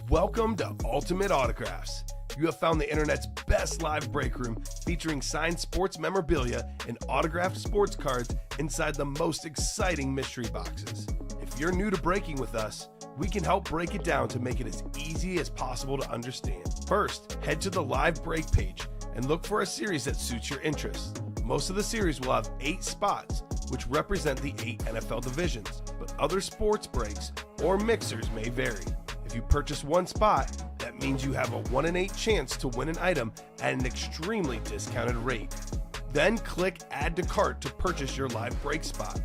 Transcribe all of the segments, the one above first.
Welcome to Ultimate Autographs. You have found the internet's best live break room featuring signed sports memorabilia and autographed sports cards inside the most exciting mystery boxes. If you're new to breaking with us, we can help break it down to make it as easy as possible to understand. First, head to the live break page and look for a series that suits your interests. Most of the series will have 8 spots, which represent the 8 NFL divisions, but other sports breaks or mixers may vary. If you purchase one spot, that means you have a 1 in 8 chance to win an item at an extremely discounted rate. Then click Add to Cart to purchase your live break spot.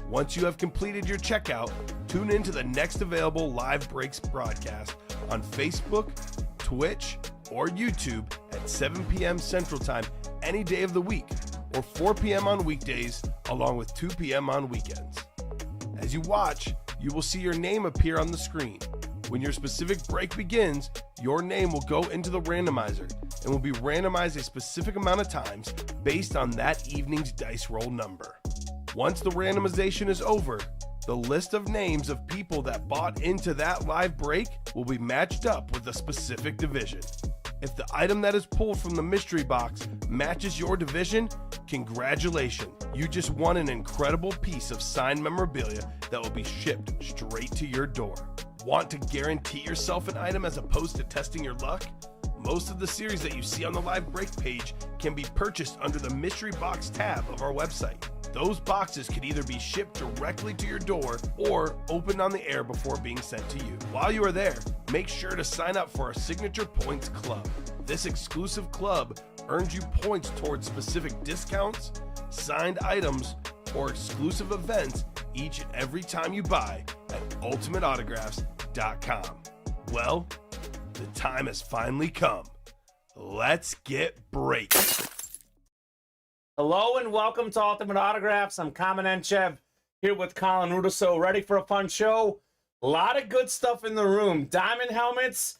Once you have completed your checkout, tune in to the next available live breaks broadcast on Facebook, Twitch, or YouTube at 7 p.m. Central Time any day of the week, or 4 p.m. on weekdays, along with 2 p.m. on weekends. As you watch, you will see your name appear on the screen. When your specific break begins, your name will go into the randomizer and will be randomized a specific amount of times based on that evening's dice roll number. Once the randomization is over, the list of names of people that bought into that live break will be matched up with a specific division. If the item that is pulled from the mystery box matches your division, congratulations, you just won an incredible piece of signed memorabilia that will be shipped straight to your door. Want to guarantee yourself an item as opposed to testing your luck? Most of the series that you see on the live break page can be purchased under the mystery box tab of our website. Those boxes could either be shipped directly to your door or opened on the air before being sent to you. While you are there, make sure to sign up for our Signature Points Club. This exclusive club earns you points towards specific discounts, signed items, or exclusive events each and every time you buy at ultimateautographs.com. Well, the time has finally come. Let's get breaking. Hello and welcome to Ultimate Autographs. I'm Kamen Entchev here with Colin Rudiso, ready for a fun show. A lot of good stuff in the room. Diamond helmets.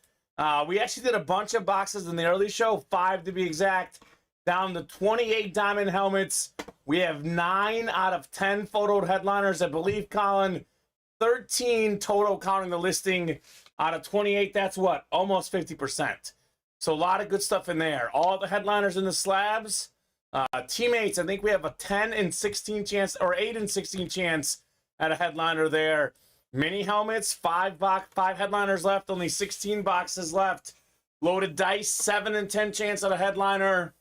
We actually did a bunch of boxes in the early show, 5 to be exact, down to 28 diamond helmets. We have 9 out of 10 photoed headliners. I believe, Colin, 13 total counting the listing out of 28. That's what? Almost 50%. So a lot of good stuff in there. All the headliners in the slabs. Teammates, I think we have a 10 and 16 chance, or 8 and 16 chance at a headliner there. Mini helmets, 5 headliners left, only 16 boxes left. Loaded dice, 7 and 10 chance at a headliner.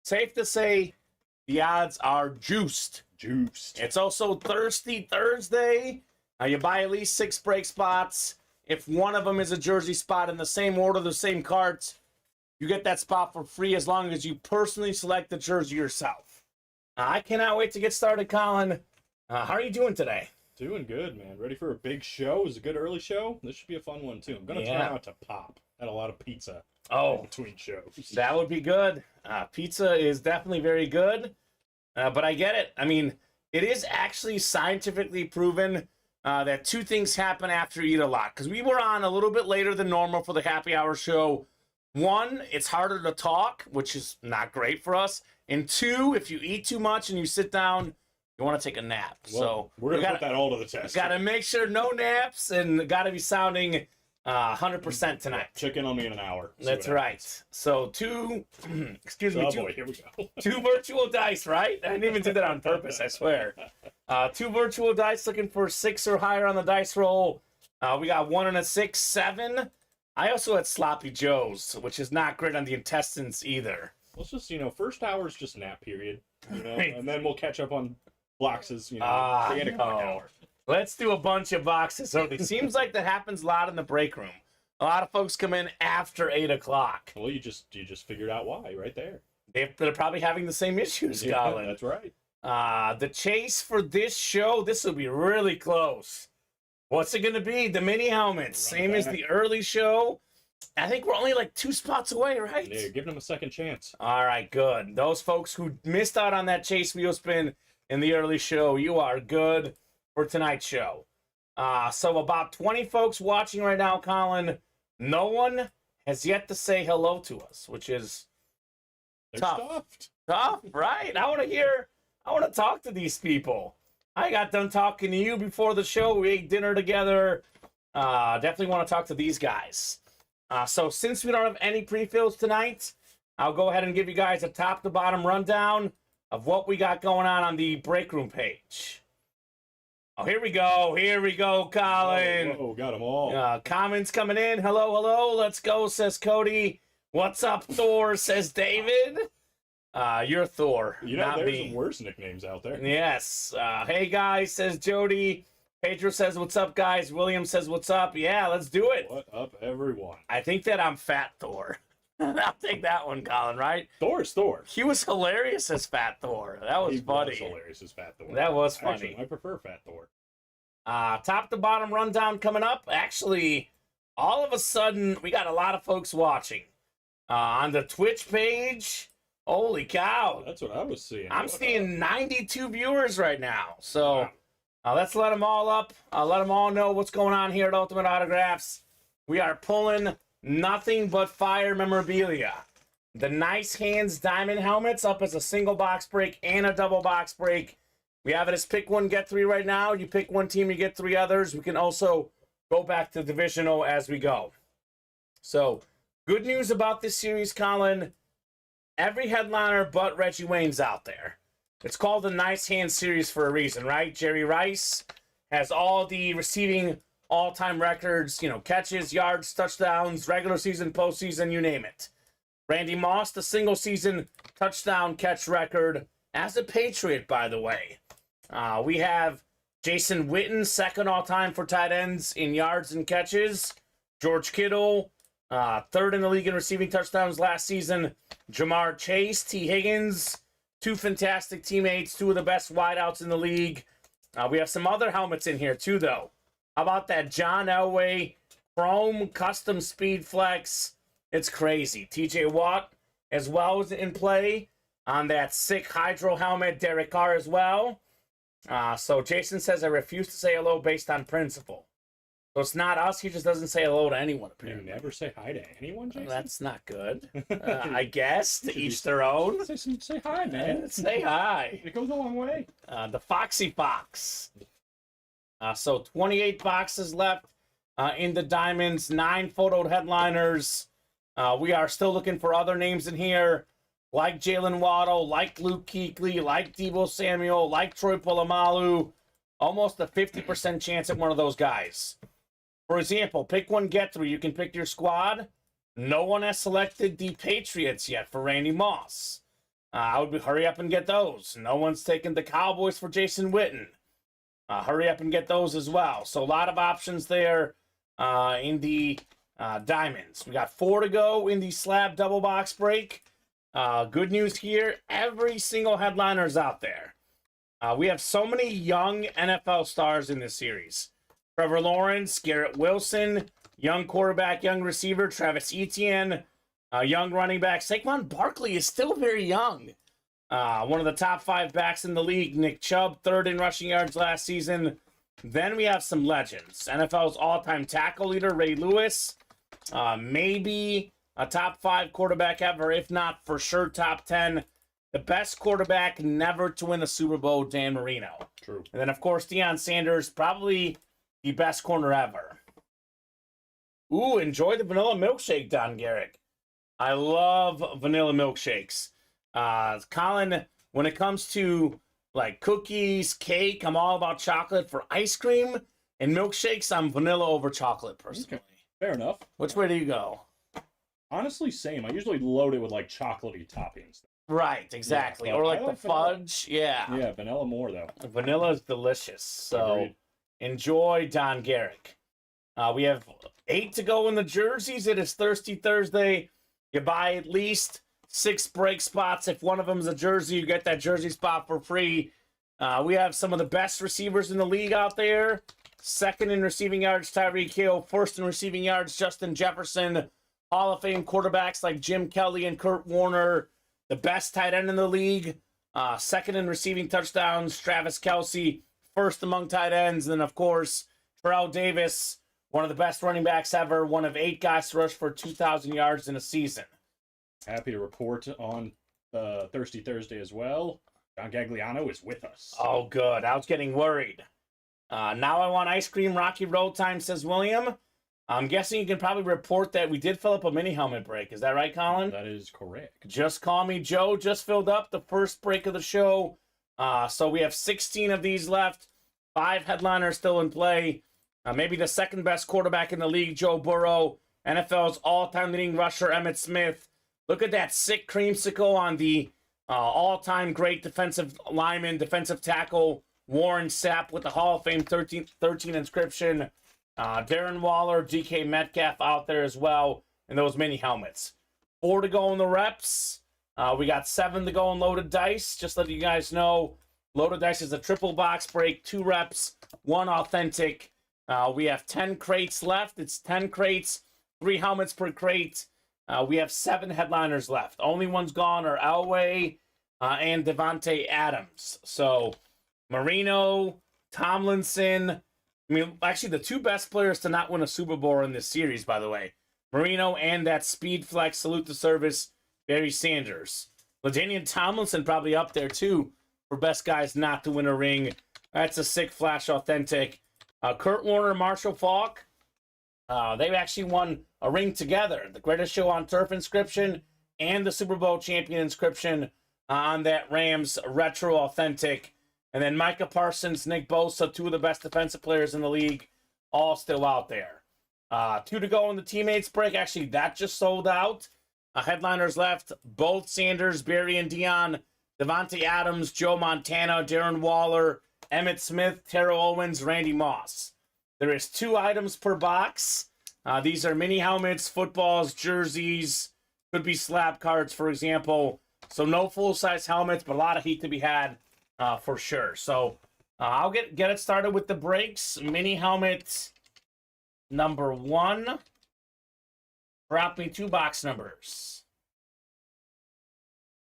Safe to say, the odds are juiced. It's also Thirsty Thursday. You buy at least 6 break spots. If one of them is a jersey spot in the same order, the same carts, you get that spot for free as long as you personally select the jersey yourself. I cannot wait to get started, Colin. How are you doing today? Doing good, man. Ready for a big show? It was a good early show. This should be a fun one, too. I'm going to try not to pop. Had a lot of pizza in between shows. That would be good. Pizza is definitely very good, but I get it. I mean, it is actually scientifically proven that 2 things happen after you eat a lot. Because we were on a little bit later than normal for the happy hour show. 1, it's harder to talk, which is not great for us. And 2, if you eat too much and you sit down, you want to take a nap. Well, so we're going to put that all to the test. Got to make sure no naps and got to be sounding 100% tonight. Check in on me in an hour. That's right. So 2, excuse me, oh 2, boy, here we go. 2 virtual dice, right? I didn't even do that on purpose, I swear. 2 virtual dice looking for 6 or higher on the dice roll. We got 1 and a 6, 7. I also had Sloppy Joes, which is not great on the intestines either. Let's just, first hour is just nap period, and then we'll catch up on boxes, the 8 o'clock hour. Let's do a bunch of boxes. So it seems like that happens a lot in the break room. A lot of folks come in after 8 o'clock. Well, you just figured out why right there. They're probably having the same issues, Colin. That's right. The chase for this show, this will be really close. What's it going to be? The mini helmets. Same as the early show. I think we're only like 2 spots away, right? Yeah, you're giving them a second chance. All right, good. Those folks who missed out on that chase wheel spin in the early show, you are good for tonight's show. So about 20 folks watching right now, Colin. No one has yet to say hello to us, which is tough. Tough, right? I want to talk to these people. I got done talking to you before the show. We ate dinner together. Definitely want to talk to these guys. So since we don't have any pre-fills tonight, I'll go ahead and give you guys a top-to-bottom rundown of what we got going on the break room page. Oh, here we go. Here we go, Colin. Whoa, got them all. Comments coming in. Hello, hello. Let's go, says Cody. What's up, Thor, says David. You're Thor, You know, not there's me. some worse nicknames out there. Yes. Hey, guys, says Jody. Pedro says, what's up, guys? William says, what's up? Yeah, let's do it. What up, everyone? I think that I'm Fat Thor. I'll take that one, Colin, right? Thor's Thor. He was hilarious as Fat Thor. That was funny. Was hilarious as Fat Thor. That was funny. Actually, I prefer Fat Thor. Top to bottom rundown coming up. Actually, all of a sudden, we got a lot of folks watching. On the Twitch page, holy cow. That's what I was seeing. I'm seeing 92 viewers right now. So let's let them all up. Let them all know what's going on here at Ultimate Autographs. We are pulling nothing but fire memorabilia. The Nice Hands diamond helmets up as a single box break and a double box break. We have it as pick one, get three right now. You pick one team, you get three others. We can also go back to divisional as we go. So, good news about this series, Colin. Every headliner but Reggie Wayne's out there. It's called the Nice Hands series for a reason, right? Jerry Rice has all the receiving all-time records, catches, yards, touchdowns, regular season, postseason, you name it. Randy Moss, the single season touchdown catch record as a Patriot, by the way. We have Jason Witten, second all-time for tight ends in yards and catches. George Kittle, third in the league in receiving touchdowns last season. Jamar Chase, T. Higgins, two fantastic teammates, two of the best wideouts in the league. We have some other helmets in here, too, though. How about that John Elway Chrome Custom Speed Flex? It's crazy. TJ Watt as well is in play on that sick Hydro helmet. Derek Carr as well. So Jason says, I refuse to say hello based on principle. So it's not us. He just doesn't say hello to anyone, You apparently. never say hi to anyone, Jason? That's not good. I guess, to each their own. Say hi, man. Say hi. It goes a long way. The Foxy Fox. So 28 boxes left in the diamonds, 9 photoed headliners. We are still looking for other names in here, like Jalen Waddle, like Luke Kuechly, like Deebo Samuel, like Troy Polamalu. Almost a 50% chance at one of those guys. For example, pick one, get three. You can pick your squad. No one has selected the Patriots yet for Randy Moss. I would hurry up and get those. No one's taken the Cowboys for Jason Witten. Hurry up and get those as well. So a lot of options there in the diamonds. We got 4 to go in the slab double box break. Good news here. Every single headliner is out there. We have so many young NFL stars in this series. Trevor Lawrence, Garrett Wilson, young quarterback, young receiver, Travis Etienne, young running back. Saquon Barkley is still very young. One of the top 5 backs in the league. Nick Chubb, third in rushing yards last season. Then we have some legends. NFL's all-time tackle leader, Ray Lewis. Maybe a top 5 quarterback ever, if not for sure top 10. The best quarterback never to win a Super Bowl, Dan Marino. True. And then, of course, Deion Sanders, probably the best corner ever. Ooh, enjoy the vanilla milkshake, Don Garrick. I love vanilla milkshakes. Colin, when it comes to like cookies, cake, I'm all about chocolate. For ice cream and milkshakes, I'm vanilla over chocolate, personally. Okay. Fair enough. Which way do you go? Honestly, same. I usually load it with like chocolatey toppings. Right, exactly. Yeah, or I like the like vanilla. fudge. Yeah. Yeah, vanilla more though. Vanilla is delicious. So Agreed. enjoy, Don Garrick. We have 8 to go in the jerseys. It is Thirsty Thursday. You buy at least 6 break spots. If one of them is a jersey, you get that jersey spot for free. We have some of the best receivers in the league out there. Second in receiving yards, Tyreek Hill. First in receiving yards, Justin Jefferson. Hall of Fame quarterbacks like Jim Kelly and Kurt Warner. The best tight end in the league. Second in receiving touchdowns, Travis Kelce. First among tight ends. And then, of course, Terrell Davis, one of the best running backs ever. One of 8 guys to rush for 2,000 yards in a season. Happy to report on Thirsty Thursday as well. John Gagliano is with us. Oh, good. I was getting worried. Now I want ice cream, Rocky Road time, says William. I'm guessing you can probably report that we did fill up a mini helmet break. Is that right, Colin? That is correct. Just Call Me Joe just filled up the first break of the show. So we have 16 of these left. 5 headliners still in play. Maybe the second best quarterback in the league, Joe Burrow. NFL's all-time leading rusher, Emmitt Smith. Look at that sick creamsicle on the all-time great defensive lineman, defensive tackle, Warren Sapp with the Hall of Fame 13 inscription. Darren Waller, DK Metcalf out there as well in those mini helmets. 4 to go in the reps. We got 7 to go in loaded dice. Just let you guys know, loaded dice is a triple box break, 2 reps, 1 authentic. We have 10 crates left. It's 10 crates, 3 helmets per crate. We have 7 headliners left. Only ones gone are Elway and Devontae Adams. So Marino, Tomlinson. I mean, actually, the 2 best players to not win a Super Bowl in this series, by the way. Marino and that speed flex, salute the service, Barry Sanders. LaDainian Tomlinson probably up there, too, for best guys not to win a ring. That's a sick flash authentic. Kurt Warner, Marshall Faulk. They've actually won a ring together. The Greatest Show on Turf inscription and the Super Bowl champion inscription on that Rams retro authentic. And then Micah Parsons, Nick Bosa, 2 of the best defensive players in the league, all still out there. 2 to go in the teammates break. Actually, that just sold out. Headliners left, both Sanders, Barry and Dion, Devontae Adams, Joe Montana, Darren Waller, Emmitt Smith, Terrell Owens, Randy Moss. There is 2 items per box. These are mini helmets, footballs, jerseys, could be slab cards, for example. So no full-size helmets, but a lot of heat to be had. For sure. So I'll get it started with the breaks. Mini helmet number 1. Drop me 2 box numbers.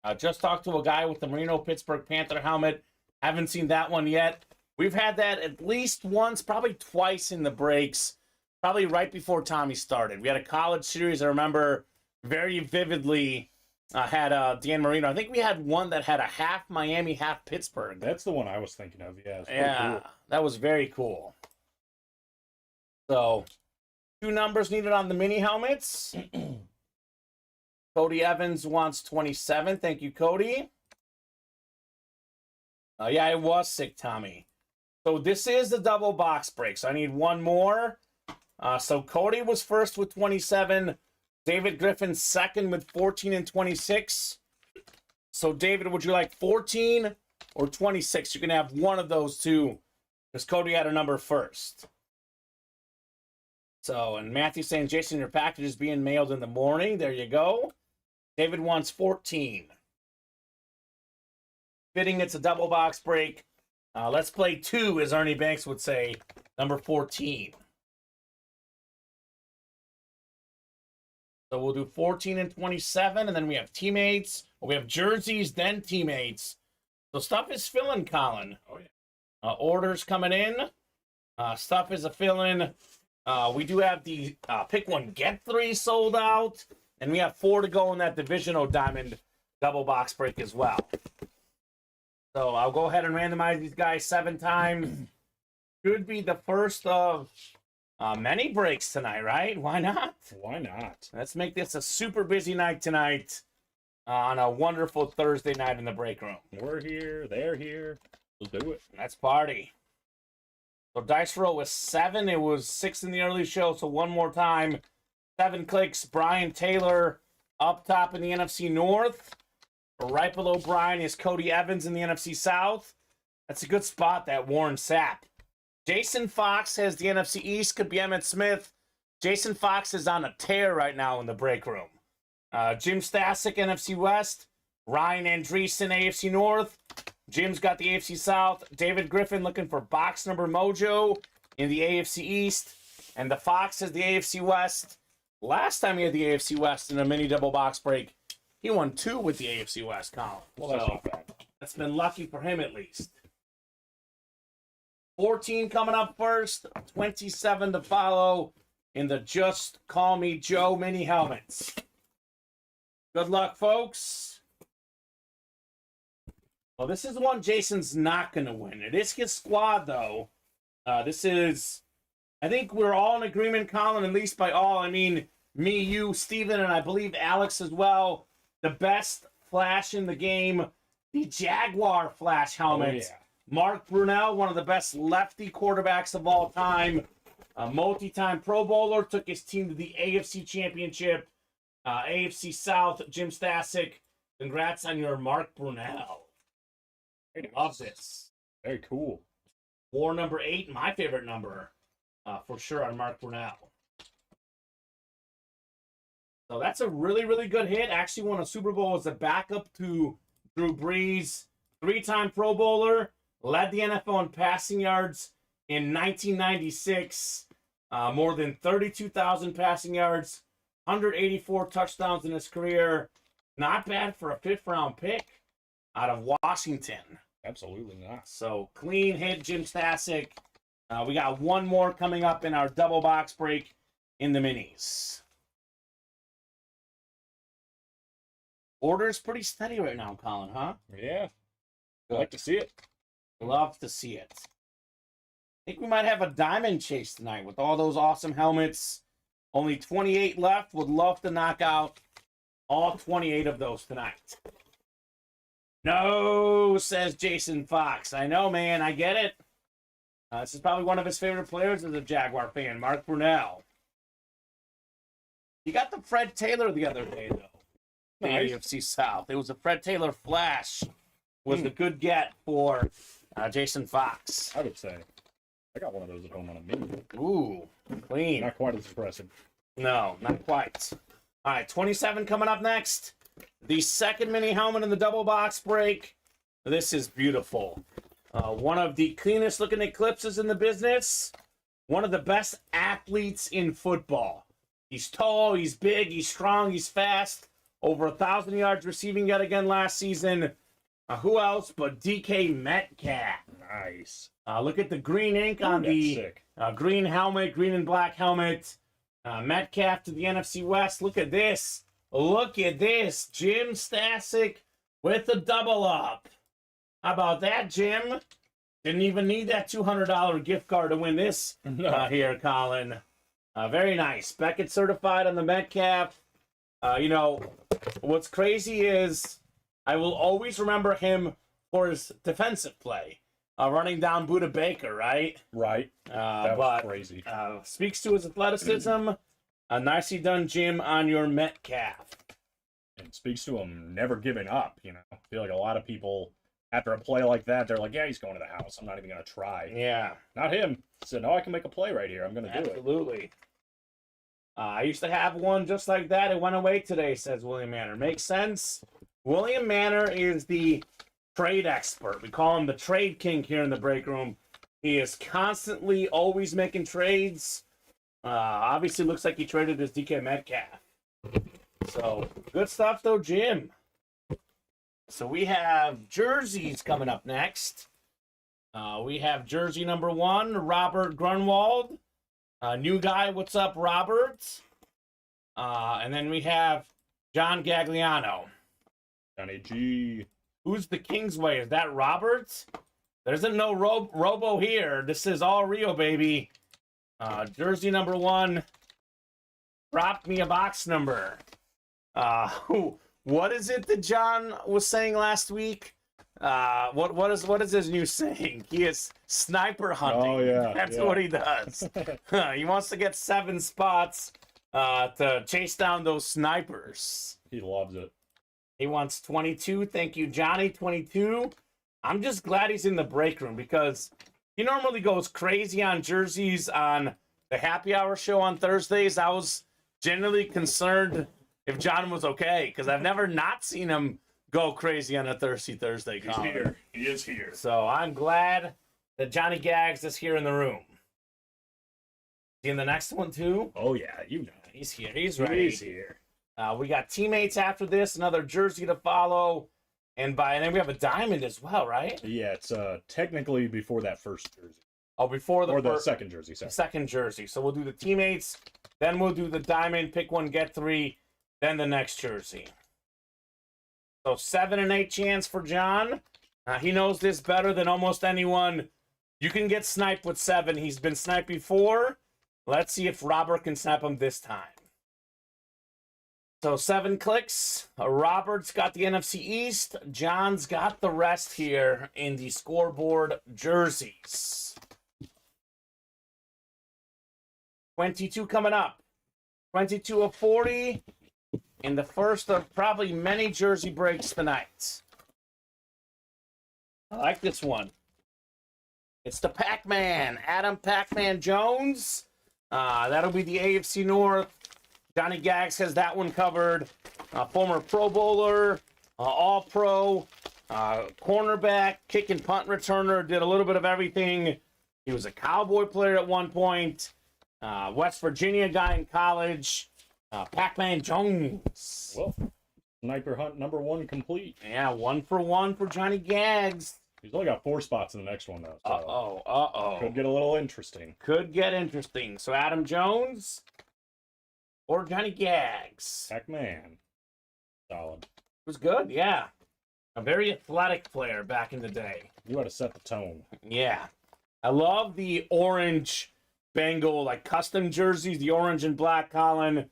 I just talked to a guy with the Marino Pittsburgh Panther helmet. Haven't seen that one yet. We've had that at least once, probably twice in the breaks. Probably right before Tommy started. We had a college series I remember very vividly. Had Dan Marino. I think we had one that had a half Miami, half Pittsburgh. That's the one I was thinking of. Yeah, yeah, cool. That was very cool. So, 2 numbers needed on the mini helmets. Cody Evans wants 27. Thank you, Cody. Yeah, I was sick, Tommy. So this is the double box break. So I need 1 more. So Cody was first with 27. David Griffin second with 14 and 26. So, David, would you like 14 or 26? You can have one of those 2 because Cody had a number first. So, and Matthew saying, Jason, your package is being mailed in the morning. There you go. David wants 14. Fitting it's a double box break. Let's play 2, as Ernie Banks would say, number 14. So we'll do 14 and 27, and then we have teammates. We have jerseys, then teammates. So stuff is filling, Colin. Oh, yeah. Orders coming in. Stuff is a fill-in. We do have the pick 1, get 3 sold out. And we have 4 to go in that Divisional Diamond double box break as well. So I'll go ahead and randomize these guys 7 times. Should be the first of many breaks tonight, right? Why not? Why not? Let's make this a super busy night tonight on a wonderful Thursday night in the break room. We're here. They're here. Let's do it. Let's party. So dice roll was 7. It was 6 in the early show, so 1 more time. 7 clicks. Brian Taylor up top in the NFC North. Right below Brian is Cody Evans in the NFC South. That's a good spot, that Warren Sapp. Jason Fox has the NFC East, could be Emmitt Smith. Jason Fox is on a tear right now in the break room. Jim Stasic, NFC West. Ryan Andreessen, AFC North. Jim's got the AFC South. David Griffin looking for box number mojo in the AFC East. And the Fox has the AFC West. Last time he had the AFC West in a mini double box break, he won 2 with the AFC West column. Well, that's not bad. That's been lucky for him at least. 14 coming up first, 27 to follow in the Just Call Me Joe mini helmets. Good luck, folks. Well, this is the one Jason's not going to win. It is his squad, though. This is, I think we're all in agreement, Colin, at least by all. I mean, me, you, Steven, and I believe Alex as well. The best flash in the game, the Jaguar flash helmet. Oh, yeah. Mark Brunell, one of the best lefty quarterbacks of all time. A multi-time Pro Bowler, took his team to the AFC Championship. AFC South, Jim Stasic. Congrats on your Mark Brunell. Love this. Very cool. War number 8, my favorite number, for sure, on Mark Brunell. So that's a really, really good hit. Actually won a Super Bowl as a backup to Drew Brees. 3-time Pro Bowler. Led the NFL in passing yards in 1996. More than 32,000 passing yards. 184 touchdowns in his career. Not bad for a 5th-round pick out of Washington. Absolutely not. So, clean hit, Jim Stasic. We got one more coming up in our double box break in the minis. Order's pretty steady right now, Colin, huh? Yeah. I like to see it. Love to see it. I think we might have a diamond chase tonight with all those awesome helmets. Only 28 left. Would love to knock out all 28 of those tonight. No, says Jason Fox. I know, man. I get it. This is probably one of his favorite players as a Jaguar fan, Mark Brunell. He got the Fred Taylor the other day, though. Nice. The AFC South. It was a Fred Taylor flash. Was the good get for Jason Fox. I would say. I got one of those at home on a mini. Ooh, clean. Not quite as impressive. No, not quite. All right, 27 coming up next. The second mini helmet in the double box break. This is beautiful. One of the cleanest looking eclipses in the business. One of the best athletes in football. He's tall, he's big, he's strong, he's fast. Over 1,000 yards receiving yet again last season. Who else but DK Metcalf? Nice. Look at the green ink on the green helmet, green and black helmet. Metcalf to the NFC West. Look at this. Look at this. Jim Stasic with the double up. How about that, Jim? Didn't even need that $200 gift card to win this here, Colin. Very nice. Beckett certified on the Metcalf. You know, what's crazy is I will always remember him for his defensive play. Running down Buda Baker, right? Right. That was crazy. Speaks to his athleticism. Nicely done, Jim, on your Metcalf. And speaks to him never giving up, you know. I feel like a lot of people, after a play like that, they're like, yeah, he's going to the house. I'm not even going to try. Yeah. Not him. He said, no, I can make a play right here. I'm going to do it. Absolutely. I used to have one just like that. It went away today, says William Manor. Makes sense. William Manor is the trade expert. We call him the trade king here in the break room. He is constantly always making trades. Obviously looks like he traded his DK Metcalf. So, good stuff though, Jim. So we have jerseys coming up next. We have jersey number 1, Robert Grunwald. New guy, what's up, Robert? And then we have John Gagliano. Johnny G. Who's the Kingsway? Is that Robert? There isn't no Robo here. This is all Rio, baby. Jersey number 1. Drop me a box number. What is it that John was saying last week? What is his new saying? He is sniper hunting. Oh, yeah. That's what he does. He wants to get 7 spots to chase down those snipers. He loves it. He wants 22. Thank you, Johnny. 22. I'm just glad he's in the break room because he normally goes crazy on jerseys on the happy hour show on Thursdays. I was generally concerned if John was okay because I've never not seen him go crazy on a Thirsty Thursday. He's here. He is here. So I'm glad that Johnny Gags is here in the room. Is he in the next one too? Oh, yeah. You know. He's here. He's ready. He's here. We got teammates after this, another jersey to follow, and then we have a diamond as well, right? Yeah, it's technically before that first jersey. Oh, before the second jersey, sorry. Second jersey. So we'll do the teammates, then we'll do the diamond, pick 1, get 3, then the next jersey. So 7 and 8 chance for John. He knows this better than almost anyone You can get sniped with 7. He's been sniped before. Let's see if Robert can snipe him this time. So 7 clicks. Robert's got the NFC East. John's got the rest here in the scoreboard jerseys. 22 coming up. 22 of 40 in the first of probably many jersey breaks tonight. I like this one. It's the Pac-Man, Adam Pac-Man Jones. That'll be the AFC North. Johnny Gags has that one covered. Former Pro Bowler, All-Pro, cornerback, kick and punt returner, did a little bit of everything. He was a Cowboy player at one point. West Virginia guy in college. Pac-Man Jones. Well, sniper hunt number 1 complete. Yeah, 1 for 1 for Johnny Gags. He's only got 4 spots in the next one, though. So Uh-oh. Could get a little interesting. Could get interesting. So Adam Jones or Johnny Gags. Pac-Man. Solid. Was good, yeah. A very athletic player back in the day. You ought to set the tone. Yeah. I love the orange Bengal, like custom jerseys, the orange and black, Colin.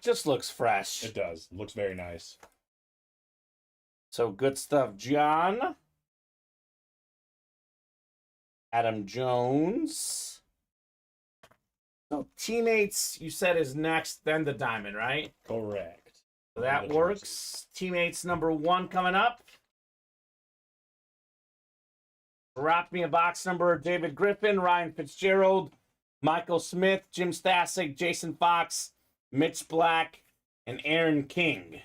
Just looks fresh. It does. Looks very nice. So good stuff, John. Adam Jones. So teammates, you said is next, then the diamond, right? Correct. So that works. Teammates number 1 coming up. Drop me a box number: David Griffin, Ryan Fitzgerald, Michael Smith, Jim Stasic, Jason Fox, Mitch Black, and Aaron King.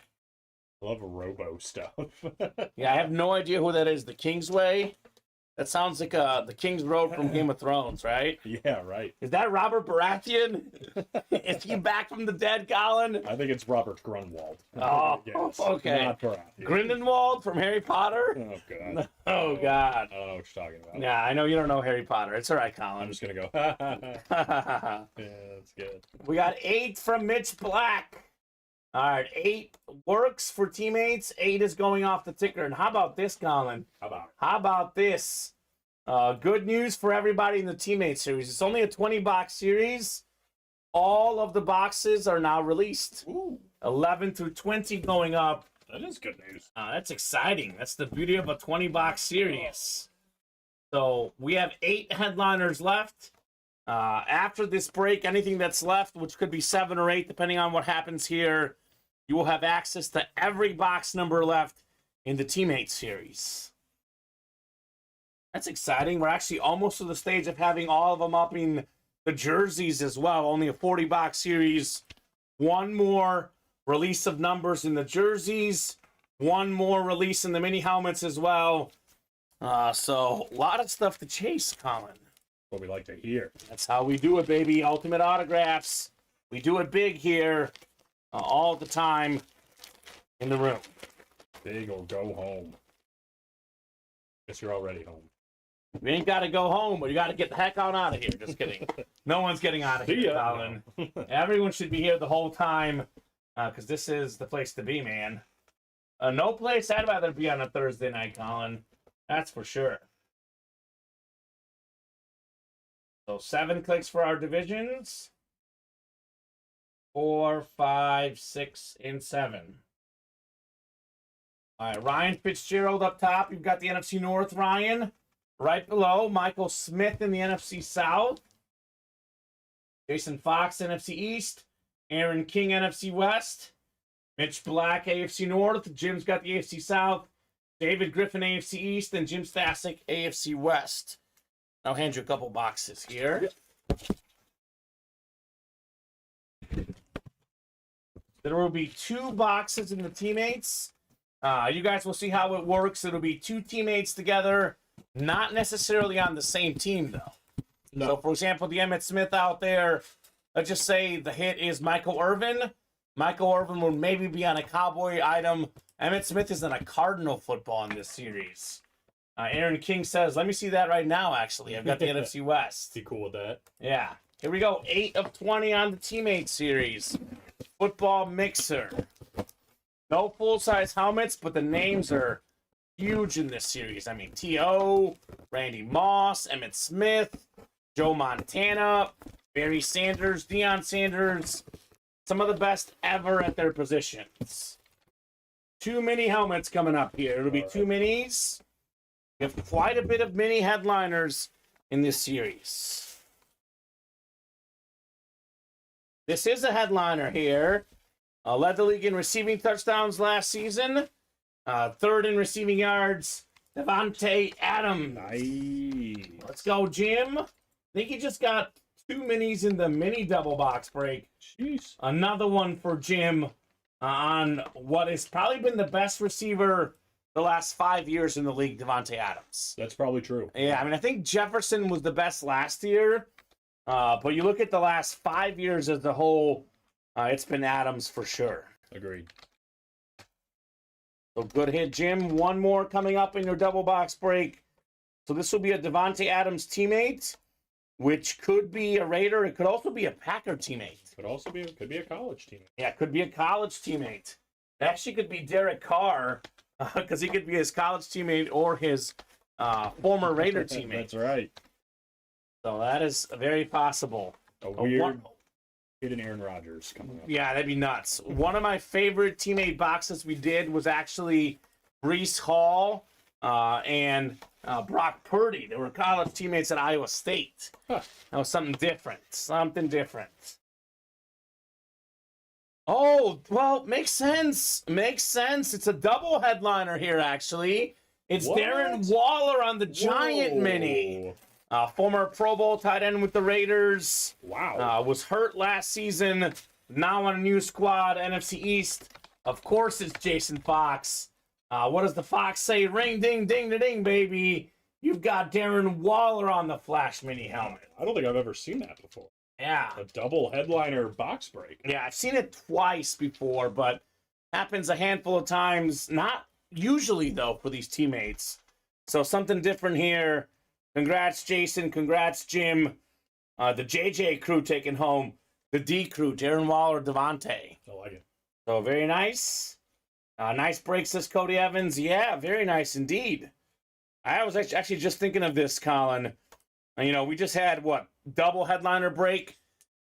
Love robo stuff. Yeah, I have no idea who that is. The Kingsway? That sounds like the King's Road from Game of Thrones, right? Yeah, right. Is that Robert Baratheon? Is he back from the dead, Colin? I think it's Robert Grunwald. Oh, Yes, okay. Not Baratheon. Grindelwald from Harry Potter? Oh, God. Oh, God. I don't know what you're talking about. Yeah, I know you don't know Harry Potter. It's all right, Colin. I'm just going to go, yeah, that's good. We got 8 from Mitch Black. All right, 8 works for teammates. 8 is going off the ticker. And how about this, Colin? How about this? Good news for everybody in the teammate series. It's only a 20-box series. All of the boxes are now released. Ooh. 11 through 20 going up. That is good news. That's exciting. That's the beauty of a 20-box series. So we have 8 headliners left. After this break, anything that's left, which could be 7 or 8, depending on what happens here, you will have access to every box number left in the teammate series. That's exciting. We're actually almost to the stage of having all of them up in the jerseys as well. Only a 40-box series. 1 more release of numbers in the jerseys. 1 more release in the mini helmets as well. So a lot of stuff to chase, Colin. What we like to hear. That's how we do it, baby. Ultimate Autographs. We do it big here, all the time in the room. Big or go home. Guess you're already home. You ain't got to go home, but you got to get the heck on out of here. Just kidding. No one's getting out of here, Colin. Everyone should be here the whole time, because this is the place to be, man. No place I'd rather be on a Thursday night, Colin. That's for sure. So 7 clicks for our divisions. 4, 5, 6, and 7. All right, Ryan Fitzgerald up top. You've got the NFC North, Ryan. Right below, Michael Smith in the NFC South. Jason Fox, NFC East. Aaron King, NFC West. Mitch Black, AFC North. Jim's got the AFC South. David Griffin, AFC East. And Jim Stasic, AFC West. I'll hand you a couple boxes here. There will be 2 boxes in the teammates. You guys will see how it works. It'll be 2 teammates together, not necessarily on the same team, though. No. So, for example, the Emmitt Smith out there, let's just say the hit is Michael Irvin. Michael Irvin will maybe be on a Cowboy item. Emmitt Smith is on a Cardinal football in this series. Aaron King says, let me see that right now, actually. I've got the NFC West. Be cool with that. Yeah. Here we go. 8 of 20 on the teammate series. Football mixer. No full-size helmets, but the names are huge in this series. I mean, T.O., Randy Moss, Emmitt Smith, Joe Montana, Barry Sanders, Deion Sanders. Some of the best ever at their positions. 2 mini helmets coming up here. It'll be 2 minis. We have quite a bit of mini headliners in this series. This is a headliner here. Led the league in receiving touchdowns last season. 3rd in receiving yards. Devontae Adams. Nice. Let's go, Jim. I think he just got 2 minis in the mini double box break. Jeez. Another one for Jim on what has probably been the best receiver the last 5 years in the league, Devontae Adams. That's probably true. Yeah, I mean, I think Jefferson was the best last year. But you look at the last 5 years as a whole, it's been Adams for sure. Agreed. So good hit, Jim. One more coming up in your double box break. So this will be a Devontae Adams teammate, which could be a Raider. It could also be a Packer teammate. Could be a college teammate. Yeah, it could be a college teammate. It actually could be Derek Carr, because he could be his college teammate or his former Raider teammate. That's right. So that is very possible. A weird hidden Aaron Rodgers coming up. Yeah, that'd be nuts. One of my favorite teammate boxes we did was actually Breece Hall and Brock Purdy. They were college teammates at Iowa State. Huh. That was something different. Something different. Oh, well, makes sense. Makes sense. It's a double headliner here, actually. It's What? Darren Waller on the Giant Whoa. Mini. Former Pro Bowl tight end with the Raiders. Wow. Was hurt last season. Now on a new squad, NFC East. Of course, it's Jason Fox. What does the Fox say? Ring, ding, ding, da, ding, baby. You've got Darren Waller on the Flash Mini helmet. I don't think I've ever seen that before. Yeah. A double headliner box break. Yeah, I've seen it twice before, but happens a handful of times. Not usually, though, for these teammates. So something different here. Congrats, Jason. Congrats, Jim. The JJ crew taking home the D crew, Darren Waller, Devontae. I like it. So very nice. Nice break, says Cody Evans. Yeah, very nice indeed. I was actually just thinking of this, Colin. You know, we just had, double headliner break.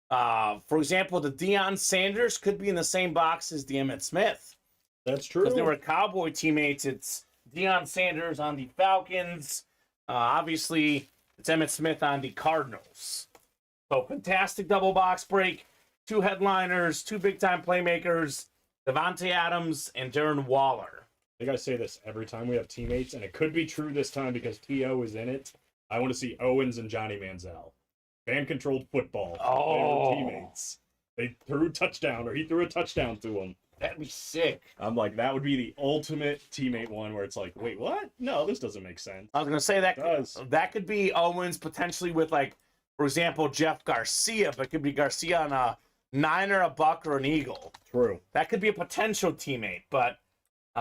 For example, the Deion Sanders could be in the same box as the Emmitt Smith. That's true. Because they were Cowboy teammates. It's Deion Sanders on the Falcons. Obviously, it's Emmitt Smith on the Cardinals. So, fantastic double box break. 2 headliners, 2 big-time playmakers, Devontae Adams and Darren Waller. I think I say this every time we have teammates, and it could be true this time because T.O. is in it. I want to see Owens and Johnny Manziel. Fan-controlled football. Oh. They were teammates. They threw a touchdown, or he threw a touchdown to him. That'd be sick. I'm like, that would be the ultimate teammate one where it's like, wait, what? No, this doesn't make sense. I was going to say that does. That could be Owens potentially with, for example, Jeff Garcia, but it could be Garcia on a Niner, a Buck, or an Eagle. True. That could be a potential teammate, but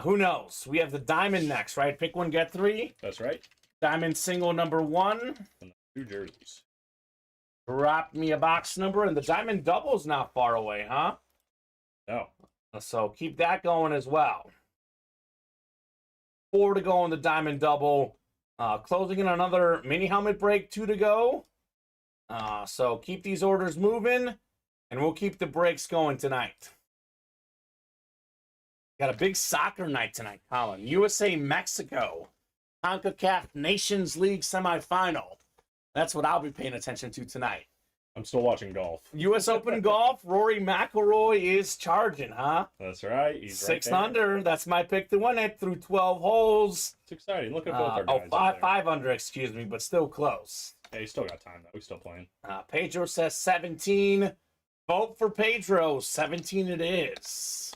who knows? We have the Diamond next, right? Pick one, get 3. That's right. Diamond single number 1. And 2 jerseys. Drop me a box number, and the Diamond double's not far away, huh? No. So keep that going as well. 4 to go on the Diamond double. Closing in another mini helmet break, 2 to go. So keep these orders moving, and we'll keep the breaks going tonight. Got a big soccer night tonight, Colin. USA-Mexico. CONCACAF Nations League semifinal. That's what I'll be paying attention to tonight. I'm still watching golf. U.S. Open golf, Rory McIlroy is charging, huh? That's right. He's 6 right there. under. That's my pick to win it through 12 holes. It's exciting. Look at both our guys. Oh, 5 under, excuse me, but still close. Hey, you still got time, though. We're still playing. Pedro says 17. Vote for Pedro. 17 it is.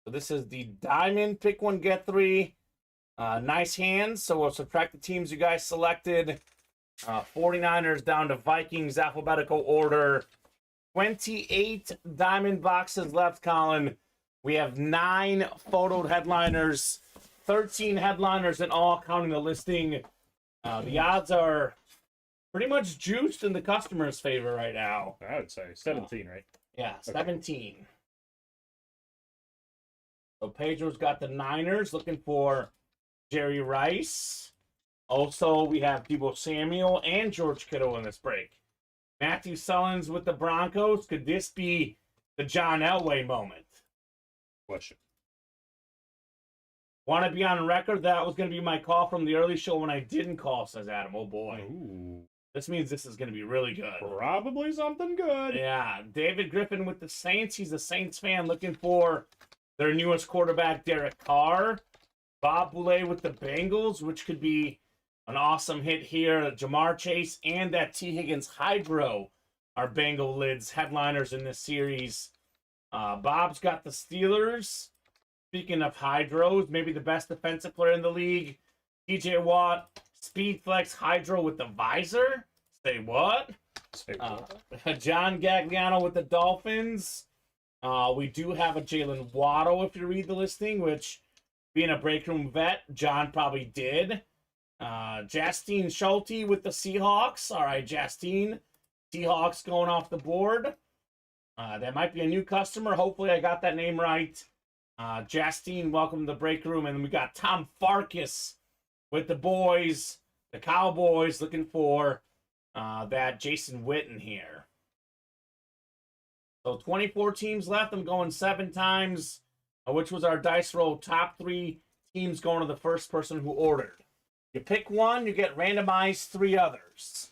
So this is the Diamond. Pick one, get 3. Nice hands. So we'll subtract the teams you guys selected. 49ers down to Vikings, alphabetical order. 28 Diamond boxes left, Colin. We have 9 photoed headliners. 13 headliners in all, counting the listing. The odds are pretty much juiced in the customer's favor right now. I would say 17, right? Yeah, 17. So Pedro's got the Niners looking for Jerry Rice. Also, we have Deebo Samuel and George Kittle in this break. Matthew Sullins with the Broncos. Could this be the John Elway moment? Question. Want to be on record? That was going to be my call from the early show when I didn't call, says Adam. Oh, boy. Ooh. This means this is going to be really good. Probably something good. Yeah. David Griffin with the Saints. He's a Saints fan looking for their newest quarterback, Derek Carr. Bob Boulay with the Bengals, which could be an awesome hit here. Jamar Chase and that T. Higgins Hydro are Bengal lids, headliners in this series. Bob's got the Steelers. Speaking of Hydros, maybe the best defensive player in the league. TJ Watt, Speed Flex Hydro with the visor. Say what? Say what? John Gagliano with the Dolphins. We do have a Jalen Waddle if you read the listing, which being a break room vet, John probably did. Justine Schulte with the Seahawks. All right, Justine. Seahawks going off the board. That might be a new customer. Hopefully I got that name right. Justine, welcome to the break room. And we got Tom Farkas with the boys, the Cowboys, looking for that Jason Witten here. So 24 teams left. I'm going 7 times, which was our dice roll. Top 3 teams going to the first person who ordered. You pick one, you get randomized 3 others.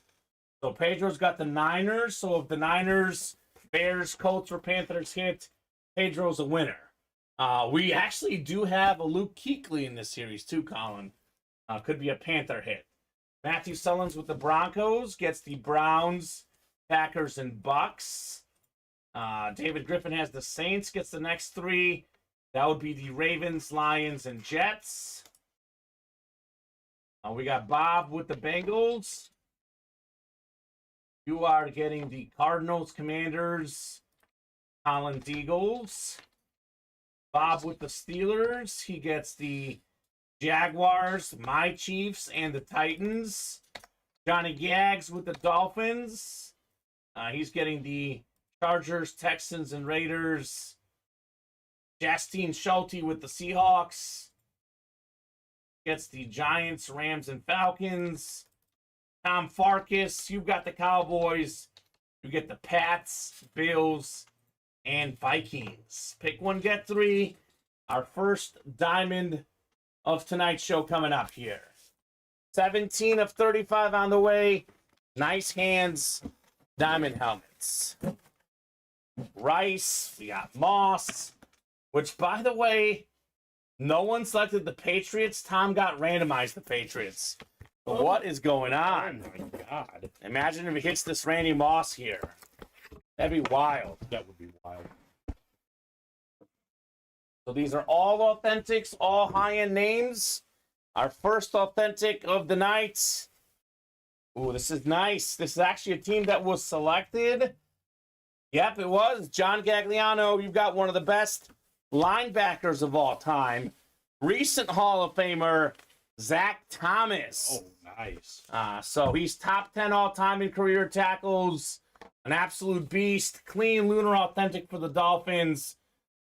So Pedro's got the Niners. So if the Niners, Bears, Colts, or Panthers hit, Pedro's a winner. We actually do have a Luke Kuechly in this series too, Colin. Could be a Panther hit. Matthew Sullins with the Broncos gets the Browns, Packers, and Bucks. David Griffin has the Saints, gets the next 3. That would be the Ravens, Lions, and Jets. We got Bob with the Bengals. You are getting the Cardinals, Commanders, Collins, Eagles. Bob with the Steelers. He gets the Jaguars, my Chiefs, and the Titans. Johnny Gags with the Dolphins. He's getting the Chargers, Texans, and Raiders. Justine Schulte with the Seahawks. Gets the Giants, Rams, and Falcons. Tom Farkas, you've got the Cowboys. You get the Pats, Bills, and Vikings. Pick one, get 3. Our first diamond of tonight's show coming up here. 17 of 35 on the way. Nice hands, diamond helmets. Rice, we got Moss, which, by the way, no one selected the Patriots. Tom got randomized the Patriots. But what is going on? Oh my God. Imagine if he hits this Randy Moss here. That'd be wild. That would be wild. So these are all authentics, all high-end names. Our first authentic of the night. Ooh, this is nice. This is actually a team that was selected. Yep, it was. John Gagliano, you've got one of the best linebackers of all time. Recent Hall of Famer, Zach Thomas. Oh, nice. So he's top 10 all-time in career tackles. An absolute beast. Clean, lunar, authentic for the Dolphins.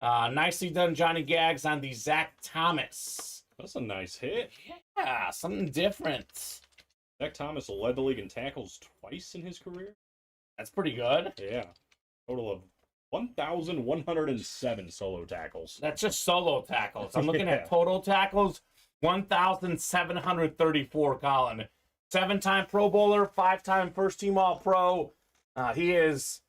Nicely done, Johnny Gags, on the Zach Thomas. That's a nice hit. Yeah, something different. Zach Thomas led the league in tackles twice in his career. That's pretty good. Yeah. Total of 1,107 solo tackles. That's just solo tackles. I'm looking Yeah. at total tackles. 1,734, Colin. 7-time Pro Bowler, 5-time first-team All-Pro. He is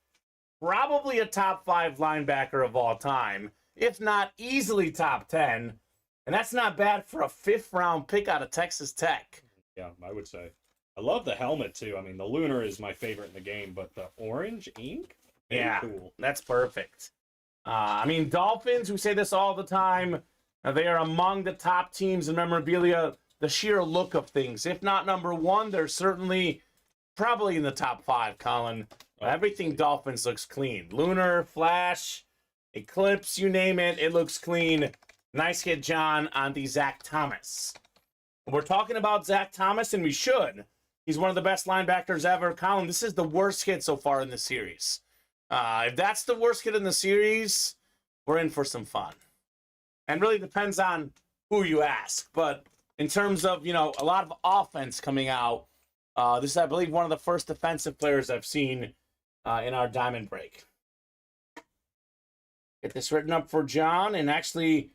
probably a top 5 linebacker of all time, if not easily top 10. And that's not bad for a 5th-round pick out of Texas Tech. Yeah, I would say. I love the helmet, too. I mean, the lunar is my favorite in the game, but the orange ink? Very Yeah, cool. that's perfect. I mean, Dolphins, we say this all the time, they are among the top teams in memorabilia, the sheer look of things. If not number 1, they're certainly probably in the top 5, Colin. Everything Dolphins looks clean. Lunar, Flash, Eclipse, you name it, it looks clean. Nice hit, John, on the Zach Thomas. We're talking about Zach Thomas, and we should. He's one of the best linebackers ever. Colin, this is the worst hit so far in the series. If that's the worst hit in the series, we're in for some fun. and really depends on who you ask. But in terms of, you know, a lot of offense coming out, this is, I believe, one of the first defensive players I've seen in our diamond break. Get this written up for John, and actually,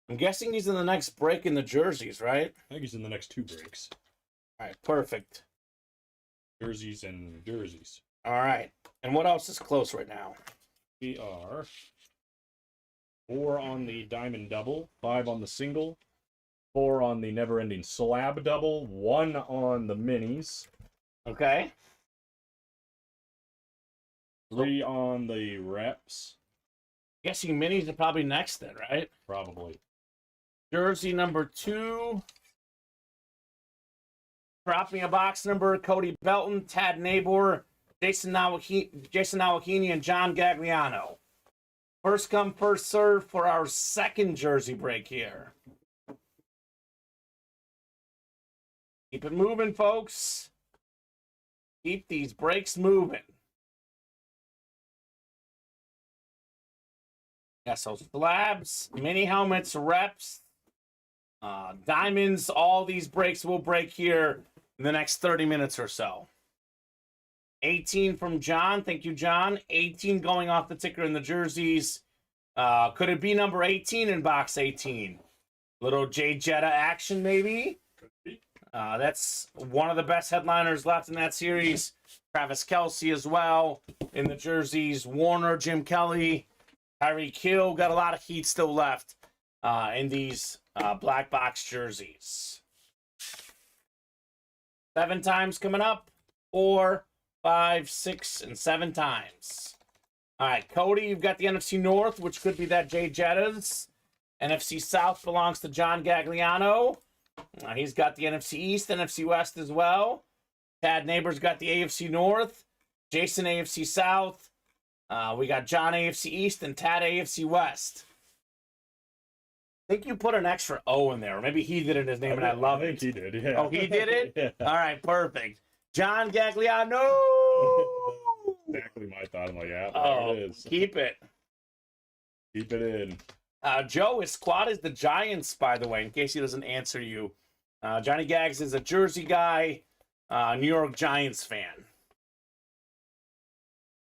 I'm guessing he's in the next break in the jerseys, right? I think he's in the next 2 breaks. All right, perfect. Jerseys and jerseys. All right, and what else is close right now? We are 4 on the diamond double, 5 on the single, 4 on the never-ending slab double, 1 on the minis, Okay. 3 on the reps, Guessing minis are probably next then, right? probably. Jersey number 2. Drop me a box number. Cody Belton, Tad Nabor, Jason Nowakini, and John Gagliano. First come, first serve for our second jersey break here. Keep it moving, folks. Keep these breaks moving. Yeah, so slabs, mini helmets, reps, diamonds, all these breaks will break here in the next 30 minutes or so. 18 from John. Thank you, John. 18 going off the ticker in the jerseys. Could it be number 18 in box 18? Little Jay Jetta action, maybe? Could be. That's one of the best headliners left in that series. Travis Kelce as well in the jerseys. Warner, Jim Kelly, Tyreek Hill. Got a lot of heat still left in these black box jerseys. 7 times coming up. 4, 5, 6, and 7 times. All right, Cody, you've got the NFC North, which could be that Jay Jetta's. NFC South belongs to John Gagliano. He's got the NFC East, NFC West as well. Tad Neighbor's got the AFC North. Jason AFC South. We got John AFC East and Tad AFC West. I think you put an extra O in there. Or maybe he did it in his name, and I love it. I think he did, yeah. Oh, he did it? Yeah. All right, perfect. John Gagliano. Exactly my thought. I'm like, yeah, Oh, there it is. keep it. Keep it in. Joe, his squad is the Giants, by the way, in case he doesn't answer you. Johnny Gags is a Jersey guy, New York Giants fan.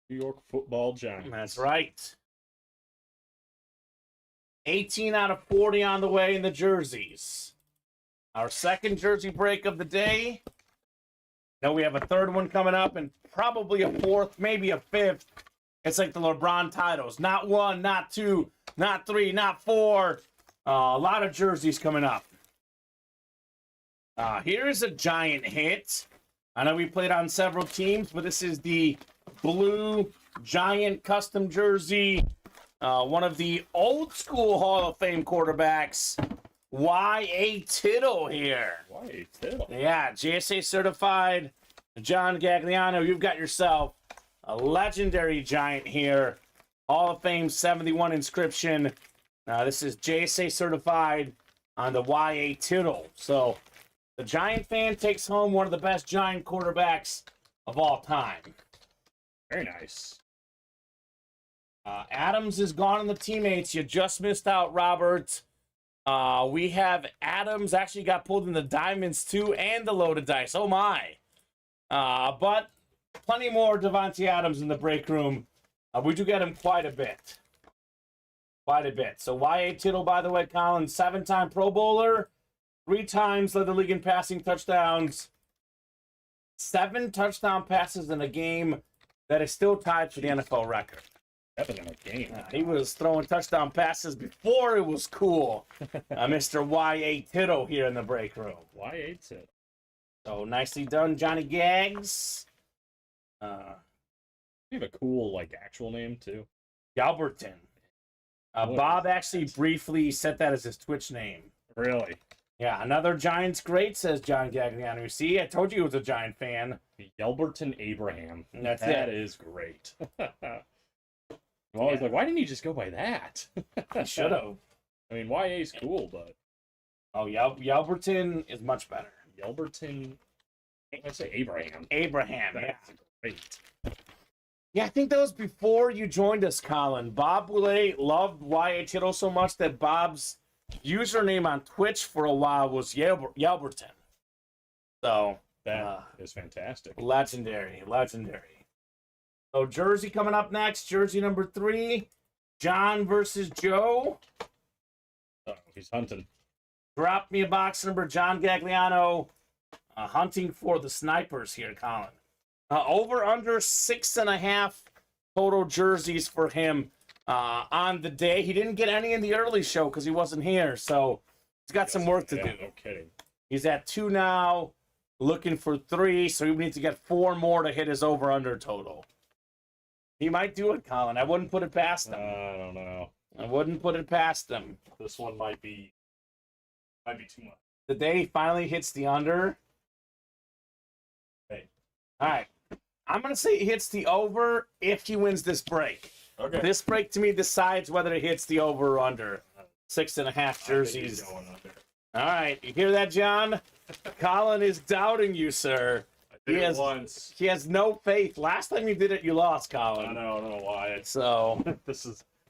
New York football Giants. That's right. 18 out of 40 on the way in the jerseys. Our second jersey break of the day. Now we have a third one coming up and probably a fourth, maybe a fifth. It's like the LeBron titles. Not 1, not 2, not 3, not 4. A lot of jerseys coming up. Here's a giant hit. I know we played on several teams, but this is the blue giant custom jersey. One of the old school Hall of Fame quarterbacks, Y.A. Tittle here. Why Tittle? Yeah, GSA certified. John Gagliano, you've got yourself a legendary giant here. Hall of Fame 71 inscription. This is JSA certified on the Y.A. Tittle. So the Giant fan takes home one of the best Giant quarterbacks of all time. Very nice. Adams is gone in the teammates. You just missed out, Robert. We have Adams actually got pulled in the diamonds too and the loaded dice. Oh my. But plenty more Devontae Adams in the break room. We do get him quite a bit. Quite a bit. So Y.A. Tittle, by the way, Colin, 7-time Pro Bowler, 3 times led the league in passing touchdowns, 7 touchdown passes in a game that is still tied for the NFL record. That was in a game. He was throwing touchdown passes before it was cool. Mr. Y.A. Tittle here in the break room. Why hates it? So nicely done, Johnny Gags. You have a cool, like, actual name, too. Galberton. Bob actually briefly set that as his Twitch name. Really? Yeah, another Giants great, says John Gagliano. See, I told you he was a Giant fan. Yelberton Abraham. That's That it. is great. I'm always like, why didn't he just go by that? He should have. I mean, YA's cool, but Oh, Yelberton is much better. Yelberton, I say Abraham. Abraham, yeah. That's great. Yeah, I think that was before you joined us, Colin. Bob Boulay loved Y.A. Tittle so much that Bob's username on Twitch for a while was Yelberton. So That is fantastic. legendary. So jersey coming up next. Jersey number 3, John versus Joe. Oh, he's hunting. Drop me a box number, John Gagliano. Hunting for the snipers here, Colin. Over under 6.5 total jerseys for him on the day. He didn't get any in the early show because he wasn't here, so he's got some work to do. No kidding. He's at 2 now, looking for 3, so he needs to get 4 more to hit his over under total. He might do it, Colin. I wouldn't put it past him. I don't know. I wouldn't put it past him. This one might be too much. The day he finally hits the under. Hey. All right. I'm going to say he hits the over if he wins this break. Okay. This break, to me, decides whether it hits the over or under. 6.5 jerseys. I think he's going under. All right. You hear that, John? Colin is doubting you, sir. I did it once. He has no faith. Last time you did it, you lost, Colin. I don't know why. So,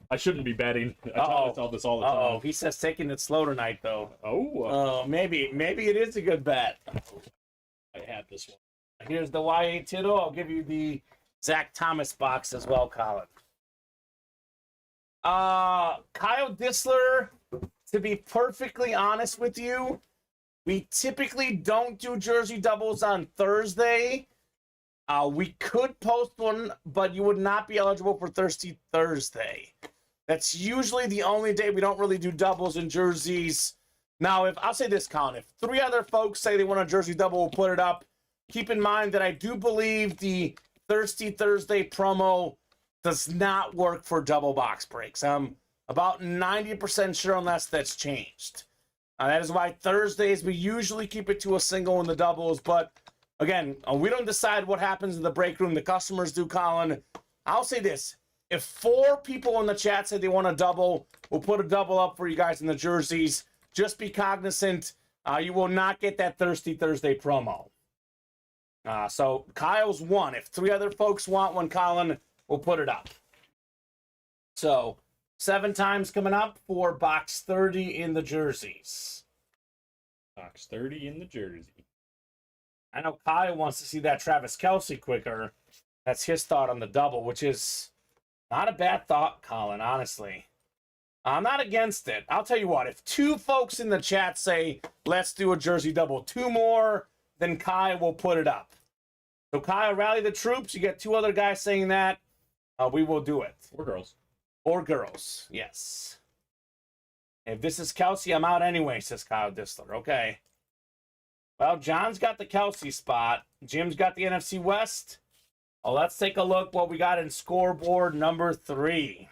I shouldn't be betting. I tell myself this all the time. he says taking it slow tonight, though. Oh. Maybe it is a good bet. I had this one. Here's the YA Tittle. I'll give you the Zach Thomas box as well, Colin. Kyle Dissler, to be perfectly honest with you, we typically don't do jersey doubles on Thursday. We could post one, but you would not be eligible for Thirsty Thursday. That's usually the only day we don't really do doubles in jerseys. Now, I'll say this, Colin, if 3 other folks say they want a jersey double, we'll put it up. Keep in mind that I do believe the Thirsty Thursday promo does not work for double box breaks. I'm about 90% sure unless that's changed. That is why Thursdays we usually keep it to a single in the doubles. But again, we don't decide what happens in the break room. The customers do, Colin. I'll say this. If 4 people in the chat say they want a double, we'll put a double up for you guys in the jerseys. Just be cognizant. You will not get that Thirsty Thursday promo. So Kyle's 1. If 3 other folks want one, Colin, we'll put it up. So 7 times coming up for box 30 in the jerseys. Box 30 in the jersey. I know Kyle wants to see that Travis Kelce quicker. That's his thought on the double, which is not a bad thought, Colin, honestly. I'm not against it. I'll tell you what, if 2 folks in the chat say, let's do a jersey double, 2 more, then Kai will put it up. So Kai, rally the troops. You get 2 other guys saying that. We will do it. Or girls. Or girls, yes. If this is Kelsey, I'm out anyway, says Kyle Dissler. Okay. Well, John's got the Kelsey spot. Jim's got the NFC West. Oh, let's take a look what we got in scoreboard number 3.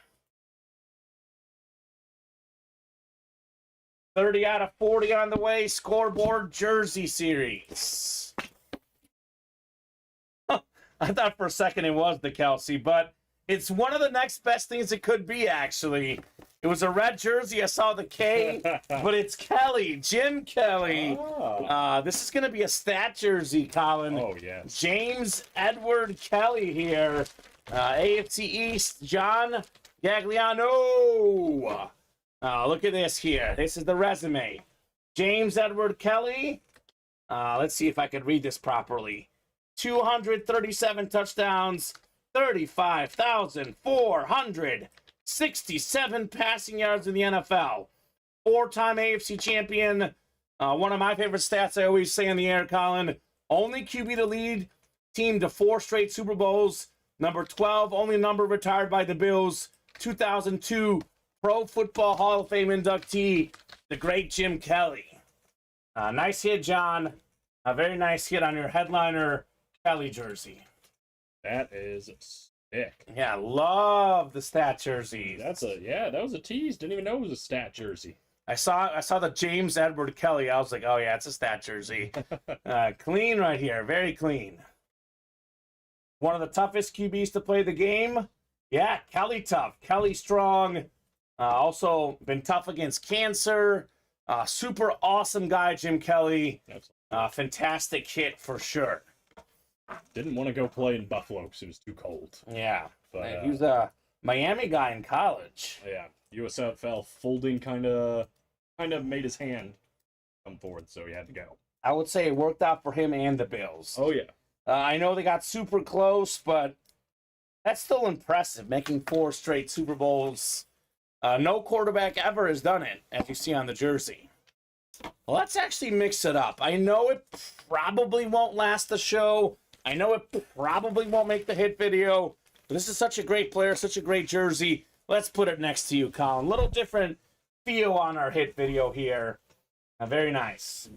30 out of 40 on the way. Scoreboard Jersey Series. I thought for a second it was the Kelsey, but it's one of the next best things it could be, actually. It was a red jersey. I saw the K, but it's Kelly, Jim Kelly. Oh. This is going to be a stat jersey, Colin. Oh, yes. James Edward Kelly here. AFC East, John Gagliano. Look at this here. This is the resume. James Edward Kelly. Let's see if I can read this properly. 237 touchdowns, 35,467 passing yards in the NFL. 4-time AFC champion. One of my favorite stats I always say in the air, Colin. Only QB to lead team to 4 straight Super Bowls. Number 12, only number retired by the Bills. 2002 Pro Football Hall of Fame inductee, the great Jim Kelly. Nice hit, John. A very nice hit on your headliner Kelly jersey. That is sick. Yeah, love the stat jersey. That was a tease. Didn't even know it was a stat jersey. I saw the James Edward Kelly. I was like, oh yeah, it's a stat jersey. Clean right here, very clean. One of the toughest QBs to play the game. Yeah, Kelly tough. Kelly strong. Also been tough against cancer. Super awesome guy, Jim Kelly. Fantastic hit for sure. Didn't want to go play in Buffalo because it was too cold. Yeah, But he was a Miami guy in college. yeah, USFL folding kind of kind of made his hand come forward, so he had to go. I would say it worked out for him and the Bills. Oh, yeah. I know they got super close, but that's still impressive, making 4 straight Super Bowls. No quarterback ever has done it, as you see on the jersey. Well, let's actually mix it up. I know it probably won't last the show. I know it probably won't make the hit video. But this is such a great player, such a great jersey. Let's put it next to you, Colin. A little different feel on our hit video here. Very nice.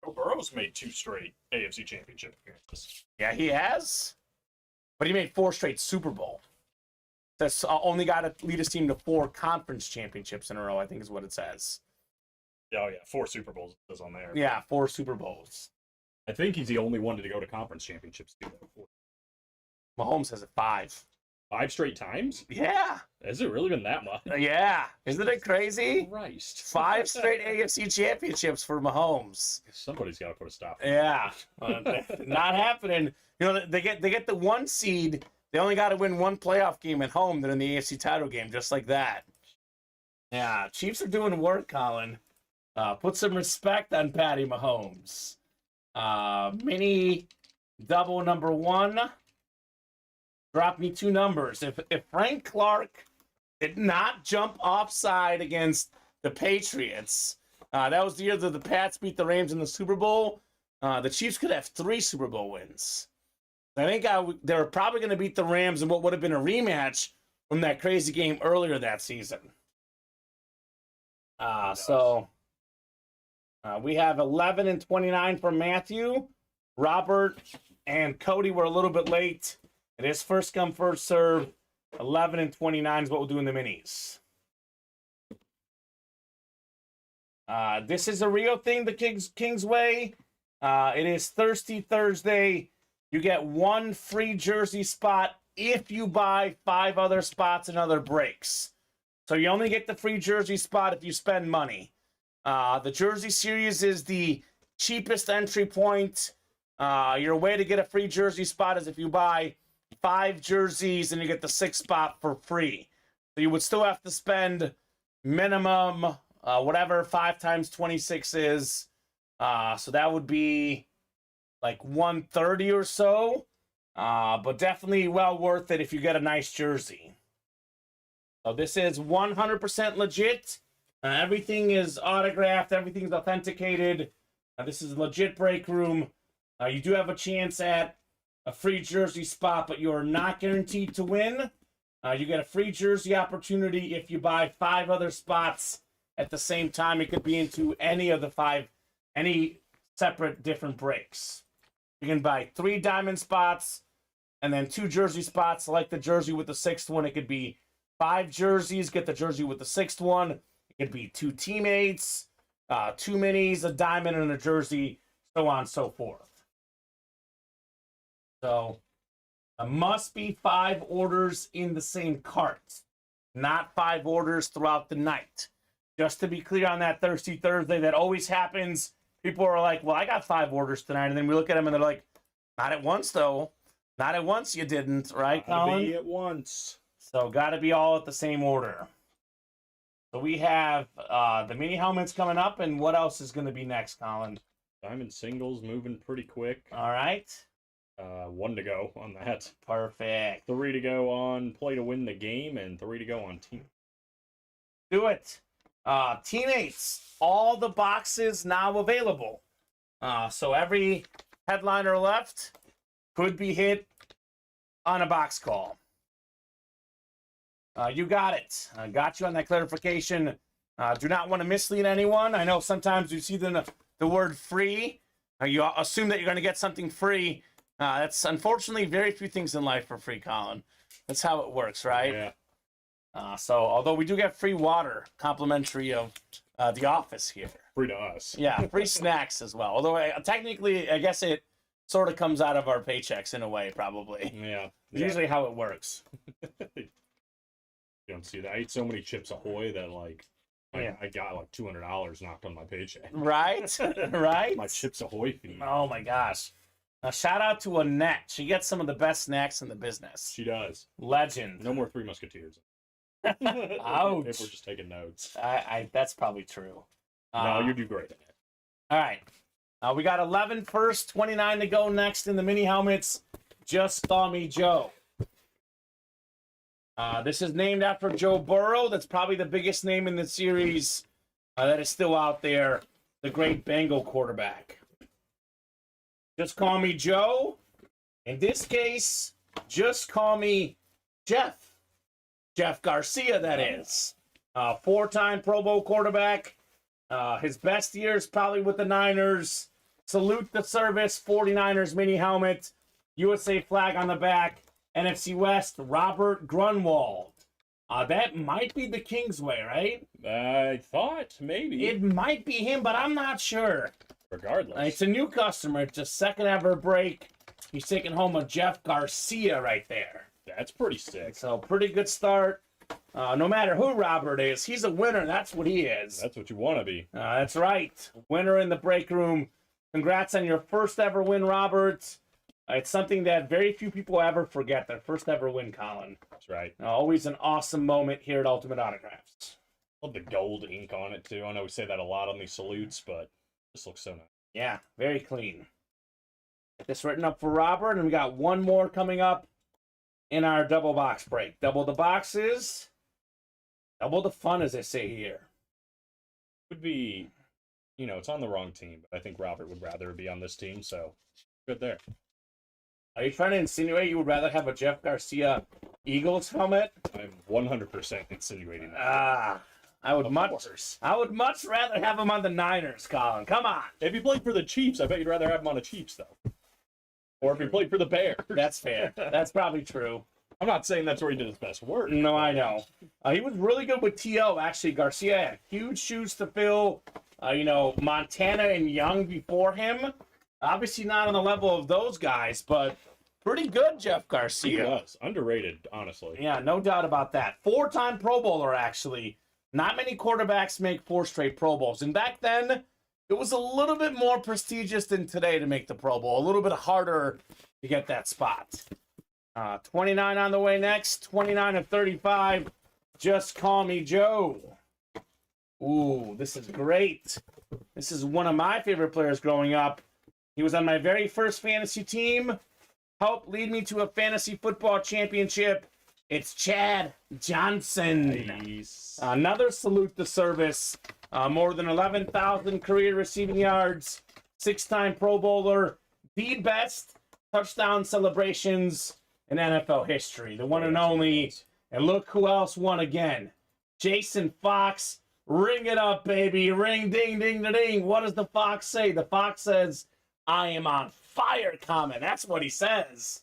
Joe Burrow's made 2 straight AFC Championship appearances. Yeah, he has. But he made 4 straight Super Bowl. That's only got to lead his team to 4 conference championships in a row, I think is what it says. Oh, yeah. 4 Super Bowls it says on there. Yeah, 4 Super Bowls. I think he's the only one to go to conference championships, too. Mahomes has it 5. 5 straight times? Yeah. Has it really been that much? Yeah. Isn't it crazy? Christ. 5 straight AFC championships for Mahomes. Somebody's got to put a stop. Yeah. Not happening. You know, they get the 1 seed. They only got to win 1 playoff game at home. They're in the AFC title game, just like that. Yeah, Chiefs are doing work, Colin. Put some respect on Patty Mahomes. Mini double number 1. Drop me 2 numbers. If Frank Clark did not jump offside against the Patriots, that was the year that the Pats beat the Rams in the Super Bowl, the Chiefs could have 3 Super Bowl wins. I think they were probably going to beat the Rams in what would have been a rematch from that crazy game earlier that season. We have 11 and 29 for Matthew. Robert and Cody were a little bit late. It is first come, first serve. 11 and 29 is what we'll do in the minis. This is a real thing, the Kingsway. It is Thirsty Thursday. You get 1 free jersey spot if you buy 5 other spots in other breaks. So you only get the free jersey spot if you spend money. The jersey series is the cheapest entry point. Your way to get a free jersey spot is if you buy 5 jerseys and you get the 6th spot for free. So you would still have to spend minimum, whatever 5 times 26 is. So that would be like 130 or so. But definitely well worth it if you get a nice jersey. So this is 100% legit. Everything is autographed. Everything is authenticated. This is a legit break room. You do have a chance at a free jersey spot, but you are not guaranteed to win. You get a free jersey opportunity if you buy 5 other spots at the same time. It could be into any of the 5, any separate different breaks. You can buy 3 diamond spots and then 2 jersey spots, like the jersey with the 6th one. It could be 5 jerseys, get the jersey with the 6th one. It could be 2 teammates, 2 minis, a diamond, and a jersey, so on and so forth. So, must be 5 orders in the same cart, not 5 orders throughout the night. Just to be clear on that Thirsty Thursday, that always happens. People are like, well, I got 5 orders tonight, and then we look at them and they're like, not at once, though. Not at once you didn't, right, Colin? Be at once. So, got to be all at the same order. So, we have the mini helmets coming up, and what else is going to be next, Colin? Diamond singles moving pretty quick. All right. 1 to go on that. Perfect. 3 to go on play to win the game, and 3 to go on team. Do it. Teammates, all the boxes now available. So every headliner left could be hit on a box call. You got it. I got you on that clarification. Do not want to mislead anyone. I know sometimes you see the word free. You assume that you're going to get something free. That's unfortunately very few things in life for free, Colin. That's how it works, right? Yeah. So although we do get free water, complimentary of the office here. Free to us. Yeah, free snacks as well. Although technically, I guess it sort of comes out of our paychecks in a way, probably. Yeah. Usually how it works. You don't see that. I ate so many Chips Ahoy that I got like $200 knocked on my paycheck. Right? Right? My Chips Ahoy fee. Oh my gosh. Shout out to Annette. She gets some of the best snacks in the business. She does. Legend. No more Three Musketeers. Ouch. If we're just taking notes. That's probably true. No, you do great in it. All right. We got 11 first, 29 to go next in the mini helmets. Just Call Me Joe. This is named after Joe Burrow. That's probably the biggest name in the series that is still out there. The great Bengal quarterback. Just Call Me Joe. In this case, just call me Jeff. Jeff Garcia, that is. 4-time Pro Bowl quarterback. His best years probably with the Niners. Salute the service, 49ers mini helmet. USA flag on the back. NFC West, Robert Grunwald. That might be the Kingsway, right? I thought maybe. It might be him, but I'm not sure. Regardless. It's a new customer. It's a second ever break. He's taking home a Jeff Garcia right there. That's pretty sick. So pretty good start. No matter who Robert is, he's a winner. That's what he is. That's what you want to be. That's right. Winner in the break room. Congrats on your first ever win, Robert. It's something that very few people ever forget, their first ever win, Colin. That's right. Always an awesome moment here at Ultimate Autographs. Love the gold ink on it, too. I know we say that a lot on these salutes, but this looks so nice. Yeah, very clean. Get this written up for Robert, and we got one more coming up in our double box break. Double the boxes, double the fun, as they say here. Would be, it's on the wrong team, but I think Robert would rather be on this team, so good there. Are you trying to insinuate you would rather have a Jeff Garcia Eagles helmet? I'm 100% insinuating that. I would much rather have him on the Niners, Colin. Come on. If you played for the Chiefs, I bet you'd rather have him on the Chiefs, though. Or if you played for the Bears. That's fair. That's probably true. I'm not saying that's where he did his best work. No, I know. He was really good with T.O., actually. Garcia had huge shoes to fill. Montana and Young before him. Obviously not on the level of those guys, but pretty good, Jeff Garcia. He was. Underrated, honestly. Yeah, no doubt about that. 4-time Pro Bowler, actually. Not many quarterbacks make 4 straight Pro Bowls. And back then, it was a little bit more prestigious than today to make the Pro Bowl. A little bit harder to get that spot. 29 on the way next. 29 of 35. Just Call Me Joe. Ooh, this is great. This is one of my favorite players growing up. He was on my very first fantasy team. Helped lead me to a fantasy football championship. It's Chad Johnson. Nice. Another salute to service. More than 11,000 career receiving yards. 6-time Pro Bowler. The best touchdown celebrations in NFL history. The one and only. And look who else won again. Jason Fox. Ring it up, baby. Ring, ding, ding, ding, ding. What does the Fox say? The Fox says, I am on fire, Kamen. That's what he says.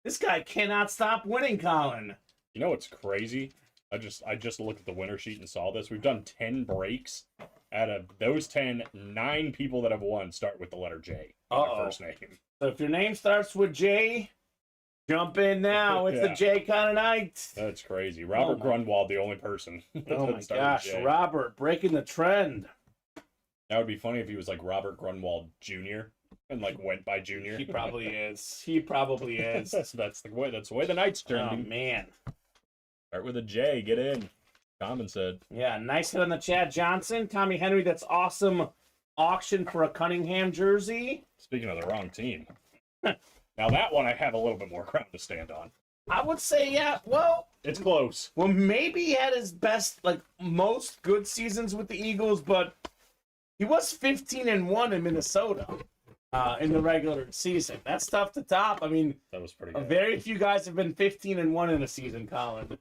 This guy cannot stop winning, Colin. You know what's crazy? I just looked at the winner sheet and saw this. We've done 10 breaks. Out of those 10, 9 people that have won start with the letter J on their first name. So if your name starts with J, jump in now. It's the J kind of night. That's crazy. Robert Grunwald, the only person. Oh my gosh, Robert, breaking the trend. That would be funny if he was like Robert Grunwald Jr. and went by Junior. He probably is. He probably is. That's the way the night's turning. Oh man. Start with a J, get in. Common said. Yeah, nice hit on the Chad Johnson. Tommy Henry, that's awesome. Auction for a Cunningham jersey. Speaking of the wrong team. Now that one I have a little bit more ground to stand on. I would say, yeah, well. It's close. Well, maybe he had his best, most good seasons with the Eagles, but he was 15-1 in Minnesota in the regular season. That's tough to top. I mean, that was pretty good. Very few guys have been 15-1 in a season, Colin.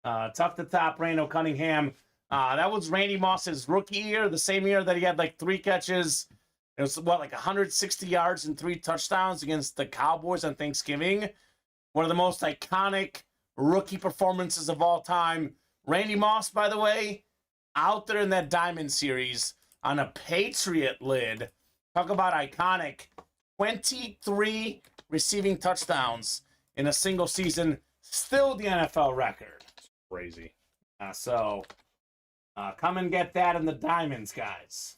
Tough to top Randall Cunningham. That was Randy Moss's rookie year, the same year that he had 3 catches. It was, 160 yards and 3 touchdowns against the Cowboys on Thanksgiving. One of the most iconic rookie performances of all time. Randy Moss, by the way, out there in that Diamond Series on a Patriot lid. Talk about iconic. 23 receiving touchdowns in a single season. Still the NFL record. Crazy. So come and get that in the Diamonds, guys.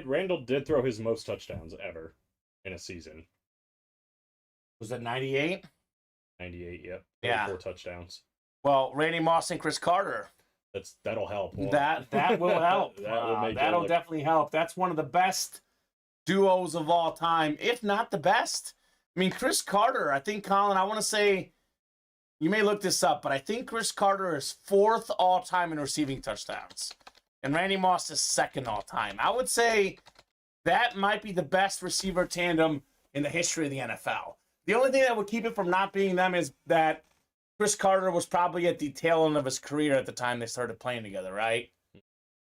Randall did throw his most touchdowns ever in a season. Was it 98? 98, yep. Yeah. 4 touchdowns. Well, Randy Moss and Chris Carter. That'll help. That will help. That'll definitely help. That's one of the best duos of all time, if not the best. I mean, Chris Carter, I think, Colin, I want to say, you may look this up, but I think Chris Carter is 4th all-time in receiving touchdowns. And Randy Moss is 2nd all-time. I would say that might be the best receiver tandem in the history of the NFL. The only thing that would keep it from not being them is that Chris Carter was probably at the tail end of his career at the time they started playing together, right?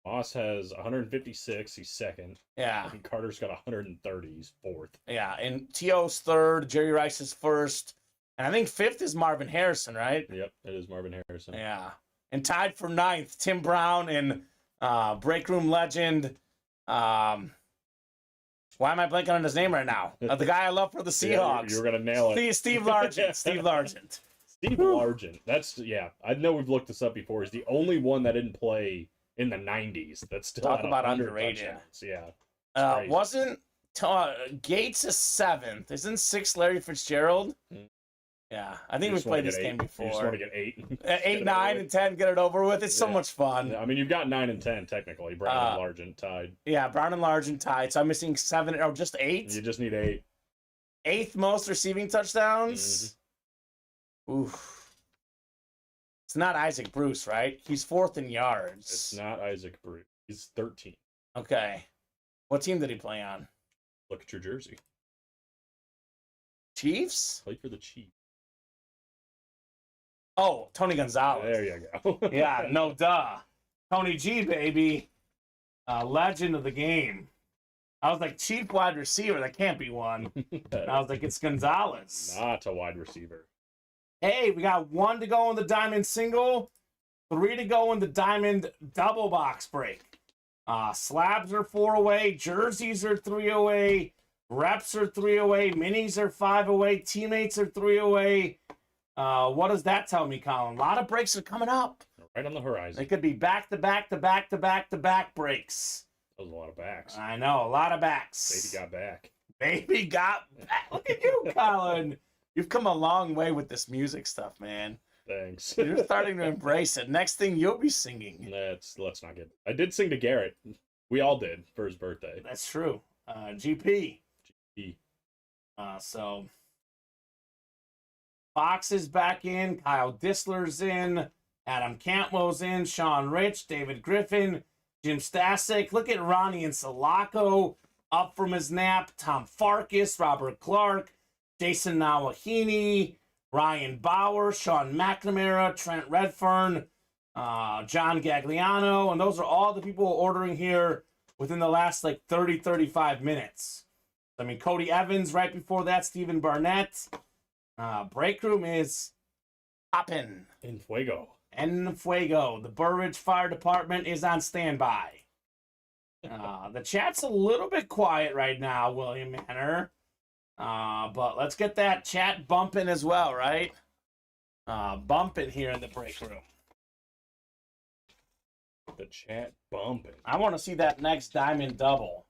Moss has 156. He's 2nd. Yeah. And Carter's got 130. He's 4th. Yeah, and T.O.'s 3rd. Jerry Rice is 1st. And I think 5th is Marvin Harrison, right? Yep, it is Marvin Harrison. Yeah. And tied for 9th, Tim Brown and break room legend. Why am I blanking on his name right now? The guy I love for the Seahawks. You're going to nail it. Steve Largent. Steve Largent. Steve Largent. That's, yeah. I know we've looked this up before. He's the only one that didn't play in the 90s. That's still Talk at about 100 underrated. touchdowns. Yeah. Wasn't Gates is 7th? Isn't 6th Larry Fitzgerald? Yeah, I think we've played this game before. You just want to get 8. 8, 9, and 10, get it over with. It's so much fun. Yeah, I mean, you've got 9 and 10 technically. Brown and Largent tied. Yeah, Brown and Largent tied. So I'm missing 7 or just 8. You just need 8. 8th most receiving touchdowns. Oof. It's not Isaac Bruce, right? He's 4th in yards. It's not Isaac Bruce. He's 13. Okay. What team did he play on? Look at your jersey. Chiefs? Played for the Chiefs. Oh, Tony Gonzalez. There you go. Yeah, no duh. Tony G, baby. Legend of the game. I was like, chief wide receiver. That can't be one. And I was like, it's Gonzalez. Not a wide receiver. Hey, we got 1 to go in the diamond single, 3 to go in the diamond double box break. Slabs are 4 away, jerseys are 3 away, reps are 3 away, minis are 5 away, teammates are 3 away. What does that tell me, Colin? A lot of breaks are coming up. Right on the horizon. They could be back-to-back-to-back-to-back-to-back breaks. That was a lot of backs. I know, a lot of backs. Baby got back. Baby got back. Look at you, Colin. You've come a long way with this music stuff, man. Thanks. You're starting to embrace it. Next thing, you'll be singing. Let's not get. I did sing to Garrett. We all did for his birthday. That's true. GP. GP. So Fox is back in. Kyle Dissler's in. Adam Cantwell's in. Sean Rich. David Griffin. Jim Stasek. Look at Ronnie and Sulaco up from his nap. Tom Farkas. Robert Clark. Jason Nawahini. Ryan Bauer. Sean McNamara. Trent Redfern. John Gagliano. And those are all the people ordering here within the last 30, 35 minutes. I mean, Cody Evans right before that. Stephen Barnett. Break room is poppin'. En fuego. En fuego. The Burridge Fire Department is on standby. The chat's a little bit quiet right now, William Manor. But let's get that chat bumping as well, right? Bumping here in the break room. The chat bumping. I want to see that next diamond double.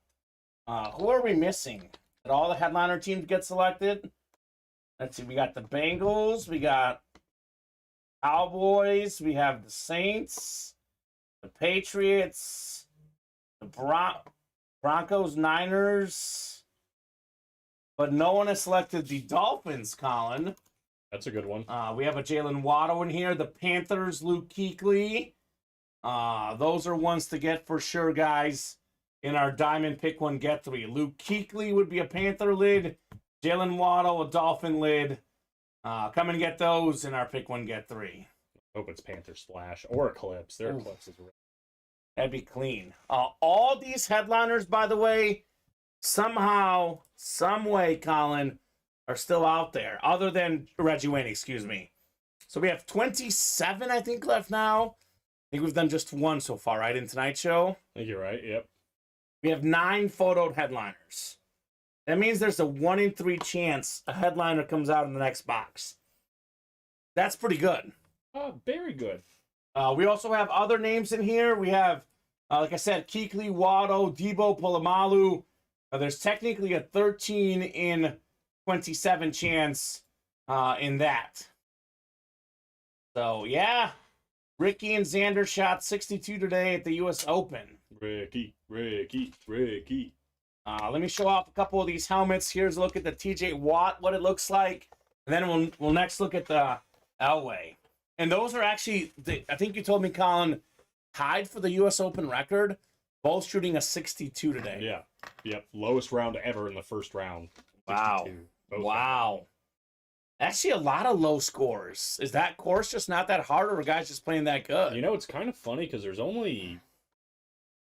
Who are we missing? Did all the headliner teams get selected? Let's see. We got the Bengals. We got Cowboys. We have the Saints. The Patriots. The Broncos, Niners. But no one has selected the Dolphins, Colin. That's a good one. We have a Jalen Waddle in here. The Panthers, Luke Kuechly. Those are ones to get for sure, guys. In our Diamond Pick 1, Get 3. Luke Kuechly would be a Panther lid. Jalen Waddle, a Dolphin lid. Come and get those in our Pick 1, Get 3. Hope it's Panther Splash or Eclipse. Their Eclipse is That'd be clean. All these headliners, by the way, somehow, some way, Colin, are still out there. Other than Reggie Wayne, excuse me. So we have 27, I think, left now. I think we've done just one so far, right, in tonight's show? I think you're right, yep. We have 9 photoed headliners. That means there's a 1 in 3 chance a headliner comes out in the next box. That's pretty good. Very good. We also have other names in here. We have, like I said, Kuechly, Waddle, Debo, Polamalu. There's technically a 13 in 27 chance in that. So, yeah. Ricky and Xander shot 62 today at the U.S. Open. Ricky. Let me show off a couple of these helmets. Here's a look at the TJ Watt, what it looks like. And then we'll next look at the Elway. And those are actually, I think you told me, Colin, tied for the U.S. Open record. Both shooting a 62 today. Yeah. Yep. Lowest round ever in the first round. 62. Wow. Both Wow. Actually, a lot of low scores. Is that course just not that hard, or are guys just playing that good? You know, it's kind of funny because there's only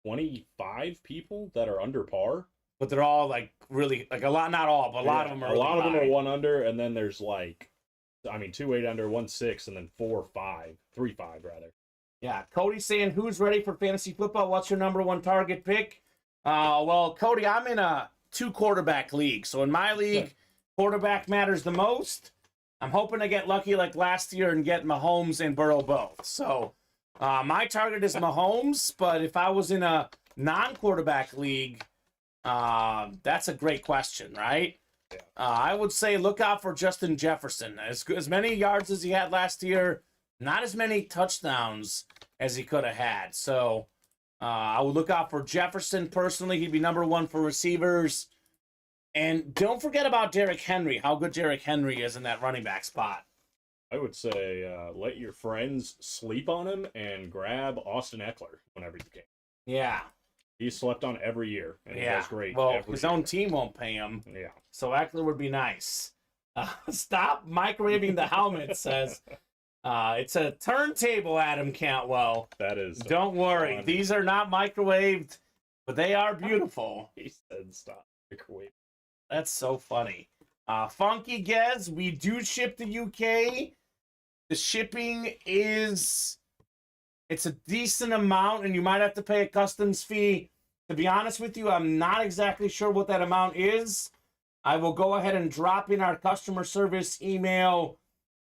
25 people that are under par. But they're all like really, like a lot, not all, but a lot of them are. A lot of them high. are 1 under, and then there's like, 2 8 under, 1 6, and then 4 5, 3 5 rather. Yeah, Cody's saying, who's ready for fantasy football? What's your number one target pick? Well, Cody, I'm in a 2-quarterback league. So in my league, quarterback matters the most. I'm hoping to get lucky like last year and get Mahomes and Burrow both. So my target is Mahomes, but if I was in a non-quarterback league, that's a great question, right? Yeah. I would say look out for Justin Jefferson. As many yards as he had last year, not as many touchdowns as he could have had. So I would look out for Jefferson personally. He'd be number 1 for receivers. And don't forget about Derrick Henry, how good Derrick Henry is in that running back spot. I would say let your friends sleep on him and grab Austin Eckler whenever you can. Yeah. He slept on every year, and he does great. Well, every his year. own team won't pay him. Yeah. So Eckler would be nice. Stop microwaving the helmet, says. It's a turntable, Adam Cantwell. That is. Don't worry. fun. These are not microwaved, but they are beautiful. He said stop. Microwave. That's so funny. Funky Gez, we do ship to UK. The shipping it's a decent amount, and you might have to pay a customs fee. To be honest with you, I'm not exactly sure what that amount is. I will go ahead and drop in our customer service email,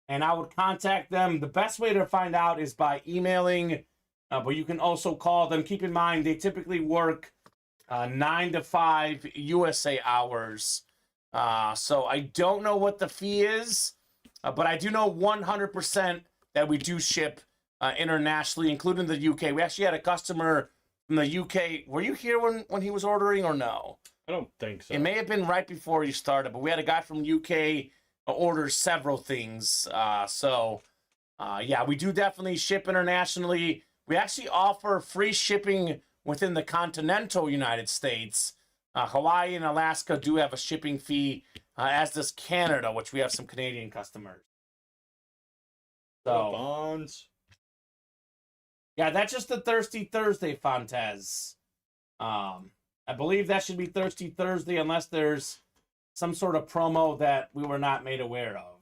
and I would contact them. The best way to find out is by emailing, but you can also call them. Keep in mind, they typically work 9 to 5 USA hours. So I don't know what the fee is, but I do know 100% that we do ship internationally, including the UK. We actually had a customer from the UK. Were you here when he was ordering or no? I don't think so. It may have been right before you started, but we had a guy from UK order several things. Yeah, we do definitely ship internationally. We actually offer free shipping within the continental United States. Hawaii and Alaska do have a shipping fee, as does Canada, which we have some Canadian customers. So, Bonds. yeah, that's just the Thirsty Thursday, Fontez. I believe that should be Thirsty Thursday unless there's some sort of promo that we were not made aware of.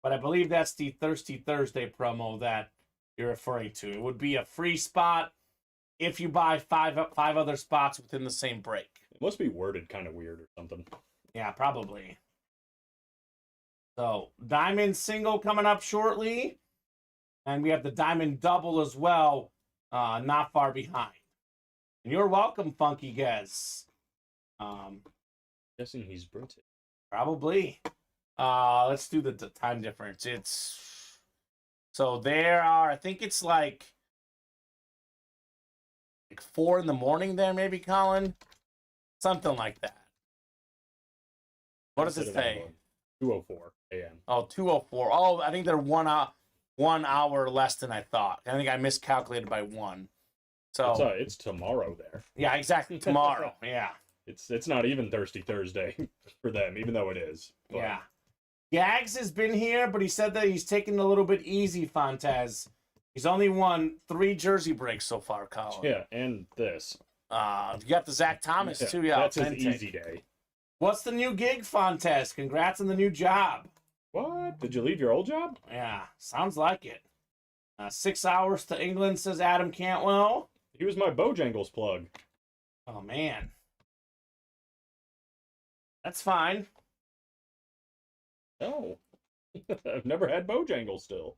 But I believe that's the Thirsty Thursday promo that you're referring to. It would be a free spot if you buy five other spots within the same break. It must be worded kind of weird or something. Yeah, probably. So, Diamond Single coming up shortly. And we have the Diamond Double as well, not far behind. And you're welcome, Funky Gez. Guessing he's British. Probably. Let's do the time difference. So there are, I think it's like 4 in the morning there, maybe, Colin? Something like that. What does it say? 2:04 a.m. Oh, 2:04. Oh, I think they're 1 hour less than I thought. I think I miscalculated by 1. So It's tomorrow there. yeah, exactly, tomorrow. Yeah. It's not even Thirsty Thursday for them, even though it is. But Yeah. Gags has been here, but he said that he's taking it a little bit easy, Fontez. He's only won 3 jersey breaks so far, Colin. Yeah, and this. You got the Zach Thomas, too. Yeah, that's his authentic. easy day. What's the new gig, Fontez? Congrats on the new job. What? Did you leave your old job? Yeah, sounds like it. 6 hours to England, says Adam Cantwell. He was my Bojangles plug. Oh, man. That's fine. No. I've never had Bojangles still.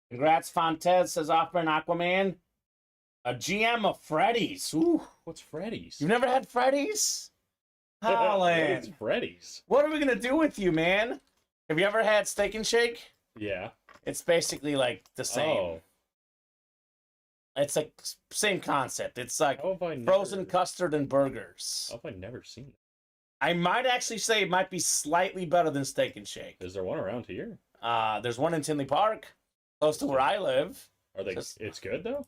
Congrats, Fontez, says Offman Aquaman. A GM of Freddy's. Ooh. What's Freddy's? You've never had Freddy's? It's Holland. Freddy's. What are we going to do with you, man? Have you ever had Steak and Shake? Yeah. It's basically like the same. Oh, It's like same concept. It's like how have I frozen never, custard and burgers. how have I never seen it? I might actually say it might be slightly better than Steak and Shake. Is there one around here? There's one in Tinley Park, close to where I live. Are they? Just- It's good though.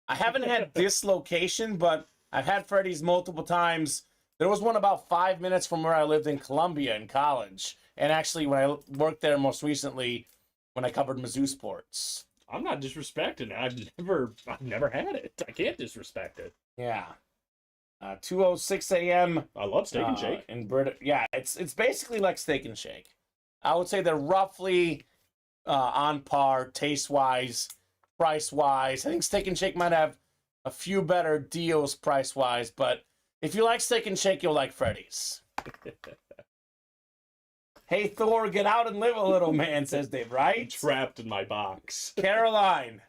I haven't had this location, but I've had Freddy's multiple times. There was one about 5 minutes from where I lived in Columbia in college. And actually, when I worked there most recently, when I covered Mizzou sports. I'm not disrespecting. I've never had it. I can't disrespect it. Yeah. 2:06 a.m. I love Steak and Shake. In yeah, it's basically like Steak and Shake. I would say they're roughly on par taste-wise, price-wise. I think Steak and Shake might have a few better deals price-wise, but if you like Steak and Shake, you'll like Freddy's. Hey, Thor, get out and live a little, man, says Dave, right? Trapped in my box. Caroline,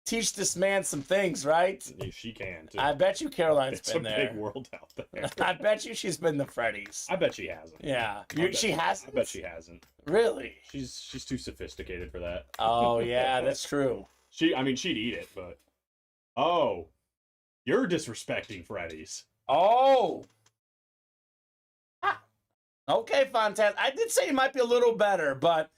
teach this man some things, right? She can too. I bet you Caroline's It's been a there. big world out there. I bet you she's been to Freddy's. I bet she hasn't. Yeah. She I hasn't? bet she hasn't. Really? She's too sophisticated for that. Oh, yeah, that's true. I mean, she'd eat it, but you're disrespecting Freddy's. Oh. Ah. Okay, Fontez. I did say it might be a little better, but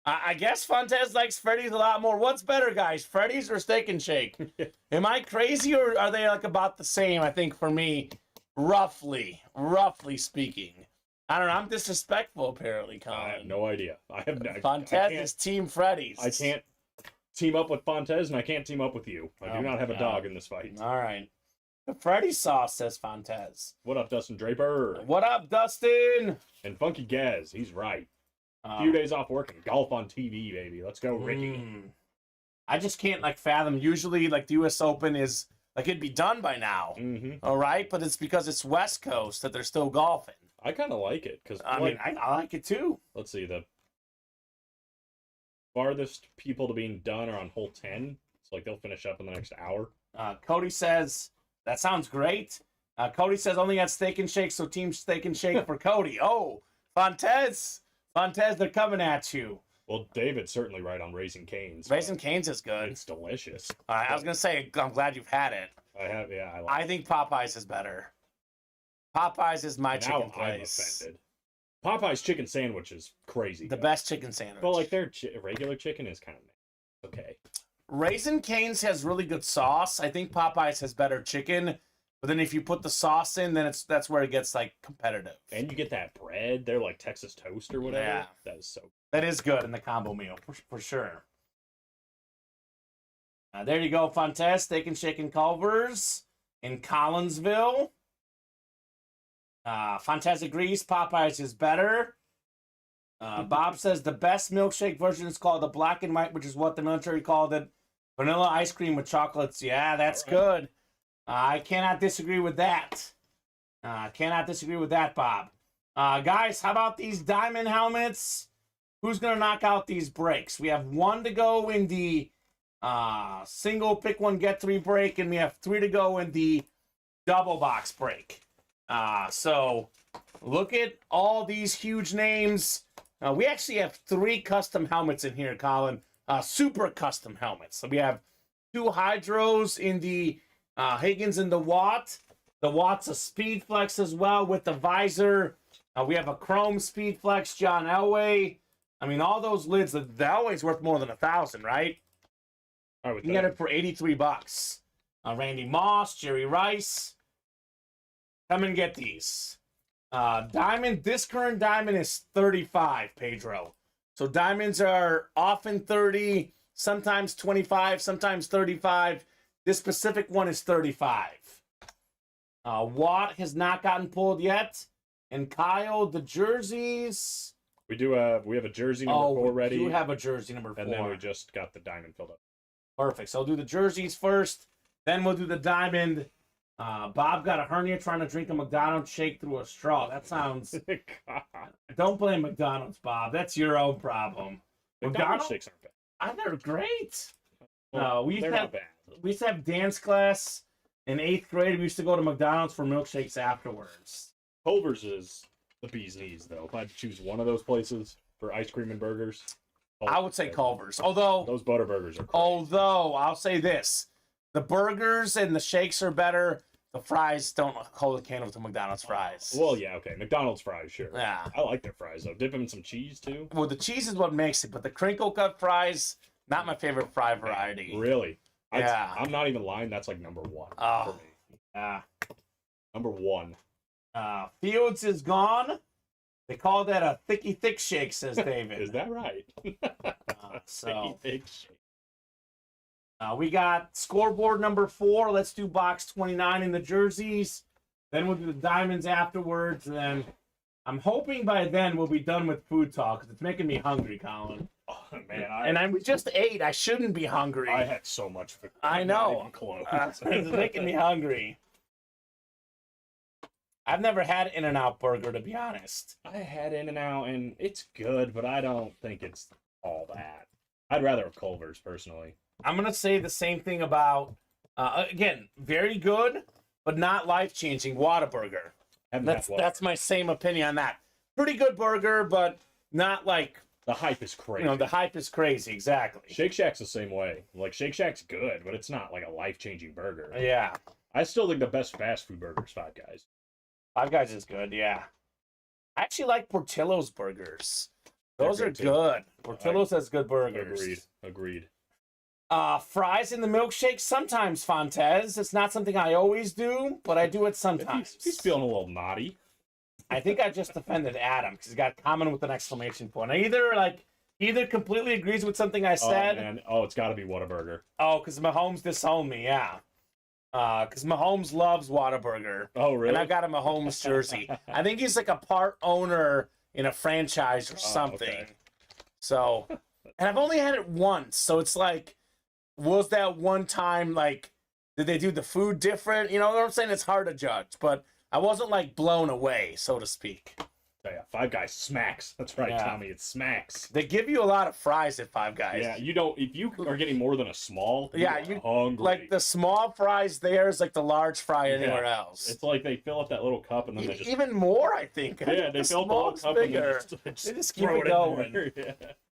I guess Fontez likes Freddy's a lot more. What's better, guys? Freddy's or Steak and Shake? Am I crazy, or are they like about the same? I think for me, roughly speaking. I don't know. I'm disrespectful, apparently, Colin. I have no idea. I have no. Fontez is Team Freddy's. I can't team up with Fontez, and I can't team up with you. I do Oh not my have a God. dog in this fight. All right. The Freddy sauce, says Fontez. What up, Dustin Draper? What up, Dustin? And Funky Gaz, he's right. A few days off work and golf on TV, baby. Let's go, Ricky. I just can't like fathom. Usually, like the U.S. Open is like it'd be done by now. Mm-hmm. All right, but it's because it's West Coast that they're still golfing. I kind of like it because I mean, I like it too. let's see, the farthest people to being done are on hole 10. So like they'll finish up in the next hour. Cody says that sounds great. Cody says only got Steak and Shake, so Team Steak and Shake for Cody. Oh, Fontez, they're coming at you. Well, David's certainly right on Raising Cane's. Raising Cane's is good. It's delicious. I was gonna say I'm glad you've had it. I have, yeah. I like I think Popeyes is better. Popeyes is my it. chicken Now I'm place. offended. Popeye's chicken sandwich is crazy. The good. best chicken sandwich. But like their regular chicken is kind of okay. Raising Cane's has really good sauce. I think Popeyes has better chicken. But then if you put the sauce in, then that's where it gets like competitive. And you get that bread. They're like Texas toast or whatever. Yeah. That is so. That is good in the combo meal for sure. There you go, Fontez. Steak and Shake and Culver's in Collinsville. Fontez agrees. Popeyes is better. Bob says the best milkshake version is called the black and white, which is what the military called it. Vanilla ice cream with chocolates. Yeah, that's good. I cannot disagree with that. Bob. Guys, how about these diamond helmets? Who's going to knock out these breaks? We have one to go in the single pick one, get three break, and we have three to go in the double box break. So look at all these huge names. We actually have three custom helmets in here, Colin. Super custom helmets. So we have two Hydros in the Higgins and the Watt. The Watt's a Speed Flex as well with the visor. We have a Chrome Speed Flex, John Elway. I mean, all those lids, the Elway's worth more than $1,000, right? I would You can get it for $83. Randy Moss, Jerry Rice. Come and get these. Diamond, this current diamond is 35, Pedro. So diamonds are often 30, sometimes 25, sometimes 35. This specific one is 35. Watt has not gotten pulled yet. And Kyle, the jerseys. We have a jersey number 4 ready. We do have a jersey number 4. And then we just got the diamond filled up. Perfect. So I'll do the jerseys first. Then we'll do the diamond. Bob got a hernia trying to drink a McDonald's shake through a straw. That sounds... God. Don't blame McDonald's, Bob. That's your own problem. McDonald's shakes aren't bad. They're great. Well, we used they're to not have, bad. we used to have dance class in 8th grade. We used to go to McDonald's for milkshakes afterwards. Culver's is the bee's knees, though. If I had to choose one of those places for ice cream and burgers, I would say Culver's. Although those butter burgers are crazy. Although I'll say this, the burgers and the shakes are better. The fries don't hold a candle with the McDonald's fries. Well, yeah, okay. McDonald's fries, sure. Yeah. I like their fries, though. Dip them in some cheese, too. Well, the cheese is what makes it, but the crinkle cut fries, not my favorite fry variety. Really? Yeah. I'm not even lying. That's like number one for me. Yeah. Number one. Fields is gone. They call that a thicky thick shake, says David. Is that right? So thick shake. we got scoreboard number 4. Let's do box 29 in the jerseys. Then we'll do the diamonds afterwards. And then I'm hoping by then we'll be done with food talk because it's making me hungry, Colin. Oh, man. I just ate. I shouldn't be hungry. I had so much food. I know. Not even close. It's making me hungry. I've never had In-N-Out burger, to be honest. I had In-N-Out, and it's good, but I don't think it's all that. I'd rather have Culver's, personally. I'm going to say the same thing about, again, very good, but not life-changing Whataburger. That's my same opinion on that. Pretty good burger, but not like... The hype is crazy. The hype is crazy, exactly. Shake Shack's the same way. Like, Shake Shack's good, but it's not like a life-changing burger. Yeah. I still think the best fast food burger is Five Guys. Five Guys is good, yeah. I actually like Portillo's burgers. Those are good. Portillo's has good burgers. Agreed. Fries in the milkshake, sometimes, Fontez. It's not something I always do, but I do it sometimes. He's feeling a little naughty. I think I just offended Adam because he's got comment with an exclamation point. Either completely agrees with something I said. Oh, man. Oh, it's got to be Whataburger. Oh, because Mahomes disowned me, yeah. Because Mahomes loves Whataburger. Oh, really? And I got a Mahomes jersey. I think he's like a part owner in a franchise or something. Okay. So, and I've only had it once. So it's like, was that one time, like, did they do the food different? You know what I'm saying? It's hard to judge, but I wasn't like blown away, so to speak. Oh, yeah, Five Guys smacks. That's right, Yeah. Tommy. It smacks. They give you a lot of fries at Five Guys. Yeah, you don't. If you are getting more than a small, Yeah, you're hungry. like the small fries there is like the large fry anywhere Yeah. else. It's like they fill up that little cup and then they just Even more, I think. yeah, they fill up the little small's cup bigger. and then They just keep throw it in going. there.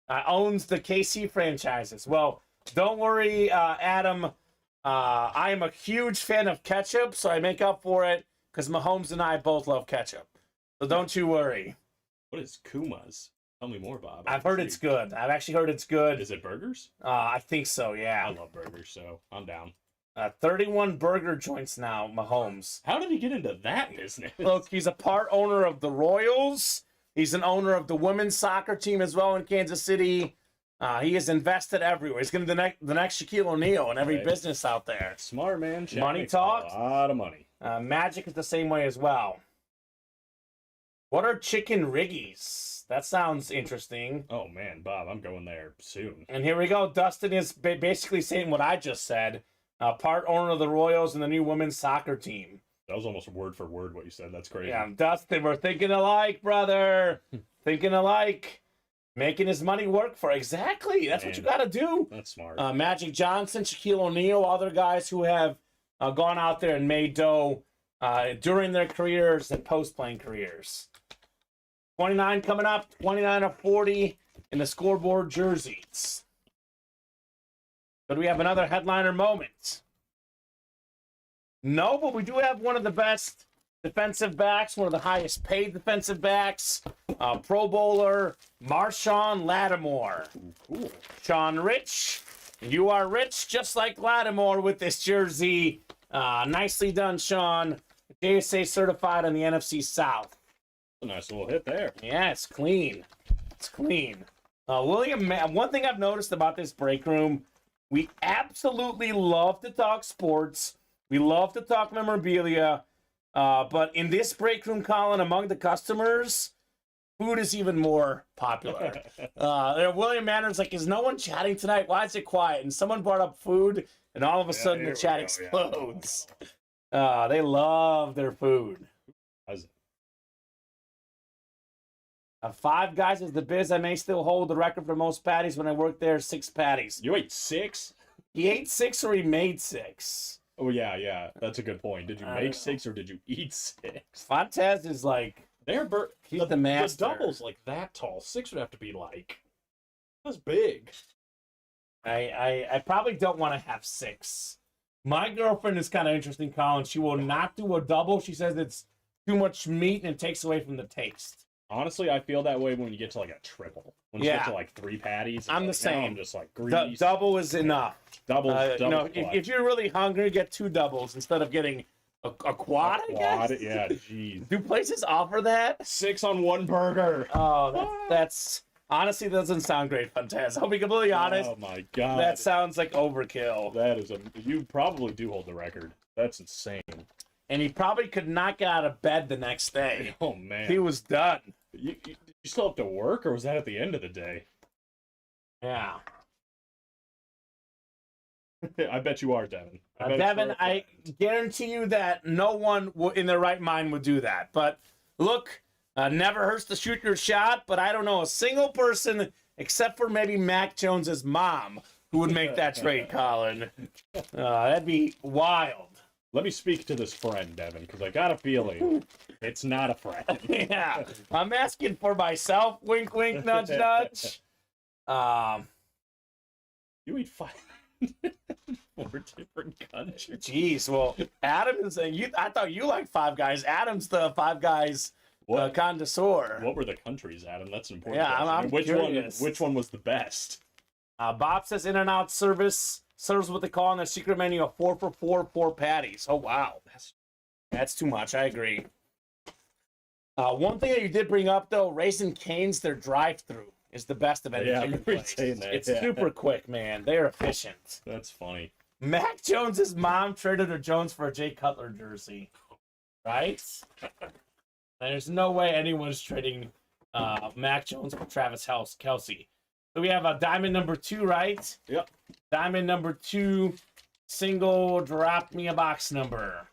Yeah. Owns the KC franchises. Well, don't worry, Adam. I am a huge fan of ketchup, so I make up for it because Mahomes and I both love ketchup. So don't you worry. What is Kuma's? Tell me more, Bob. I've heard it's good. I've actually heard it's good. Is it burgers? I think so, I yeah. love burgers, so I'm down. 31 burger joints now, Mahomes. How did he get into that business? Look, he's a part owner of the Royals. He's an owner of the women's soccer team as well in Kansas City. He has invested everywhere. He's going to be the next Shaquille O'Neal in every business out there. Smart, man. Shaq Money makes talk? A lot of money. Magic is the same way as well. What are chicken riggies? That sounds interesting. Oh, man, Bob, I'm going there soon. And here we go. Dustin is basically saying what I just said. Part owner of the Royals and the new women's soccer team. That was almost word for word what you said. That's crazy. Yeah, Dustin, we're thinking alike, brother. Thinking alike. Making his money work for exactly. That's what you got to do. That's smart. Magic Johnson, Shaquille O'Neal, other guys who have gone out there and made dough during their careers and post-playing careers. 29 coming up, 29 of 40 in the scoreboard jerseys. But we have another headliner moment. No, but we do have one of the best defensive backs, one of the highest paid defensive backs, Pro Bowler, Marshawn Lattimore. Cool. Sean Rich, you are rich just like Lattimore with this jersey. Nicely done, Sean. JSA certified on the NFC South. A nice little hit there. Yeah, it's clean. It's clean. William, one thing I've noticed about this break room, we absolutely love to talk sports. We love to talk memorabilia. But in this break room, Colin, among the customers, food is even more popular. William Manners like, is no one chatting tonight? Why is it quiet? And someone brought up food, and all of a sudden the chat explodes. They love their food. Five Guys is the biz. I may still hold the record for most patties. When I worked there, 6 patties. You ate 6? He ate 6 or he made 6. Oh, yeah. That's a good point. Did you make 6 or did you eat 6? Fontez is like, he's the master. The double's like that tall. 6 would have to be like, That's big. I probably don't want to have 6. My girlfriend is kind of interesting, Colin. She will not do a double. She says it's too much meat and it takes away from the taste. Honestly, I feel that way when you get to like a triple. When you get to like 3 patties, I'm the like, same. I'm just like grease. Double is enough. Double. If you're really hungry, get 2 doubles instead of getting a quad. I guess. Yeah, jeez. Do places offer that? 6 on 1 burger. Oh, that's honestly doesn't sound great, Funtez. I'll be completely honest. Oh my god. That sounds like overkill. That is you probably do hold the record. That's insane. And he probably could not get out of bed the next day. Oh man. He was done. You still have to work, or was that at the end of the day? Yeah. I bet you are, Devin. Devin, I guarantee you that no one in their right mind would do that. But look, never hurts to shoot your shot, but I don't know a single person, except for maybe Mac Jones's mom, who would make that trade, Colin. That'd be wild. Let me speak to this friend, Devin, because I got a feeling it's not a friend. Yeah, I'm asking for myself. Wink, wink, nudge, nudge. You eat 5 4 different countries. Jeez, well, Adam is I thought you liked Five Guys. Adam's the Five Guys connoisseur. What were the countries, Adam? That's an important. Yeah, I'm curious. Which one was the best? Bob says In-N-Out service serves what they call in their secret menu a 4 for 4 patties. Oh wow, that's too much. I agree. One thing that you did bring up though, Raising Cane's their drive-through is the best of any chicken place. It's super quick, man. They're efficient. That's funny. Mac Jones's mom traded her Jones for a Jay Cutler jersey, right? There's no way anyone's trading Mac Jones for Travis Kelce. So we have a diamond number 2, right? Yep. Diamond number 2, single, drop me a box number.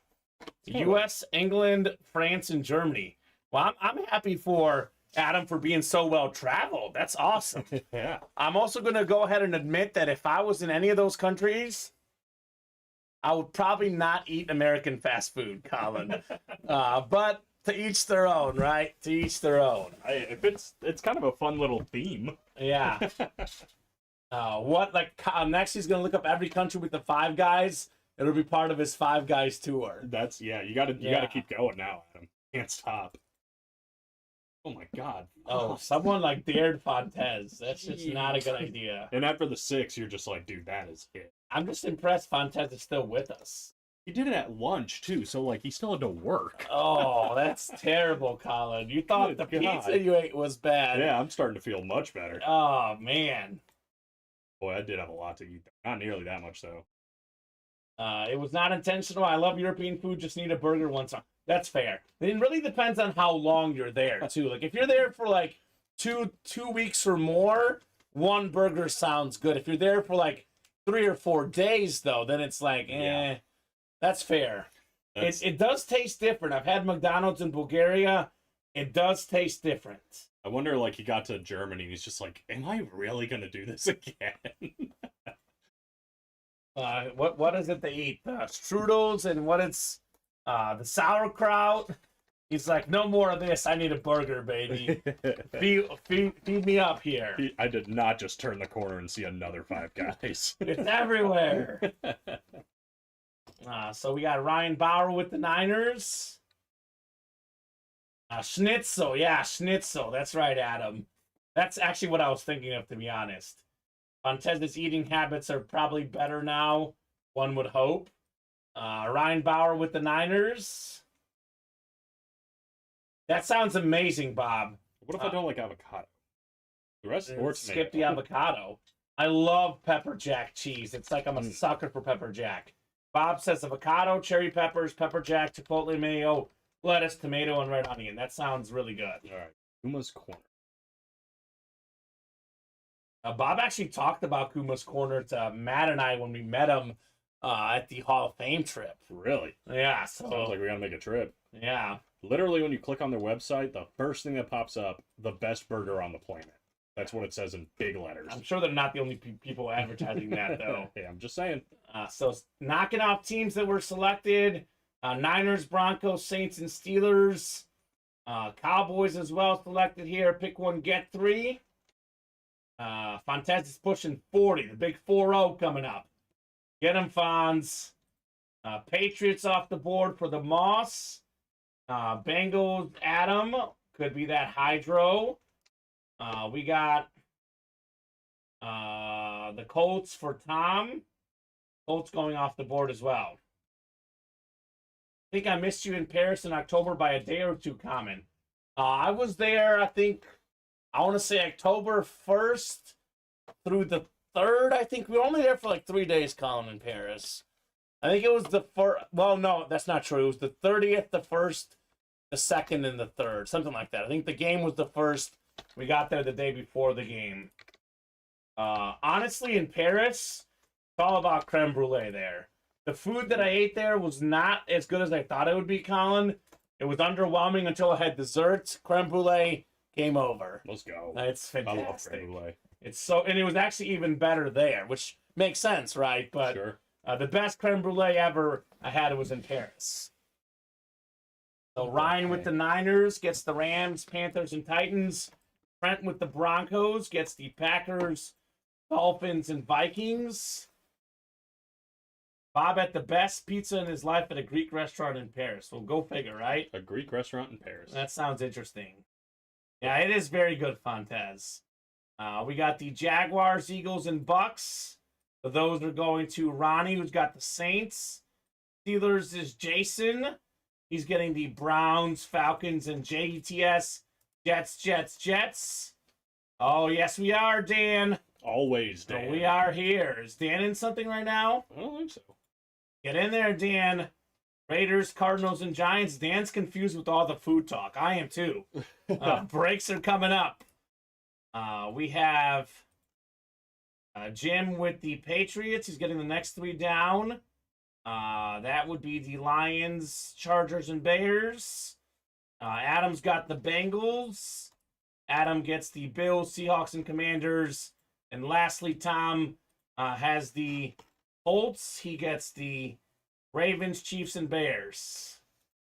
U.S., England, France, and Germany. Well, I'm happy for Adam for being so well traveled. That's awesome. Yeah. I'm also going to go ahead and admit that if I was in any of those countries, I would probably not eat American fast food, Colin. But to each their own, right? To each their own. If it's kind of a fun little theme. Yeah. Next he's gonna look up every country with the Five Guys. It'll be part of his Five Guys tour. You gotta keep going now, Adam. Can't stop. Oh my god. Oh, someone like dared Fontez. That's just not a good idea. And after the 6, you're just like, dude, that is it. I'm just impressed Fontez is still with us. He did it at lunch too, so like he still had to work. Oh, that's terrible, Colin. You thought the pizza you ate was bad. Yeah, I'm starting to feel much better. Oh man. Boy, I did have a lot to eat. Not nearly that much though. It was not intentional. I love European food. Just need a burger once. That's fair. It really depends on how long you're there too. Like if you're there for like two weeks or more, 1 burger sounds good. If you're there for like 3 or 4 days though, then it's like, Yeah. That's fair. It does taste different. I've had McDonald's in Bulgaria. It does taste different. I wonder, like, he got to Germany and he's just like, am I really gonna do this again? What is it they eat? Strudels and what it's the sauerkraut. He's like, no more of this. I need a burger, baby. feed me up here. I did not just turn the corner and see another Five Guys. It's everywhere. So we got Ryan Bauer with the Niners. Schnitzel. Yeah, Schnitzel. That's right, Adam. That's actually what I was thinking of, to be honest. Fontez's eating habits are probably better now, one would hope. Ryan Bauer with the Niners. That sounds amazing, Bob. What if I don't like avocado? The rest or skip the avocado. I love pepper jack cheese. It's like I'm a sucker for pepper jack. Bob says avocado, cherry peppers, pepper jack, chipotle mayo, lettuce, tomato, and red onion. That sounds really good. All right. Kuma's Corner. Bob actually talked about Kuma's Corner to Matt and I when we met him at the Hall of Fame trip. Really? Yeah. So sounds like we gotta make a trip. Yeah. Literally, when you click on their website, the first thing that pops up, the best burger on the planet. That's what it says in big letters. I'm sure they're not the only people advertising that, though. Hey, I'm just saying. So knocking off teams that were selected. Niners, Broncos, Saints, and Steelers. Cowboys as well selected here. Pick 1, get 3. Fontez is pushing 40. The big 4-0 coming up. Get him, Fonz. Patriots off the board for the Moss. Bengals, Adam. Could be that Hydro. We got the Colts for Tom. Colts going off the board as well. I think I missed you in Paris in October by a day or two, Kamen. I was there, I want to say October 1st through the 3rd. I think we were only there for like 3 days, Colin, in Paris. I think it was the first. Well, no, that's not true. It was the 30th, the 1st, the 2nd, and the 3rd. Something like that. I think the game was the 1st. We got there the day before the game. Honestly, in Paris, it's all about creme brulee there. The food that I ate there was not as good as I thought it would be, Colin. It was underwhelming until I had desserts. Creme brulee, game over. Let's go. It's fantastic. I love creme brulee. It's so, and it was actually even better there, which makes sense, right? But Sure. The best creme brulee ever I had was in Paris. So Ryan with the Niners gets the Rams, Panthers, and Titans. Trent with the Broncos gets the Packers, Dolphins, and Vikings. Bob at the best pizza in his life at a Greek restaurant in Paris. Well, go figure, right? A Greek restaurant in Paris. That sounds interesting. Yeah, it is very good, Fontez. We got the Jaguars, Eagles, and Bucks. So those are going to Ronnie, who's got the Saints. Steelers is Jason. He's getting the Browns, Falcons, and Jets. Jets. Oh, yes, we are, Dan. Always, Dan. So we are here. Is Dan in something right now? I don't think so. Get in there, Dan. Raiders, Cardinals, and Giants. Dan's confused with all the food talk. I am too. Breaks are coming up. We have Jim with the Patriots. He's getting the next 3 down. That would be the Lions, Chargers, and Bears. Adam's got the Bengals. Adam gets the Bills, Seahawks, and Commanders. And lastly, Tom has the Colts. He gets the Ravens, Chiefs, and Bears.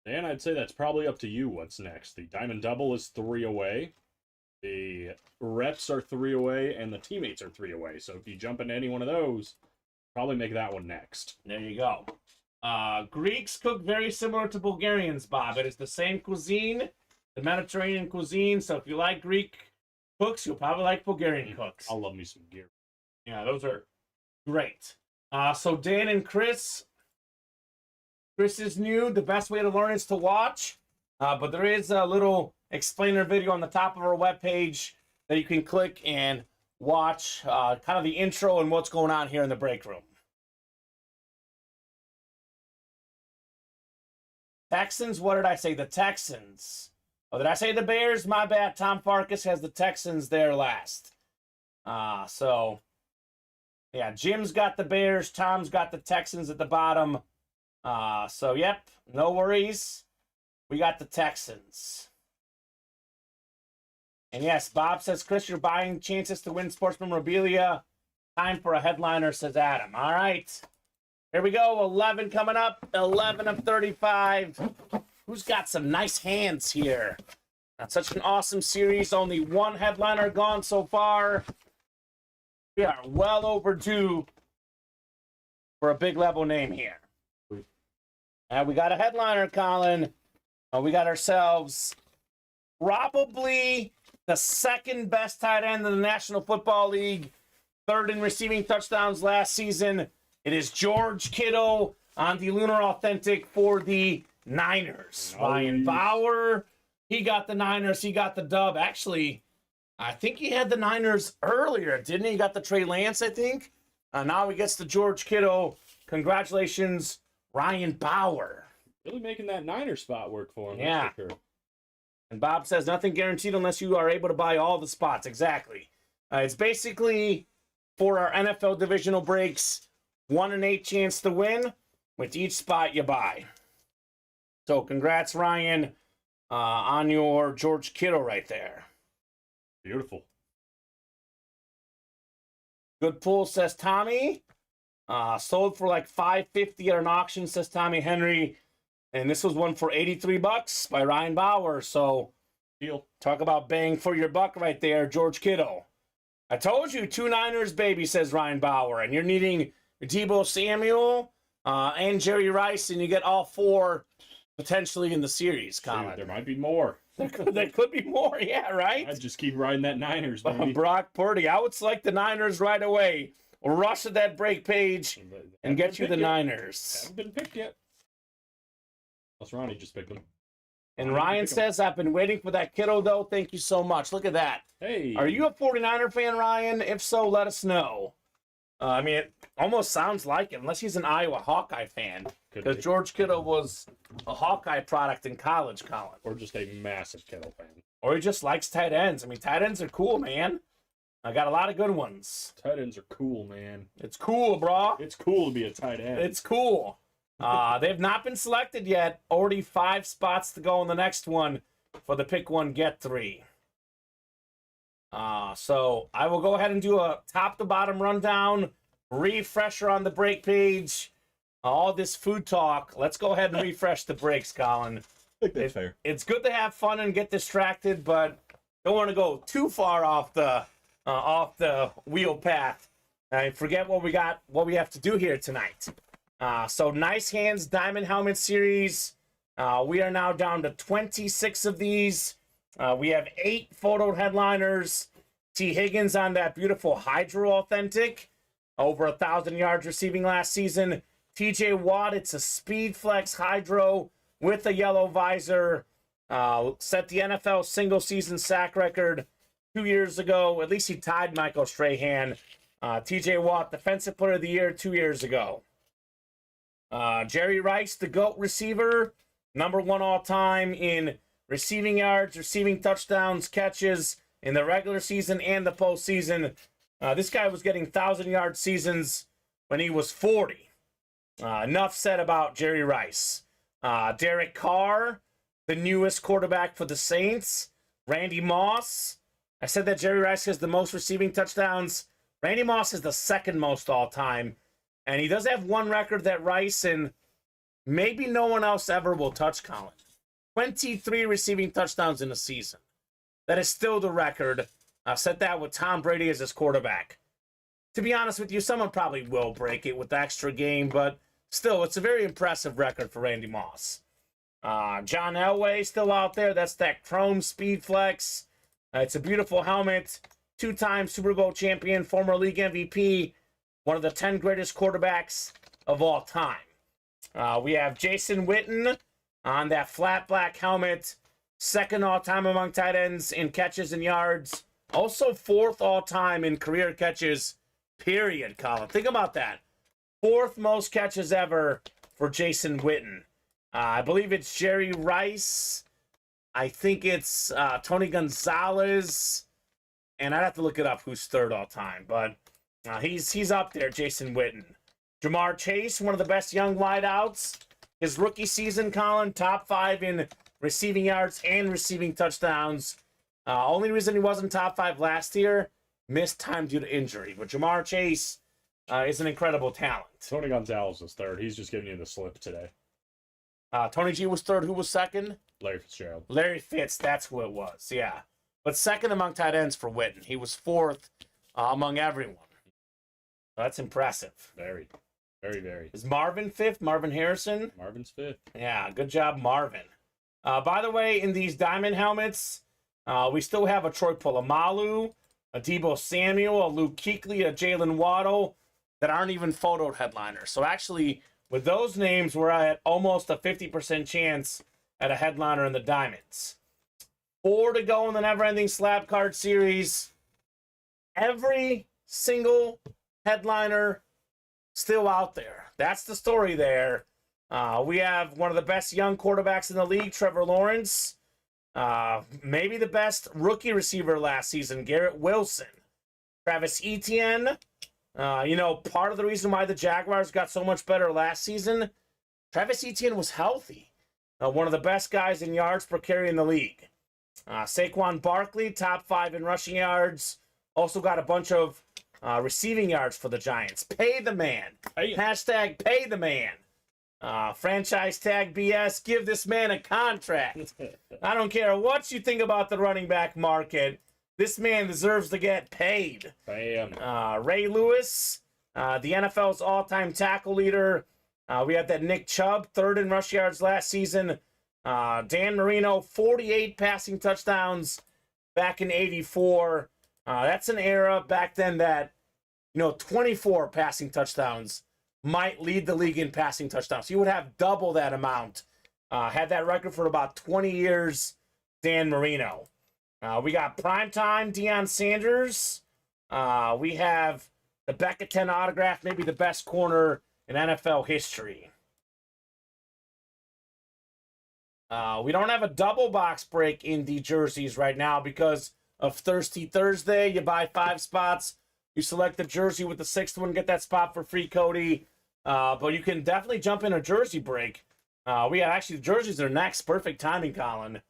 Dan, I'd say that's probably up to you what's next. The Diamond Double is 3 away. The reps are 3 away, and the teammates are 3 away. So if you jump into any one of those, probably make that one next. There you go. Greeks cook very similar to Bulgarians, Bob. It is the same cuisine, the Mediterranean cuisine. So if you like Greek cooks, you'll probably like Bulgarian cooks. I love me some gear. Yeah, those are great. So Dan and Chris. Chris is new. The best way to learn is to watch. But there is a little explainer video on the top of our webpage that you can click and watch kind of the intro and what's going on here in the break room. Texans, what did I say? The Texans. Oh, did I say the Bears? My bad. Tom Farkas has the Texans there last. So, yeah, Jim's got the Bears. Tom's got the Texans at the bottom. So, yep, no worries. We got the Texans. And yes, Bob says, Chris, you're buying chances to win sports memorabilia. Time for a headliner, says Adam. All right. Here we go. 11 coming up. 11 of 35. Who's got some nice hands here? That's such an awesome series. Only one headliner gone so far. We are well overdue for a big level name here. And we got a headliner, Colin. We got ourselves probably the second best tight end in the National Football League. 3rd in receiving touchdowns last season. It is George Kittle on the Lunar Authentic for the Niners. Ryan Bauer, he got the Niners. He got the dub. Actually, I think he had the Niners earlier, didn't he? He got the Trey Lance, I think. Now he gets the George Kittle. Congratulations, Ryan Bauer. Really making that Niner spot work for him. Yeah. For sure. And Bob says nothing guaranteed unless you are able to buy all the spots. Exactly. It's basically for our NFL divisional breaks, 1 in 8 chance to win with each spot you buy. So congrats, Ryan, on your George Kittle right there. Beautiful. Good pull, says Tommy. Sold for like $550 at an auction, says Tommy Henry. And this was one for $83 by Ryan Bauer. So Deal. talk about bang for your buck right there, George Kittle. I told you, 2 Niners, baby, says Ryan Bauer. And you're needing Deebo Samuel and Jerry Rice, and you get all 4 potentially in the series, Colin. Dude, there might be more. There could be more, yeah, right? I'd just keep riding that Niners, baby. Brock Purdy, I would select the Niners right away. Rush at that break page and get you the Niners. Haven't been picked yet. Unless Ronnie just picked them. And Ryan says, I've been waiting for that kiddo, though. Thank you so much. Look at that. Hey. Are you a 49er fan, Ryan? If so, let us know. I mean, it almost sounds like it, unless he's an Iowa Hawkeye fan. Because George Kittle was a Hawkeye product in college, Colin. Or just a massive Kittle fan. Or he just likes tight ends. I mean, tight ends are cool, man. I got a lot of good ones. Tight ends are cool, man. It's cool, bro. It's cool to be a tight end. It's cool. They've not been selected yet. Already 5 spots to go in the next one for the pick 1, get 3. So I will go ahead and do a top to bottom rundown, refresher on the break page. All this food talk. Let's go ahead and refresh the breaks, Colin. I think that's fair. It's good to have fun and get distracted, but don't want to go too far off the wheel path and forget what we have to do here tonight. So Nice Hands Diamond Helmet Series. We are now down to 26 of these. We have 8 photoed headliners. T. Higgins on that beautiful Hydro Authentic. Over 1,000 yards receiving last season. TJ Watt, it's a Speed Flex Hydro with a yellow visor. Set the NFL single season sack record 2 years ago. At least he tied Michael Strahan. TJ Watt, Defensive Player of the Year 2 years ago. Jerry Rice, the GOAT receiver, #1 all time in receiving yards, receiving touchdowns, catches in the regular season and the postseason. This guy was getting 1,000-yard seasons when he was 40. Enough said about Jerry Rice. Derek Carr, the newest quarterback for the Saints. Randy Moss. I said that Jerry Rice has the most receiving touchdowns. Randy Moss is the 2nd most all time. And he does have one record that Rice and maybe no one else ever will touch, Colin. 23 receiving touchdowns in a season. That is still the record. Set that with Tom Brady as his quarterback. To be honest with you, someone probably will break it with the extra game, but still, it's a very impressive record for Randy Moss. John Elway still out there. That's that Chrome Speed Flex. It's a beautiful helmet. 2-time Super Bowl champion, former league MVP. One of the 10 greatest quarterbacks of all time. We have Jason Witten on that flat black helmet. 2nd all-time among tight ends in catches and yards. Also 4th all-time in career catches, period, Colin. Think about that. 4th most catches ever for Jason Witten. I believe it's Jerry Rice. I think it's Tony Gonzalez. And I'd have to look it up who's 3rd all-time, but he's up there, Jason Witten. Jamar Chase, one of the best young wideouts. His rookie season, Colin, top 5 in receiving yards and receiving touchdowns. Only reason he wasn't top 5 last year, missed time due to injury. But Jamar Chase is an incredible talent. Tony Gonzalez was 3rd. He's just giving you the slip today. Tony G was 3rd. Who was 2nd? Larry Fitzgerald. Larry Fitz, that's who it was, yeah. But 2nd among tight ends for Witten. He was 4th among everyone. That's impressive. Very, very, very. Is Marvin 5th? Marvin Harrison? Marvin's 5th. Yeah, good job, Marvin. By the way, in these diamond helmets, we still have a Troy Polamalu, a Deebo Samuel, a Luke Kuechly, a Jalen Waddle that aren't even photoed headliners. So actually, with those names, we're at almost a 50% chance at a headliner in the diamonds. 4 to go in the never-ending slab card series. Every single headliner still out there. That's the story there. We have one of the best young quarterbacks in the league, Trevor Lawrence. Maybe the best rookie receiver last season, Garrett Wilson. Travis Etienne. Part of the reason why the Jaguars got so much better last season, Travis Etienne was healthy. One of the best guys in yards per carry in the league. Saquon Barkley, top 5 in rushing yards. Also got a bunch of receiving yards for the Giants. Pay the man. Hashtag pay the man. Franchise tag BS. Give this man a contract. I don't care what you think about the running back market. This man deserves to get paid. Bam. Ray Lewis, the NFL's all-time tackle leader. We have that Nick Chubb, third in rush yards last season. Dan Marino, 48 passing touchdowns back in 84. That's an era back then that, 24 passing touchdowns might lead the league in passing touchdowns. He would have double that amount. Had that record for about 20 years, Dan Marino. We got primetime Deion Sanders. We have the Becca 10 autograph, maybe the best corner in NFL history. We don't have a double box break in the jerseys right now because of Thirsty Thursday. You buy 5 spots. You select the jersey with the 6th one, get that spot for free, Cody. But you can definitely jump in a jersey break. We have actually the jerseys are next. Perfect timing, Colin.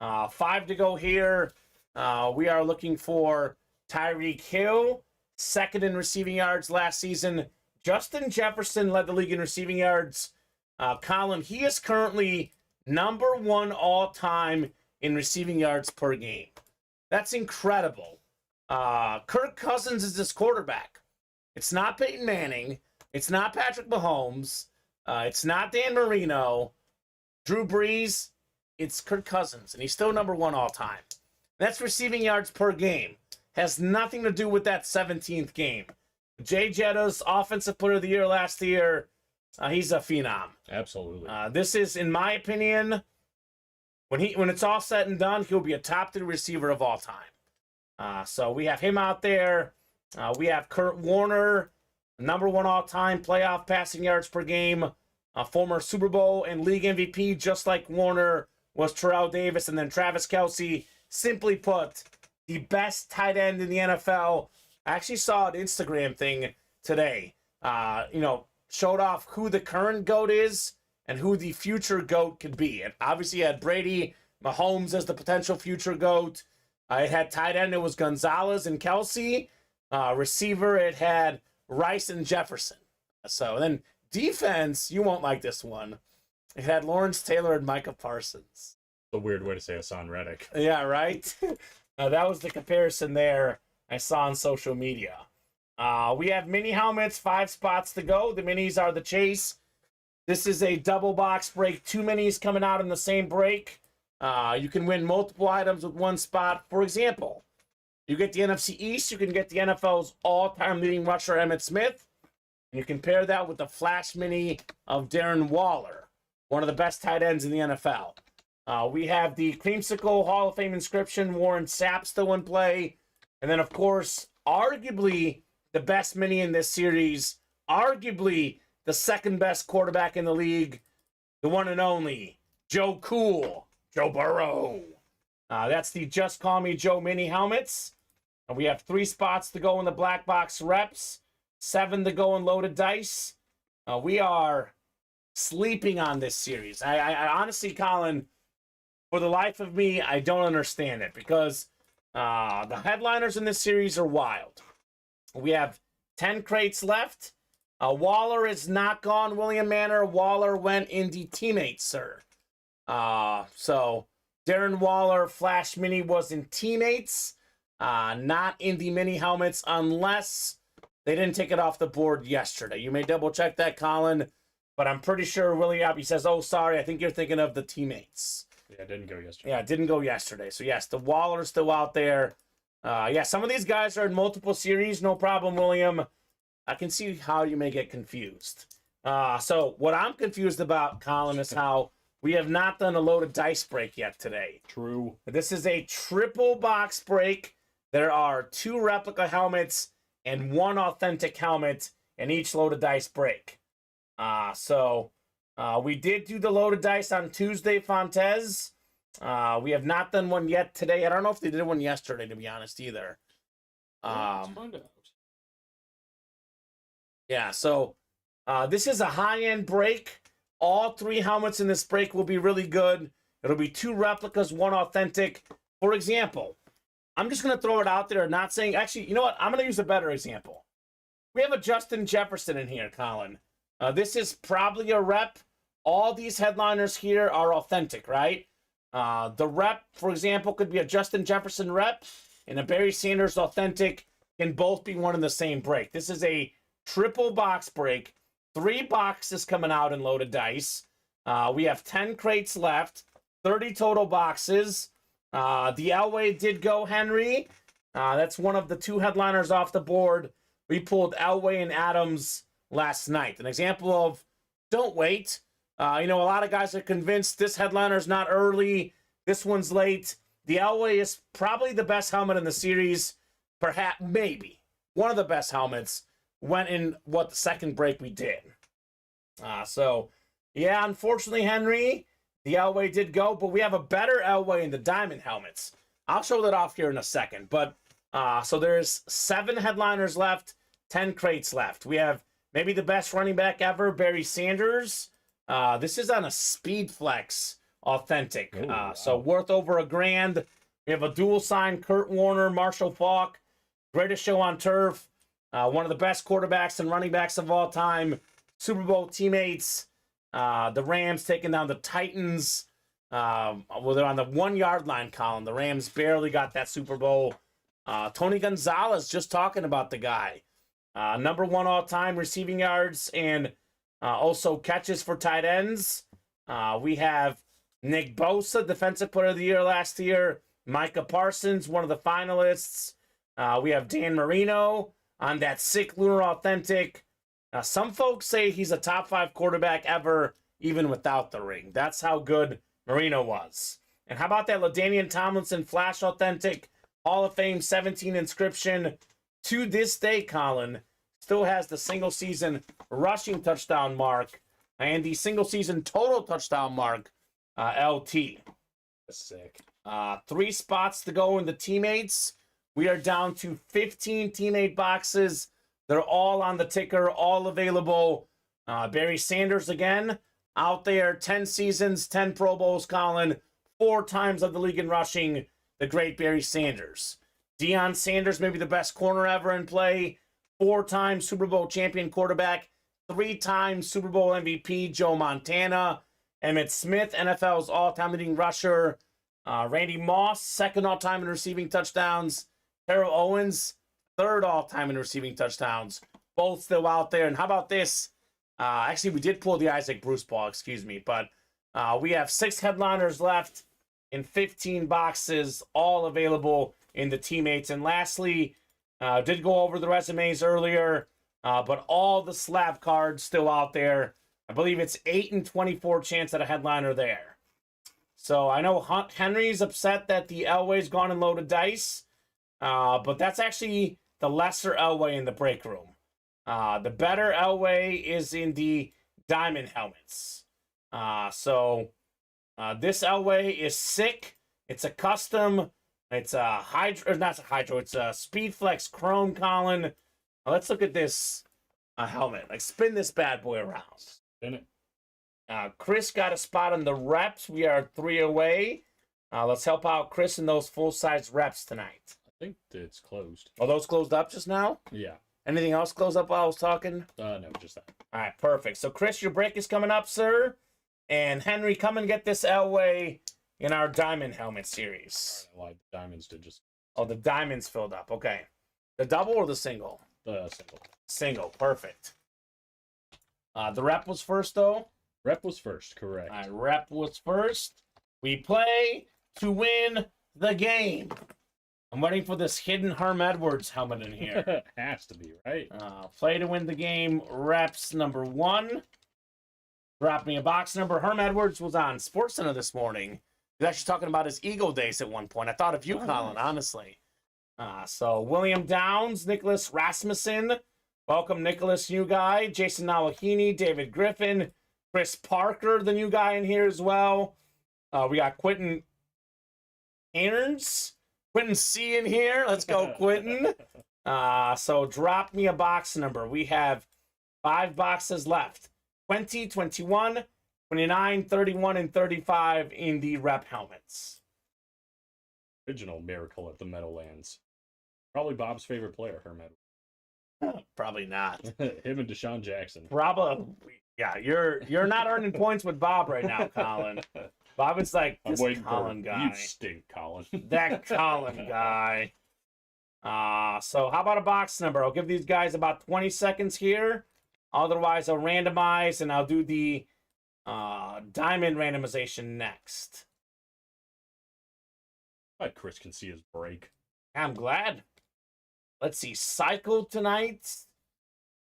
5 to go here. We are looking for Tyreek Hill, 2nd in receiving yards last season. Justin Jefferson led the league in receiving yards. Colin, he is currently number 1 all-time in receiving yards per game. That's incredible. Kirk Cousins is this quarterback. It's not Peyton Manning. It's not Patrick Mahomes. It's not Dan Marino. Drew Brees. It's Kirk Cousins, and he's still number 1 all-time. That's receiving yards per game. Has nothing to do with that 17th game. Jay Jetta's Offensive Player of the Year last year. He's a phenom. Absolutely. This is, in my opinion, when it's all said and done, he'll be a top 3 receiver of all time. So we have him out there. We have Kurt Warner, number 1 all-time playoff passing yards per game. Former Super Bowl and league MVP, just like Warner, was Terrell Davis, and then Travis Kelce. Simply put, the best tight end in the NFL. I actually saw an Instagram thing today. Showed off who the current GOAT is and who the future GOAT could be. And obviously, you had Brady, Mahomes as the potential future GOAT. It had tight end, it was Gonzalez and Kelce. Receiver, it had Rice and Jefferson. So then defense, you won't like this one. It had Lawrence Taylor and Micah Parsons. A weird way to say Hassan Reddick. Yeah, right? That was the comparison there I saw on social media. We have mini helmets, 5 spots to go. The minis are the chase. This is a double box break. 2 minis coming out in the same break. You can win multiple items with 1 spot. For example, you get the NFC East. You can get the NFL's all-time leading rusher, Emmitt Smith. And you can pair that with the flash mini of Darren Waller, one of the best tight ends in the NFL. We have the Creamsicle Hall of Fame inscription, Warren Sapp still in play. And then, of course, arguably the best mini in this series, arguably the 2nd best quarterback in the league, the one and only Joe Cool, Joe Burrow. That's the Just Call Me Joe mini helmets. And we have 3 spots to go in the black box reps, 7 to go in loaded dice. We are sleeping on this series. I honestly, Colin, for the life of me, I don't understand it because the headliners in this series are wild. We have 10 crates left. Waller is not gone, William Manor. Waller went in the teammates, sir. So Darren Waller Flash Mini was in teammates, not in the mini helmets unless they didn't take it off the board yesterday. You may double check that, Colin, but I'm pretty sure Willie Abby says, oh, sorry, I think you're thinking of the teammates. Yeah, it didn't go yesterday. Yeah, it didn't go yesterday. So, yes, the Waller's still out there. Some of these guys are in multiple series. No problem, William. I can see how you may get confused. So, what I'm confused about, Colin, is how we have not done a loaded dice break yet today. True. This is a triple box break. There are 2 replica helmets and 1 authentic helmet in each loaded dice break. We did do the loaded dice on Tuesday, Fontes. We have not done one yet today. I don't know if they did one yesterday, to be honest, either. Let's find out. Yeah, so this is a high-end break. All 3 helmets in this break will be really good. It'll be 2 replicas, 1 authentic. For example, I'm just going to throw it out there, not saying... Actually, you know what? I'm going to use a better example. We have a Justin Jefferson in here, Colin. This is probably a rep. All these headliners here are authentic, right? The rep, for example, could be a Justin Jefferson rep. and a Barry Sanders Authentic can both be won in the same break. This is a triple box break. 3 boxes coming out in loaded dice. We have 10 crates left, 30 total boxes. The Elway did go, Henry. That's one of the 2 headliners off the board. We pulled Elway and Adams last night. An example of don't wait. A lot of guys are convinced this headliner's not early, this one's late. The Elway is probably the best helmet in the series. Perhaps, maybe, one of the best helmets. Went in the second break we did. Unfortunately, Henry, the Elway did go, but we have a better Elway in the diamond helmets. I'll show that off here in a second. But so there's 7 headliners left, 10 crates left. We have maybe the best running back ever, Barry Sanders. This is on a Speed Flex Authentic. Ooh, wow. So worth over $1,000. We have a dual sign, Kurt Warner, Marshall Faulk. Greatest show on turf. One of the best quarterbacks and running backs of all time. Super Bowl teammates. The Rams taking down the Titans. They're on the 1-yard line, Colin. The Rams barely got that Super Bowl. Tony Gonzalez, just talking about the guy. Number 1 all-time receiving yards and also catches for tight ends. We have Nick Bosa, Defensive Player of the Year last year. Micah Parsons, one of the finalists. We have Dan Marino on that sick Lunar Authentic. Some folks say he's a top 5 quarterback ever, even without the ring. That's how good Marino was. And how about that LaDainian Tomlinson Flash Authentic, Hall of Fame 17 inscription. To this day, Colin, still has the single season rushing touchdown mark and the single season total touchdown mark, LT. That's sick. 3 spots to go in the teammates. We are down to 15 teammate boxes. They're all on the ticker, all available. Barry Sanders again, out there, 10 seasons, 10 Pro Bowls, Colin, 4 times of the league in rushing, the great Barry Sanders. Deion Sanders, maybe the best corner ever in play, 4-time Super Bowl champion quarterback, 3-time Super Bowl MVP, Joe Montana. Emmitt Smith, NFL's all-time leading rusher. Randy Moss, 2nd all-time in receiving touchdowns. Terrell Owens, 3rd all-time in receiving touchdowns. Both still out there. And how about this? Actually, we did pull the Isaac Bruce ball, excuse me. But we have 6 headliners left in 15 boxes, all available in the teammates. And lastly, did go over the resumes earlier, but all the slab cards still out there. I believe it's 8 in 24 chance at a headliner there. So I know Henry's upset that the Elway's gone and loaded dice, but that's actually the lesser Elway in the break room. The better Elway is in the diamond helmets. This Elway is sick. It's a custom. It's a it's a Speed Flex Chrome, Colin. Now let's look at this helmet. Like, spin this bad boy around. Spin it. Chris got a spot on the reps. We are 3 away. Let's help out Chris in those full-size reps tonight. I think it's closed. Are those closed up just now? Yeah. Anything else closed up while I was talking? No, just that. All right, perfect. So, Chris, your break is coming up, sir. And Henry, come and get this Elway in our Diamond Helmet series. All right, I lied. The diamonds did just... Oh, the diamonds filled up. Okay. The double or the single? The single. Single. Perfect. The rep was first, though? Rep was first, correct. All right, rep was first. We play to win the game. I'm waiting for this hidden Herm Edwards helmet in here. Has to be, right? Play to win the game. Reps number 1. Drop me a box number. Herm Edwards was on SportsCenter this morning. He was actually talking about his Eagle days at one point. I thought of you, Colin, nice. Honestly. So William Downs, Nicholas Rasmussen. Welcome, Nicholas, new guy. Jason Nawahini, David Griffin, Chris Parker, the new guy in here as well. We got Quentin Aarons, Quentin C in here. Let's go, Quentin. So drop me a box number. We have 5 boxes left. 20, 21, 29, 31, and 35 in the rep helmets. Original miracle at the Meadowlands. Probably Bob's favorite player, Hermet. Probably not. Him and Deshaun Jackson. Probably. Yeah, you're not earning points with Bob right now, Colin. Bob is like, this Colin guy. You stink, Colin. That Colin guy. So how about a box number? I'll give these guys about 20 seconds here. Otherwise, I'll randomize and I'll do the diamond randomization next. But Chris can see his break. I'm glad. Let's see. Cycle tonight.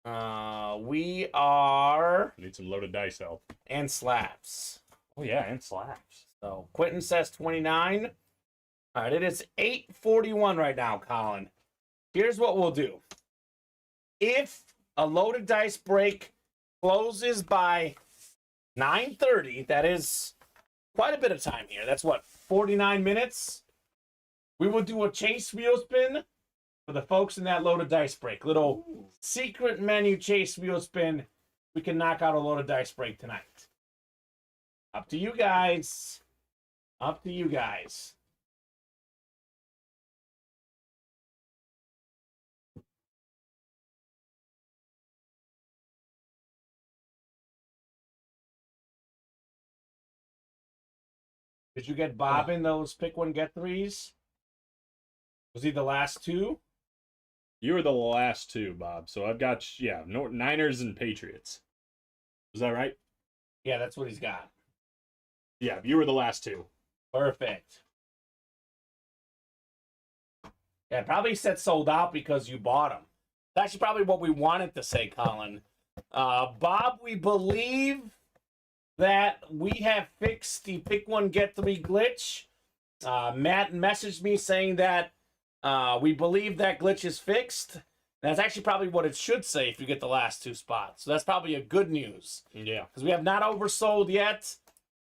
We are... Need some loaded dice help. And slaps. Oh, yeah, and slaps. So Quentin says 29. All right, it is 8:41 right now, Colin. Here's what we'll do. If a loaded dice break closes by 9:30, that is quite a bit of time here. That's what, 49 minutes? We will do a chase wheel spin for the folks in that loaded dice break. Little secret menu chase wheel spin. We can knock out a loaded dice break tonight. Up to you guys. Up to you guys. Did you get Bob in those pick one, get threes? Was he the last two? You were the last two, Bob. So I've got, Niners and Patriots. Is that right? Yeah, that's what he's got. Yeah, you were the last two. Perfect. Yeah, probably said sold out because you bought them. That's actually probably what we wanted to say, Colin. Bob, we believe that we have fixed the pick one, get three glitch. Matt messaged me saying that we believe that glitch is fixed. That's actually probably what it should say if you get the last two spots. So that's probably a good news. Yeah. Because we have not oversold yet.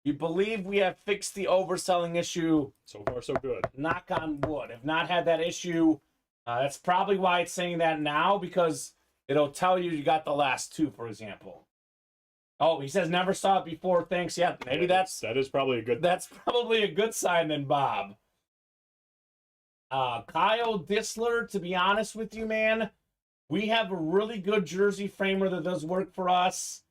We believe we have fixed the overselling issue. So far, so good. Knock on wood. Have not had that issue. That's probably why it's saying that now, because it'll tell you got the last two, for example. Oh, he says never saw it before. Thanks. Yeah, maybe that is probably a good. That's probably a good sign then, Bob. Kyle Disler, to be honest with you, man, we have a really good jersey framer that does work for us.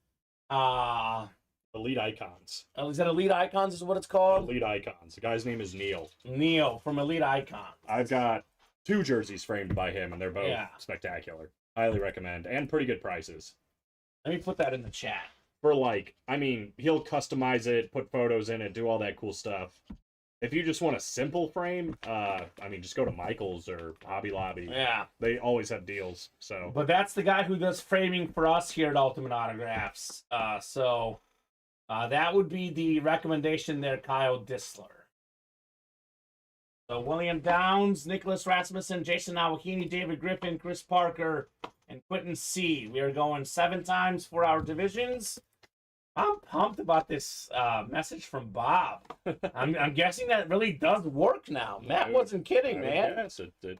Elite Icons. Is that Elite Icons is what it's called? Elite Icons. The guy's name is Neil. Neil from Elite Icons. I've got 2 jerseys framed by him, and they're both spectacular. Highly recommend. And pretty good prices. Let me put that in the chat. For he'll customize it, put photos in it, do all that cool stuff. If you just want a simple frame, just go to Michael's or Hobby Lobby. Yeah. They always have deals. So. But that's the guy who does framing for us here at Ultimate Autographs. That would be the recommendation there, Kyle Disler. So William Downs, Nicholas Rasmussen, Jason Awakini, David Griffin, Chris Parker, and Quentin C. We are going 7 times for our divisions. I'm pumped about this message from Bob. I'm guessing that really does work now. Matt wasn't kidding, man. Yes,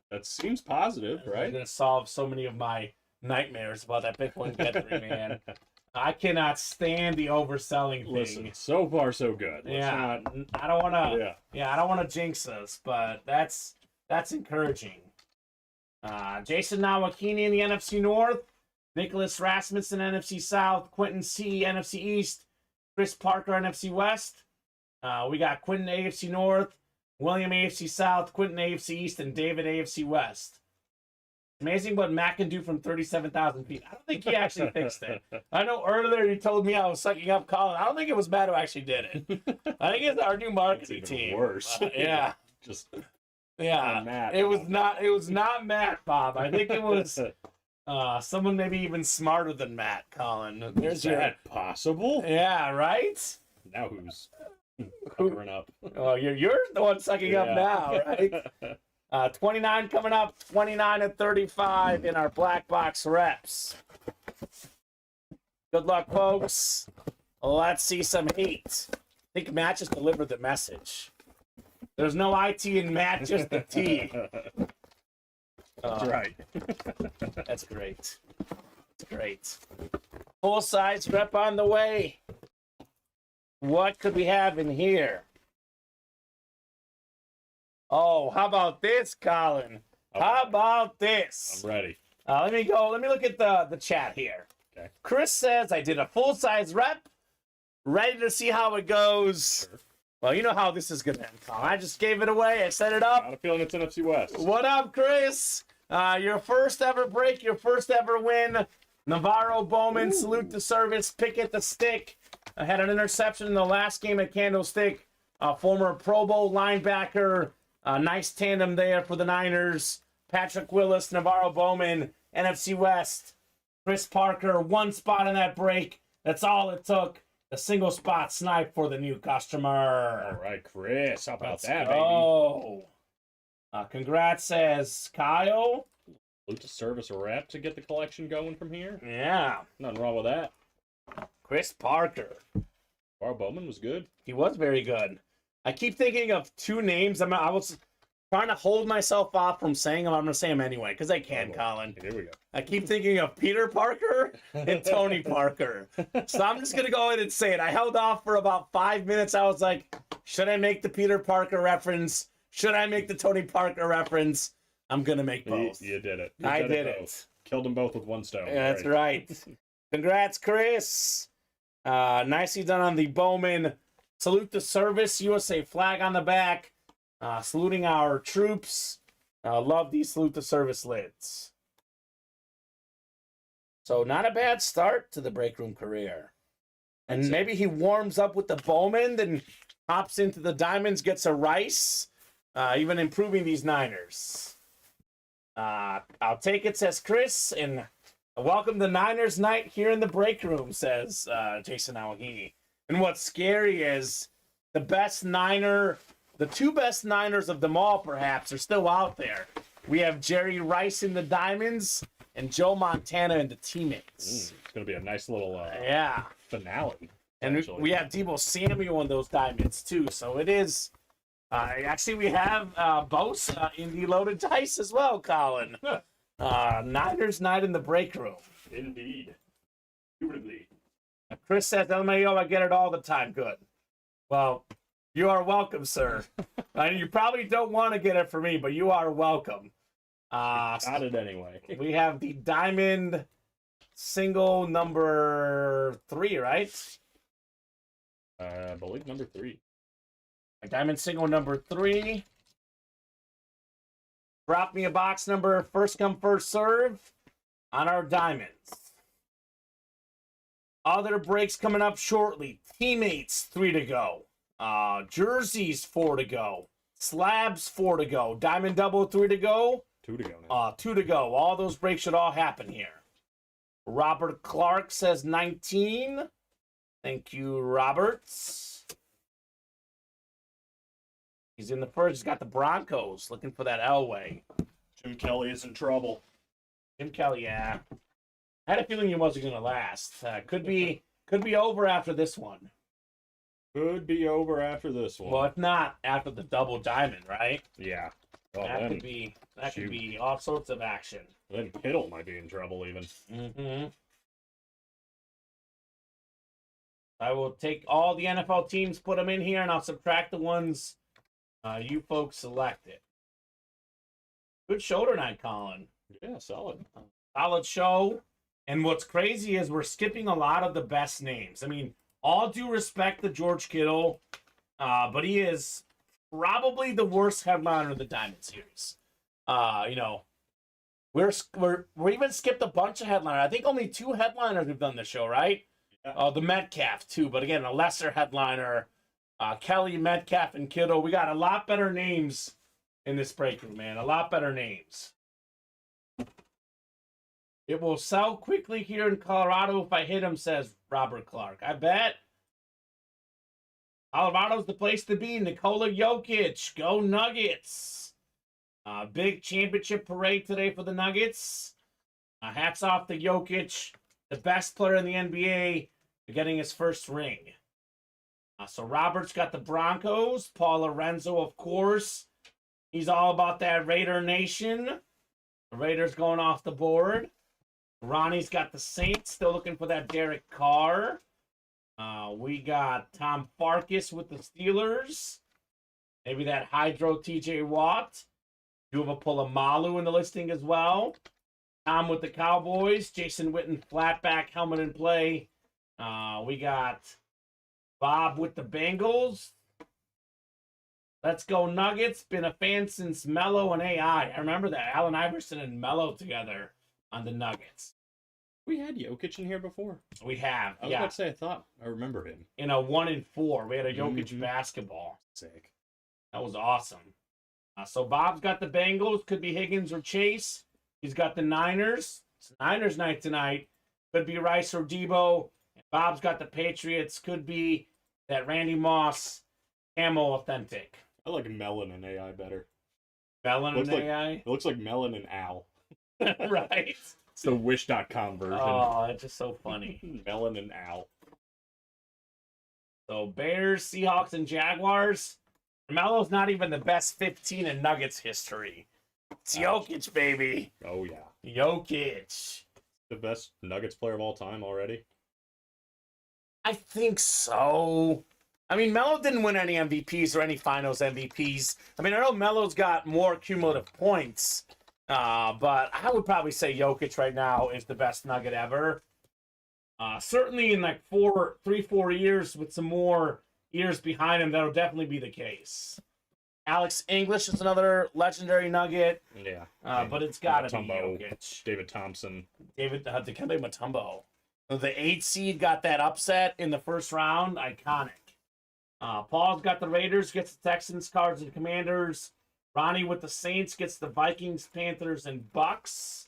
that seems positive, right? I'm going to solve so many of my nightmares about that pick one, get three, man. I cannot stand the overselling thing. Listen, so far so good. I don't want to. I don't want to jinx us, but that's encouraging. Jason Nawakini in the NFC North, Nicholas Rasmussen NFC South, Quentin C NFC East, Chris Parker NFC West. We got Quentin AFC North, William AFC South, Quentin AFC East, and David AFC West. Amazing what Matt can do from 37,000 feet. I don't think he actually fixed it. I know earlier you told me I was sucking up Colin. I don't think it was Matt who actually did it. I think it's our new marketing team. Worse. Yeah. Matt. It was not Matt, Bob. I think it was someone maybe even smarter than Matt, Colin. Is that possible? Yeah, right? Now who's covering up? Oh, you're the one sucking up now, right? 29 coming up, 29 and 35 in our black box reps. Good luck, folks. Let's see some heat. I think Matt just delivered the message. There's no IT in Matt, just the T. That's right. That's great. That's great. Full size rep on the way. What could we have in here? Oh, how about this, Colin? Okay. How about this? I'm ready. Let me go. Let me look at the chat here. Okay. Chris says, I did a full-size rep. Ready to see how it goes. Sure. Well, you know how this is gonna end, Colin. I just gave it away. I set it up. Got a feeling it's NFC West. What up, Chris? Your first ever break, your first ever win. Navarro Bowman, salute to service, pick at the stick. Had an interception in the last game at Candlestick. Former Pro Bowl linebacker. Nice tandem there for the Niners. Patrick Willis, Navarro Bowman, NFC West. Chris Parker, one spot in that break. That's all it took. A single spot snipe for the new customer. All right, Chris. How about Let's that, go. Congrats, says Kyle. baby? Salute to service rep to get the collection going from here. Yeah. Nothing wrong with that. Chris Parker. Bar Bowman was good. He was very good. I keep thinking of two names. I was trying to hold myself off from saying them. I'm going to say them anyway because I can, Colin. Here we go. I keep thinking of Peter Parker and Tony Parker. So I'm just going to go ahead and say it. I held off for about 5 minutes. I was like, should I make the Peter Parker reference? Should I make the Tony Parker reference? I'm going to make both. You did it. I did both. it. Killed them both with one stone. That's right. Congrats, Chris. Nicely done on the Bowman. Salute the service. USA flag on the back. Saluting our troops. Love these salute the service lids. So not a bad start to the break room career. And maybe he warms up with the Bowman, then hops into the Diamonds, gets a Rice, even improving these Niners. I'll take it, says Chris, and welcome to Niners night here in the break room, says Jason Awahini. And what's scary is the two best Niners of them all, perhaps, are still out there. We have Jerry Rice in the Diamonds and Joe Montana in the Teammates. It's going to be a nice little Yeah. finale. And actually. we have Debo Samuel in those Diamonds, too. So it is... actually, we have Bosa in the loaded dice as well, Colin. Niners night in the break room. Indeed. Beautifully. Chris says, LMAO, I get it all the time. Good. Well, you are welcome, sir. You probably don't want to get it for me, but you are welcome. Got it anyway. We have the Diamond single number 3, right? I believe number 3. Diamond single number 3. Drop me a box number, first come, first serve on our Diamonds. Other breaks coming up shortly. Teammates, 3 to go. Jerseys, 4 to go. Slabs, 4 to go. Diamond double, 3 to go. 2 to go now. 2 to go. All those breaks should all happen here. Robert Clark says 19. Thank you, Roberts. He's in the first. He's got the Broncos looking for that Elway. Jim Kelly is in trouble. Jim Kelly, yeah. I had a feeling he wasn't going to last. Could be over after this one. Could be over after this one. Well, if not, after the double diamond, right? Yeah. Well, that then, could be all sorts of action. then Kittle might be in trouble even. Mm-hmm. I will take all the NFL teams, put them in here, and I'll subtract the ones you folks selected. Good show tonight, Colin. Yeah, solid. Solid show. And what's crazy is we're skipping a lot of the best names. I mean, all due respect to George Kittle, but he is probably the worst headliner of the Diamond Series. We even skipped a bunch of headliners. I think only 2 headliners we've done this show, right? Yeah. The Metcalf, too, but again, a lesser headliner. Kelly, Metcalf, and Kittle. We got a lot better names in this break room, man. A lot better names. It will sell quickly here in Colorado if I hit him, says Robert Clark. I bet. Colorado's the place to be. Nikola Jokic. Go Nuggets. Big championship parade today for the Nuggets. Hats off to Jokic, the best player in the NBA, for getting his first ring. So Robert's got the Broncos. Paul Lorenzo, of course. He's all about that Raider Nation. The Raiders going off the board. Ronnie's got the Saints, still looking for that Derek Carr. We got Tom Farkas with the Steelers. Maybe that Hydro TJ Watt. You have a Polamalu in the listing as well. Tom with the Cowboys. Jason Witten, flatback, helmet in play. We got Bob with the Bengals. Let's go Nuggets. Been a fan since Melo and AI. I remember that. Allen Iverson and Melo together on the Nuggets. We had Jokic in here before. We have, I was about to say, I thought I remember him. In a 1-4, we had a Jokic basketball. Sick. That was awesome. So Bob's got the Bengals. Could be Higgins or Chase. He's got the Niners. It's Niners night tonight. Could be Rice or Debo. And Bob's got the Patriots. Could be that Randy Moss Camo Authentic. I like Melon and AI better. Melon and like, AI? It looks like Melon and Al. Right. It's the Wish.com version. Oh, it's just so funny. Melon and Al. So Bears, Seahawks, and Jaguars. Melo's not even the best 15 in Nuggets history. It's Jokic, baby. Oh, yeah. Jokic. The best Nuggets player of all time already? I think so. I mean, Melo didn't win any MVPs or any finals MVPs. I mean, I know Melo's got more cumulative points, but I would probably say Jokic right now is the best Nugget ever. Certainly in like 4 years with some more years behind him, that'll definitely be the case. Alex English is another legendary Nugget. Yeah. But it's got to be Mutombo, Jokic. David Thompson. Dikembe Mutombo. The 8 seed got that upset in the first round. Iconic. Paul's got the Raiders, gets the Texans, Cards, and Commanders. Ronnie with the Saints gets the Vikings, Panthers, and Bucks.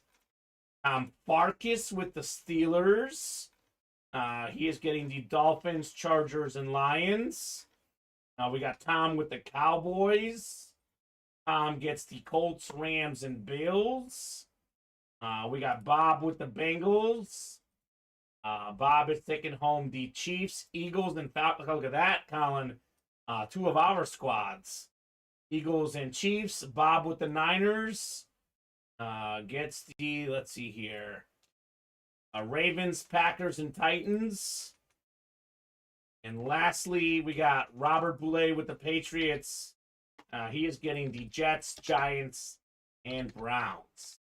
Farkas with the Steelers. He is getting the Dolphins, Chargers, and Lions. We got Tom with the Cowboys. Tom gets the Colts, Rams, and Bills. We got Bob with the Bengals. Bob is taking home the Chiefs, Eagles, and Falcons. Look at that, Colin. 2 of our squads. Eagles and Chiefs. Bob with the Niners. Gets the, let's see here. Ravens, Packers, and Titans. And lastly, we got Robert Boulay with the Patriots. He is getting the Jets, Giants, and Browns.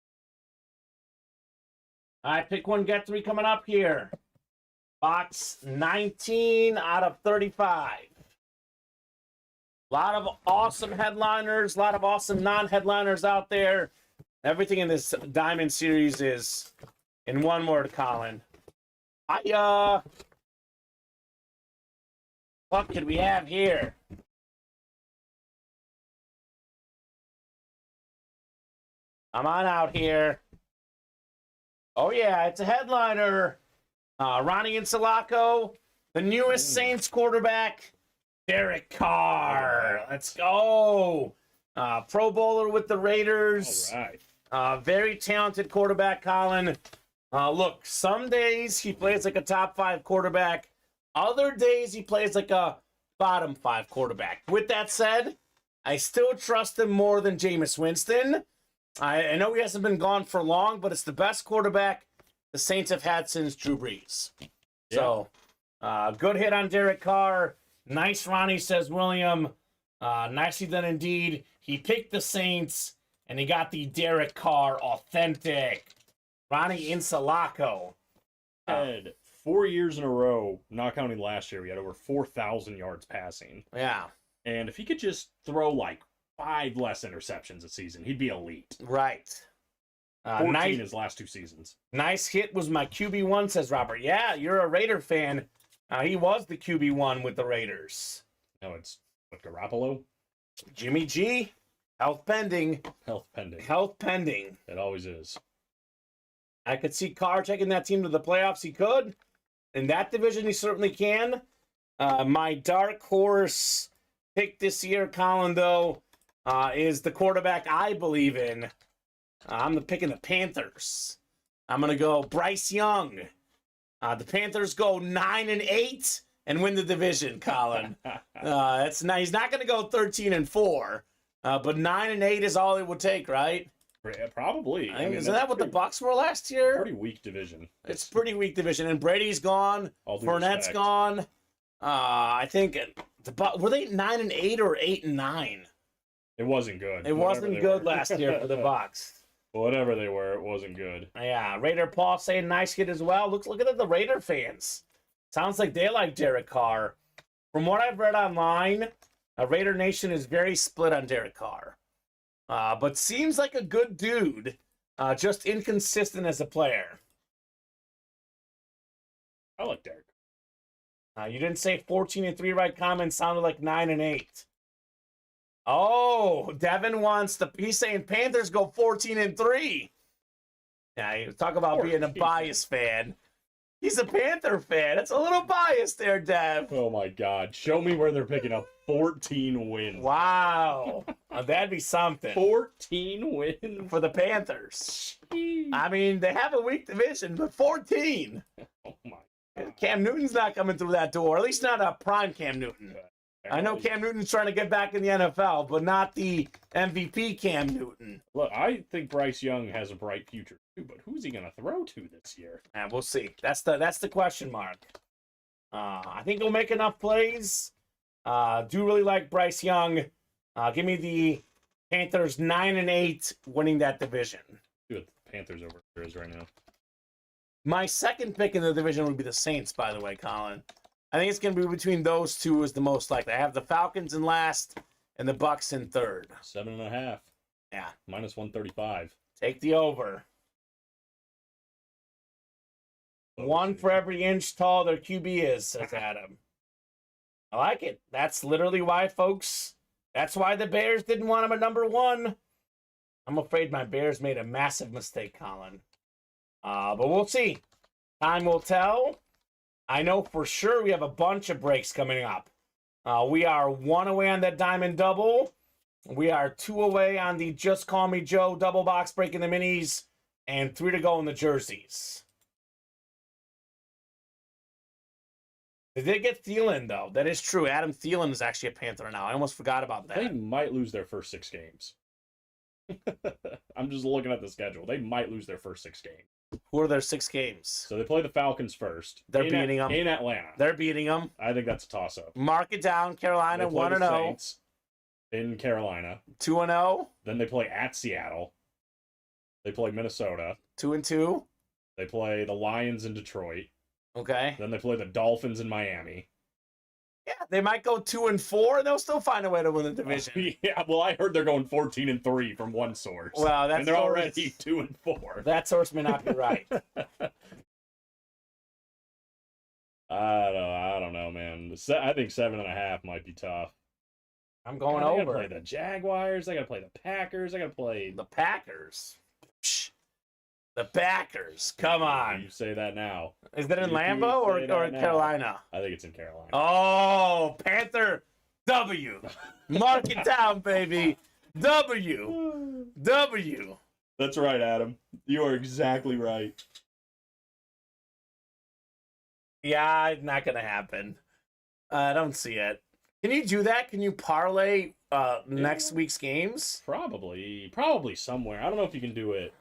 All right, pick one, get 3 coming up here. Box 19 out of 35. A lot of awesome headliners, a lot of awesome non-headliners out there. Everything in this Diamond series is in one word, Colin. What could we have here? I'm on out here. Oh, yeah, it's a headliner. Ronnie Insulaco, the newest Saints quarterback, Derek Carr. Let's go. Pro Bowler with the Raiders. All right. Very talented quarterback, Colin. Look, some days he plays like a top 5 quarterback. Other days he plays like a bottom 5 quarterback. With that said, I still trust him more than Jameis Winston. I know he hasn't been gone for long, but it's the best quarterback the Saints have had since Drew Brees. Yeah. So, good hit on Derek Carr. Nice, Ronnie, says William. Nicely done indeed. He picked the Saints, and he got the Derek Carr authentic. Ronnie Insulaco. Had 4 years in a row, not counting last year, we had over 4,000 yards passing. Yeah. And if he could just throw like 5 less interceptions a season, he'd be elite. Right. 14 his last 2 seasons. Nice hit was my QB1, says Robert. Yeah, you're a Raider fan. He was the QB1 with the Raiders. No, it's what, Garoppolo? Jimmy G. Health pending. Health pending. Health pending. It always is. I could see Carr taking that team to the playoffs. He could. In that division, he certainly can. My dark horse pick this year, Colin, though, is the quarterback I believe in. I'm picking the Panthers. I'm going to go Bryce Young. The Panthers go 9-8 and win the division, Colin. That's nice. He's not going to go 13-4, but 9-8 is all it would take, right? Probably. I mean, isn't that what the Bucs were last year? Pretty weak division. It's pretty weak division, and Brady's gone. Fournette's gone. I think were they 9-8 or 8-9? It wasn't good. It wasn't good last year for the Bucs. Whatever they were, it wasn't good. Yeah, Raider Paul saying nice hit as well. Look at the Raider fans. Sounds like they like Derek Carr. From what I've read online, Raider Nation is very split on Derek Carr. But seems like a good dude, just inconsistent as a player. I like Derek. You didn't say 14-3, right? Comment sounded like 9-8. Oh, Devin wants he's saying Panthers go 14-3. Yeah, you talk about being a biased fan. He's a Panther fan. It's a little biased there, Dev. Oh my God! Show me where they're picking up 14 wins. Wow, that'd be something. 14 wins For the Panthers. Jeez. I mean, they have a weak division, but 14. Oh my! Cam Newton's not coming through that door. At least not a prime Cam Newton. I know Cam Newton's trying to get back in the NFL, but not the MVP Cam Newton. Look, I think Bryce Young has a bright future too, but who's he going to throw to this year? And we'll see. That's the question mark. I think he'll make enough plays. Do really like Bryce Young. Give me the Panthers 9-8 winning that division. See what the Panthers over here is right now. My second pick in the division would be the Saints, by the way, Colin. I think it's going to be between those two is the most likely. I have the Falcons in last and the Bucks in third. 7.5. Yeah. Minus 135. Take the over. One for every inch tall their QB is, says Adam. I like it. That's literally why, folks. That's why the Bears didn't want him at number 1. I'm afraid my Bears made a massive mistake, Colin. But we'll see. Time will tell. I know for sure we have a bunch of breaks coming up. We are 1 away on that Diamond Double. We are 2 away on the Just Call Me Joe double box break in the minis. And 3 to go in the jerseys. They did get Thielen, though. That is true. Adam Thielen is actually a Panther now. I almost forgot about that. They might lose their first 6 games. I'm just looking at the schedule. They might lose their first 6 games. Who are their 6 games? So they play the Falcons first. They're beating them. In Atlanta. They're beating them. I think that's a toss-up. Mark it down. Carolina 1-0. Saints in Carolina. 2-0. Then they play at Seattle. They play Minnesota. 2-2. They play the Lions in Detroit. Okay. Then they play the Dolphins in Miami. Yeah, they might go 2-4, and they'll still find a way to win the division. Yeah, well, I heard they're going 14-3 from one source. Well, that's and they're already 2-4. That source may not be right. I don't know, man. I think 7.5 might be tough. I'm going I over. gotta play the Jaguars. I gotta play the Packers. I gotta play the Packers. Psh, the Packers. Come on. You say that now. Is that in Lambeau or in Carolina? I think it's in Carolina. Oh, Panther W. Mark it down, baby. W. W. That's right, Adam. You are exactly right. Yeah, not going to happen. I don't see it. Can you do that? Can you parlay next week's games? Probably somewhere. I don't know if you can do it.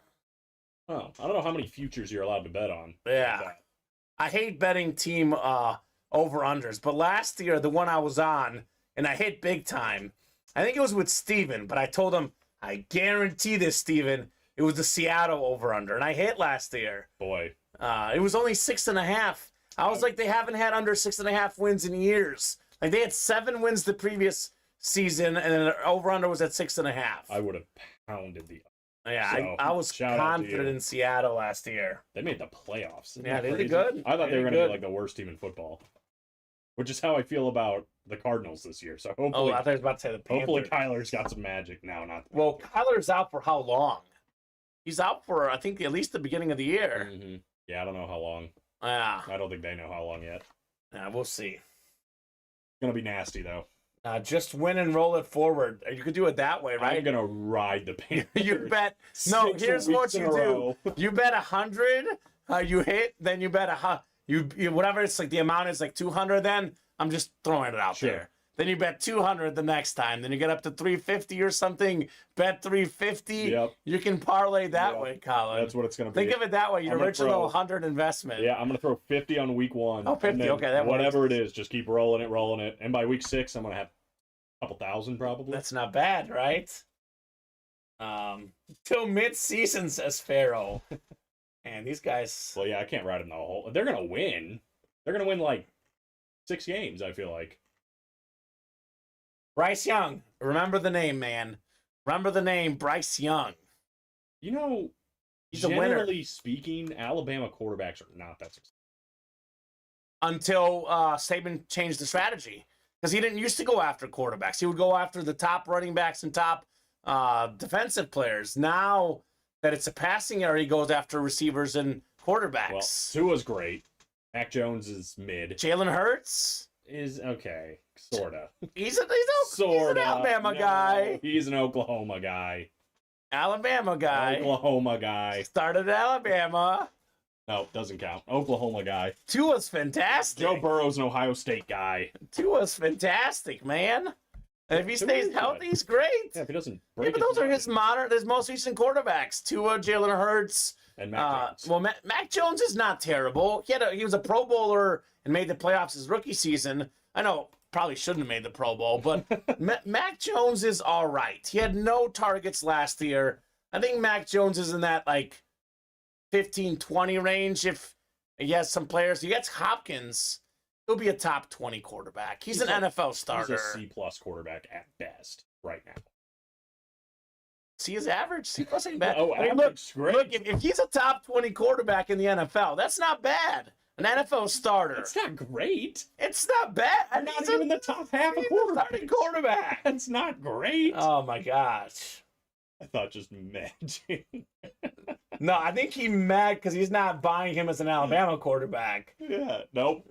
Oh, I don't know how many futures you're allowed to bet on. Yeah. I hate betting team over-unders, but last year, the one I was on, and I hit big time, I think it was with Steven, but I told him, I guarantee this, Steven, it was the Seattle over-under, and I hit last year. Boy. It was only 6.5. I was like, they haven't had under 6.5 wins in years. Like, they had 7 wins the previous season, and then the over-under was at 6.5. I would have pounded the... Yeah, So, I was confident in Seattle last year. They made the playoffs. Isn't Yeah, that they did crazy? good. I thought they were going to good. be like the worst team in football. Which is how I feel about the Cardinals this year. So hopefully, Oh, I thought I was about to say the Panthers. hopefully Kyler's got some magic now. Not Well, Kyler's out for how long? He's out for, I think, at least the beginning of the year. Mm-hmm. Yeah, I don't know how long. Yeah. I don't think they know how long yet. Yeah, we'll see. It's going to be nasty, though. Just win and roll it forward. You could do it that way, right? I'm going to ride the Panthers. You bet. No, 6 here's what weeks in you a do. row. You bet 100. You hit. Then you bet you whatever it's like. The amount is like 200. Then I'm just throwing it out Sure. there. Then you bet 200 the next time. Then you get up to 350 or something. Bet 350. Yep. You can parlay that Yep. way, Colin. That's what it's going to be. Think of it that way. Your I'm gonna original throw- 100 investment. Yeah, I'm going to throw 50 on week 1. Oh, 50, and then okay, that whatever it is, just keep rolling it. And by week 6, I'm going to have a couple thousand probably. That's not bad, right? Till mid-season, says Pharaoh. And these guys... Well, yeah, I can't ride them the whole... They're going to win. They're going to win like 6 games, I feel like. Bryce Young. Remember the name, man. Remember the name, Bryce Young. You know, He's a winner. generally speaking, Alabama quarterbacks are not that successful. Until Saban changed the strategy. Because he didn't used to go after quarterbacks. He would go after the top running backs and top defensive players. Now that it's a passing area, he goes after receivers and quarterbacks. Well, Tua's great. Mac Jones is mid. Jalen Hurts Is okay, sorta. He's an Alabama guy. He's an Oklahoma guy. Alabama guy. Oklahoma guy. Started at Alabama. No, doesn't count. Oklahoma guy. Tua's fantastic. Joe Burrow's an Ohio State guy. Tua's fantastic, man. And if he stays Tua's healthy, good. he's great. Yeah, if he doesn't Yeah, break but those are his most recent quarterbacks. Tua, Jalen Hurts. and Mac Jones. Well, Mac Jones is not terrible. He was a Pro Bowler and made the playoffs his rookie season. I know probably shouldn't have made the Pro Bowl, but Mac Jones is all right. He had no targets last year. I think Mac Jones is in that 15-20 range. If he has some players, he gets Hopkins, he'll be a top 20 quarterback. He's an NFL starter. He's a C+ quarterback at best right now. C is average. C plus ain't bad. Oh, I mean, average, great. Look, if he's a top 20 quarterback in the NFL, that's not bad. An NFL starter. It's not great. It's not bad. Not He's even the top half of starting quarterback. That's not great. Oh my gosh. I thought just magic. No, I think he's mad because he's not buying him as an Alabama quarterback. Yeah. Nope.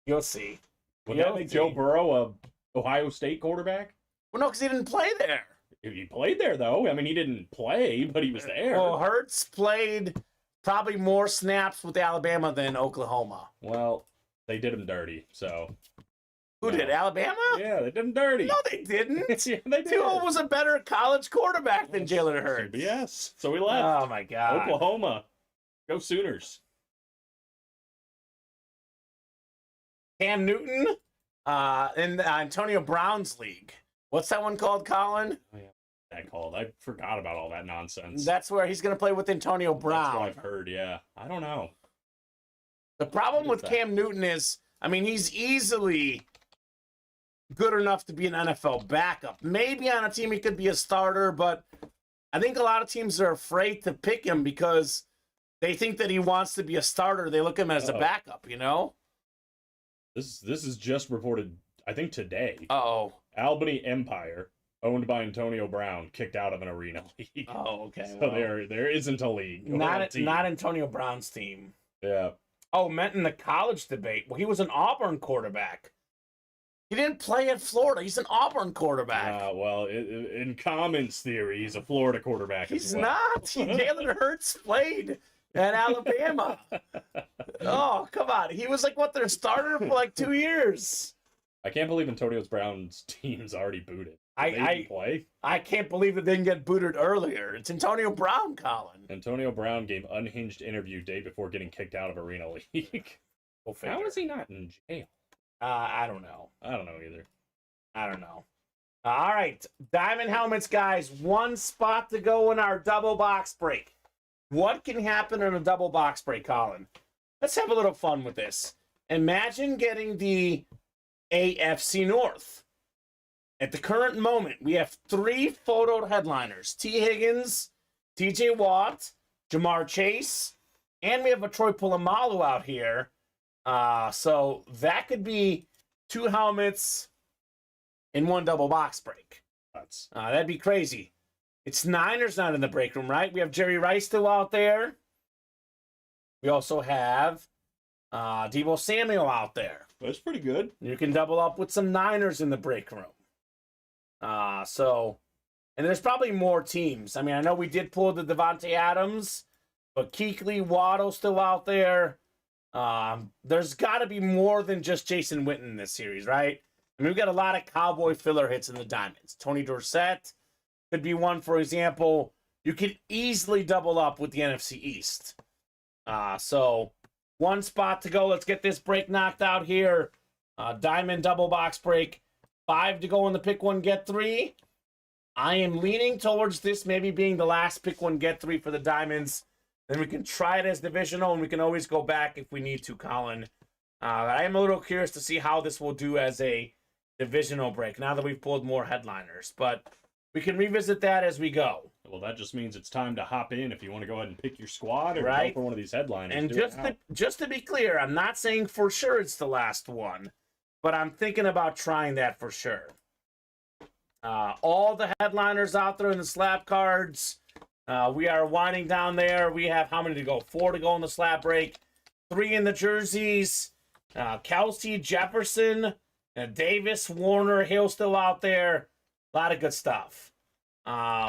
You'll see. Would that make Joe Burrow a Ohio State quarterback? Well, no, because he didn't play there. He played there, though. I mean, he didn't play, but he was there. Well, Hurts played probably more snaps with Alabama than Oklahoma. Well, they did him dirty, so. Who did? Alabama? Yeah, they did him dirty. No, they didn't. Yeah, they did. Tua was a better college quarterback than Jalen Hurts. Yes. So we left. Oh, my God. Oklahoma. Go Sooners. Cam Newton in Antonio Brown's league. What's that one called, Colin? Oh, yeah. That called. I forgot about all that nonsense. That's where he's going to play with Antonio Brown. That's what I've heard, yeah. I don't know. The problem What with is that? Cam Newton is, I mean, he's easily good enough to be an NFL backup. Maybe on a team he could be a starter, but I think a lot of teams are afraid to pick him because they think that he wants to be a starter. They look at him as a backup, you know? This is just reported, I think, today. Uh-oh. Albany Empire, owned by Antonio Brown, kicked out of an arena league. Oh, okay. So there isn't a league. or a team. Not Antonio Brown's team. Yeah. Oh, meant in the college debate. Well, he was an Auburn quarterback. He didn't play at Florida. He's an Auburn quarterback. Well, in Kamen's theory, he's a Florida quarterback. He's as well. not. Jalen Hurts played at Alabama. Oh, come on. He was their starter for 2 years. I can't believe Antonio Brown's team's already booted. They even play. I can't believe that they didn't get booted earlier. It's Antonio Brown, Colin. Antonio Brown gave unhinged interview day before getting kicked out of Arena League. How is he not in jail? I don't know. I don't know either. I don't know. All right. Diamond helmets, guys. One spot to go in our double box break. What can happen in a double box break, Colin? Let's have a little fun with this. Imagine getting the AFC North. At the current moment, we have 3 photoed headliners. T. Higgins, T.J. Watt, Jamar Chase, and we have a Troy Polamalu out here. So that could be 2 helmets in one double box break. That'd be crazy. It's Niners not in the break room, right? We have Jerry Rice still out there. We also have Deebo Samuel out there. That's pretty good. You can double up with some Niners in the break room. And there's probably more teams. I mean, I know we did pull the Devontae Adams, but Kuechly, Waddle still out there. There's got to be more than just Jason Witten in this series, right? I mean, we've got a lot of Cowboy filler hits in the Diamonds. Tony Dorsett could be one, for example. You could easily double up with the NFC East. So one spot to go. Let's get this break knocked out here. Diamond double box break. 5 to go in the pick 1, get 3. I am leaning towards this maybe being the last pick 1, get 3 for the Diamonds. Then we can try it as divisional, and we can always go back if we need to, Colin. I am a little curious to see how this will do as a divisional break now that we've pulled more headliners, but we can revisit that as we go. Well, that just means it's time to hop in if you want to go ahead and pick your squad or go Right. for one of these headliners. And Do it now. just to be clear, I'm not saying for sure it's the last one, but I'm thinking about trying that for sure. All the headliners out there in the slab cards. We are winding down there. We have how many to go? 4 to go in the slab break. 3 in the jerseys. Kelsey, Jefferson, Davis, Warner, Hill still out there. A lot of good stuff.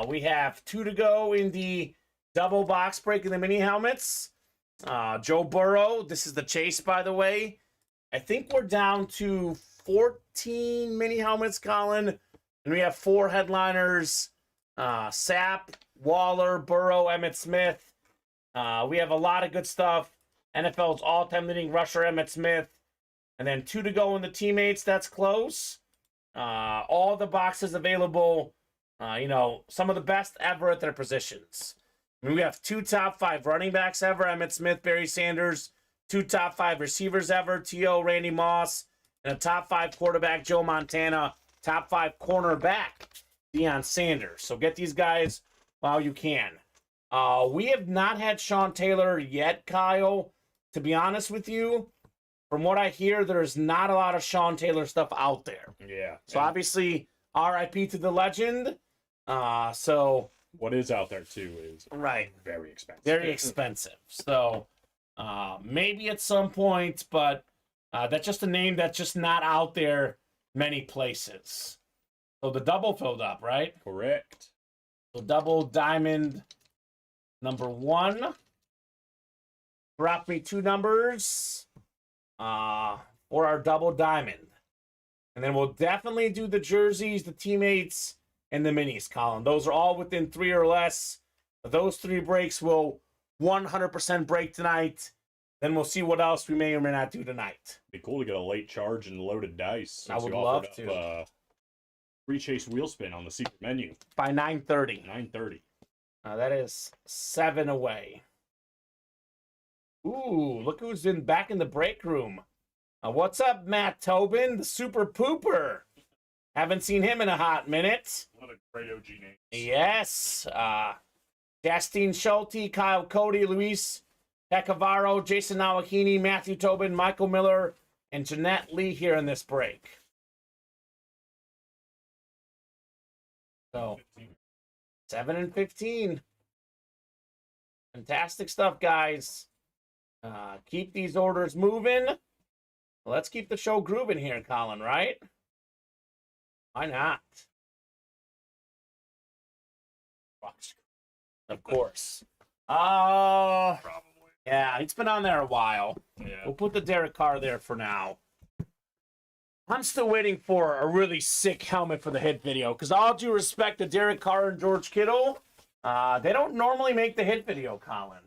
We have 2 to go in the double box break in the mini helmets. Joe Burrow. This is the chase, by the way. I think we're down to 14 mini helmets, Colin. And we have 4 headliners. Sapp, Waller, Burrow, Emmitt Smith. We have a lot of good stuff. NFL's all-time leading rusher, Emmitt Smith. And then 2 to go in the teammates. That's close. All the boxes available. Some of the best ever at their positions. I mean, we have 2 top 5 running backs ever, Emmitt Smith, Barry Sanders. 2 top 5 receivers ever, T.O., Randy Moss. And a top 5 quarterback, Joe Montana. Top 5 cornerback, Deion Sanders. So get these guys while you can. We have not had Sean Taylor yet, Kyle. To be honest with you, from what I hear, there's not a lot of Sean Taylor stuff out there. Yeah. So obviously, RIP to the legend. So what is out there too is right, very expensive. very expensive. So maybe at some point, but that's just a name that's just not out there many places. So the double filled up, right? Correct. So double diamond number 1. Drop me 2 numbers for our double diamond. And then we'll definitely do the jerseys, the teammates, and the minis, Colin. Those are all within 3 or less. Those 3 breaks will 100% break tonight. Then we'll see what else we may or may not do tonight. Be cool to get a late charge and loaded dice. I since would you love offered to. up, free chase wheel spin on the secret menu. By 9:30. 9:30. That is 7 away. Ooh, look who's back in the break room. What's up, Matt Tobin, the super pooper? Haven't seen him in a hot minute. One of the great OG names. Yes. Justine Schulte, Kyle Cody, Luis Pecavaro, Jason Nawahini, Matthew Tobin, Michael Miller, and Jeanette Lee here in this break. So, 7 and 15. Fantastic stuff, guys. Keep these orders moving. Let's keep the show grooving here, Colin, right? Why not? Of course. Probably. Yeah, it's been on there a while. Yeah. We'll put the Derek Carr there for now. I'm still waiting for a really sick helmet for the hit video, because all due respect to Derek Carr and George Kittle, they don't normally make the hit video, Colin.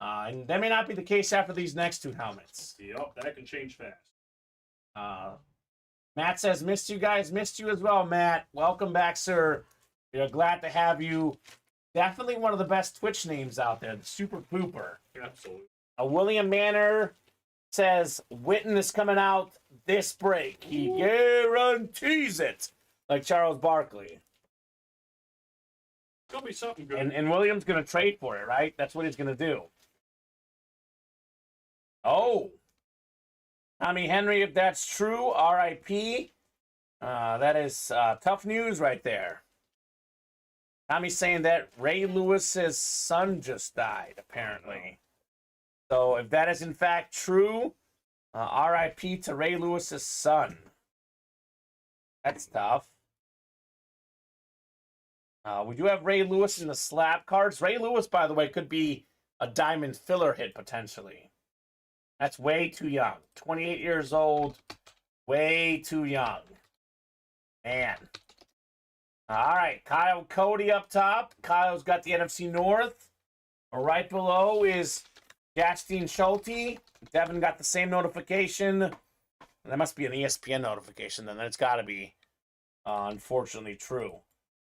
And that may not be the case after these next 2 helmets. Yep, that can change fast. Matt says, missed you guys. Missed you as well, Matt. Welcome back, sir. We're glad to have you. Definitely one of the best Twitch names out there, the Super Pooper. Absolutely. William Manor says, Witten is coming out this break. He guarantees it. Like Charles Barkley. Could be something good. And William's going to trade for it, right? That's what he's going to do. Oh. Tommy Henry, if that's true, RIP. That is tough news right there. Tommy's saying that Ray Lewis's son just died, apparently. So if that is in fact true, RIP to Ray Lewis's son. That's tough. We do have Ray Lewis in the slab cards. Ray Lewis, by the way, could be a diamond filler hit potentially. That's way too young. 28 years old. Way too young. Man. All right. Kyle Cody up top. Kyle's got the NFC North. Right below is Justine Schulte. Devin got the same notification. That must be an ESPN notification then. It's got to be, unfortunately, true.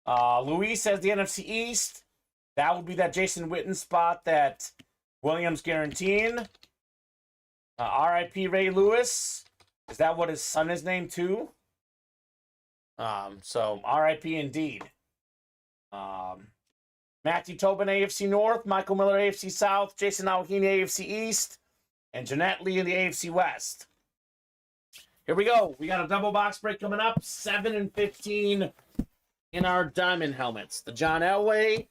Luis has the NFC East. That would be that Jason Witten spot that Williams guaranteeing. R.I.P. Ray Lewis. Is that what his son is named too? So R.I.P. indeed. Matthew Tobin, AFC North, Michael Miller, AFC South, Jason Alhini, AFC East, and Jeanette Lee in the AFC West. Here we go. We got a double box break coming up. 7 and 15 in our diamond helmets. The John Elway.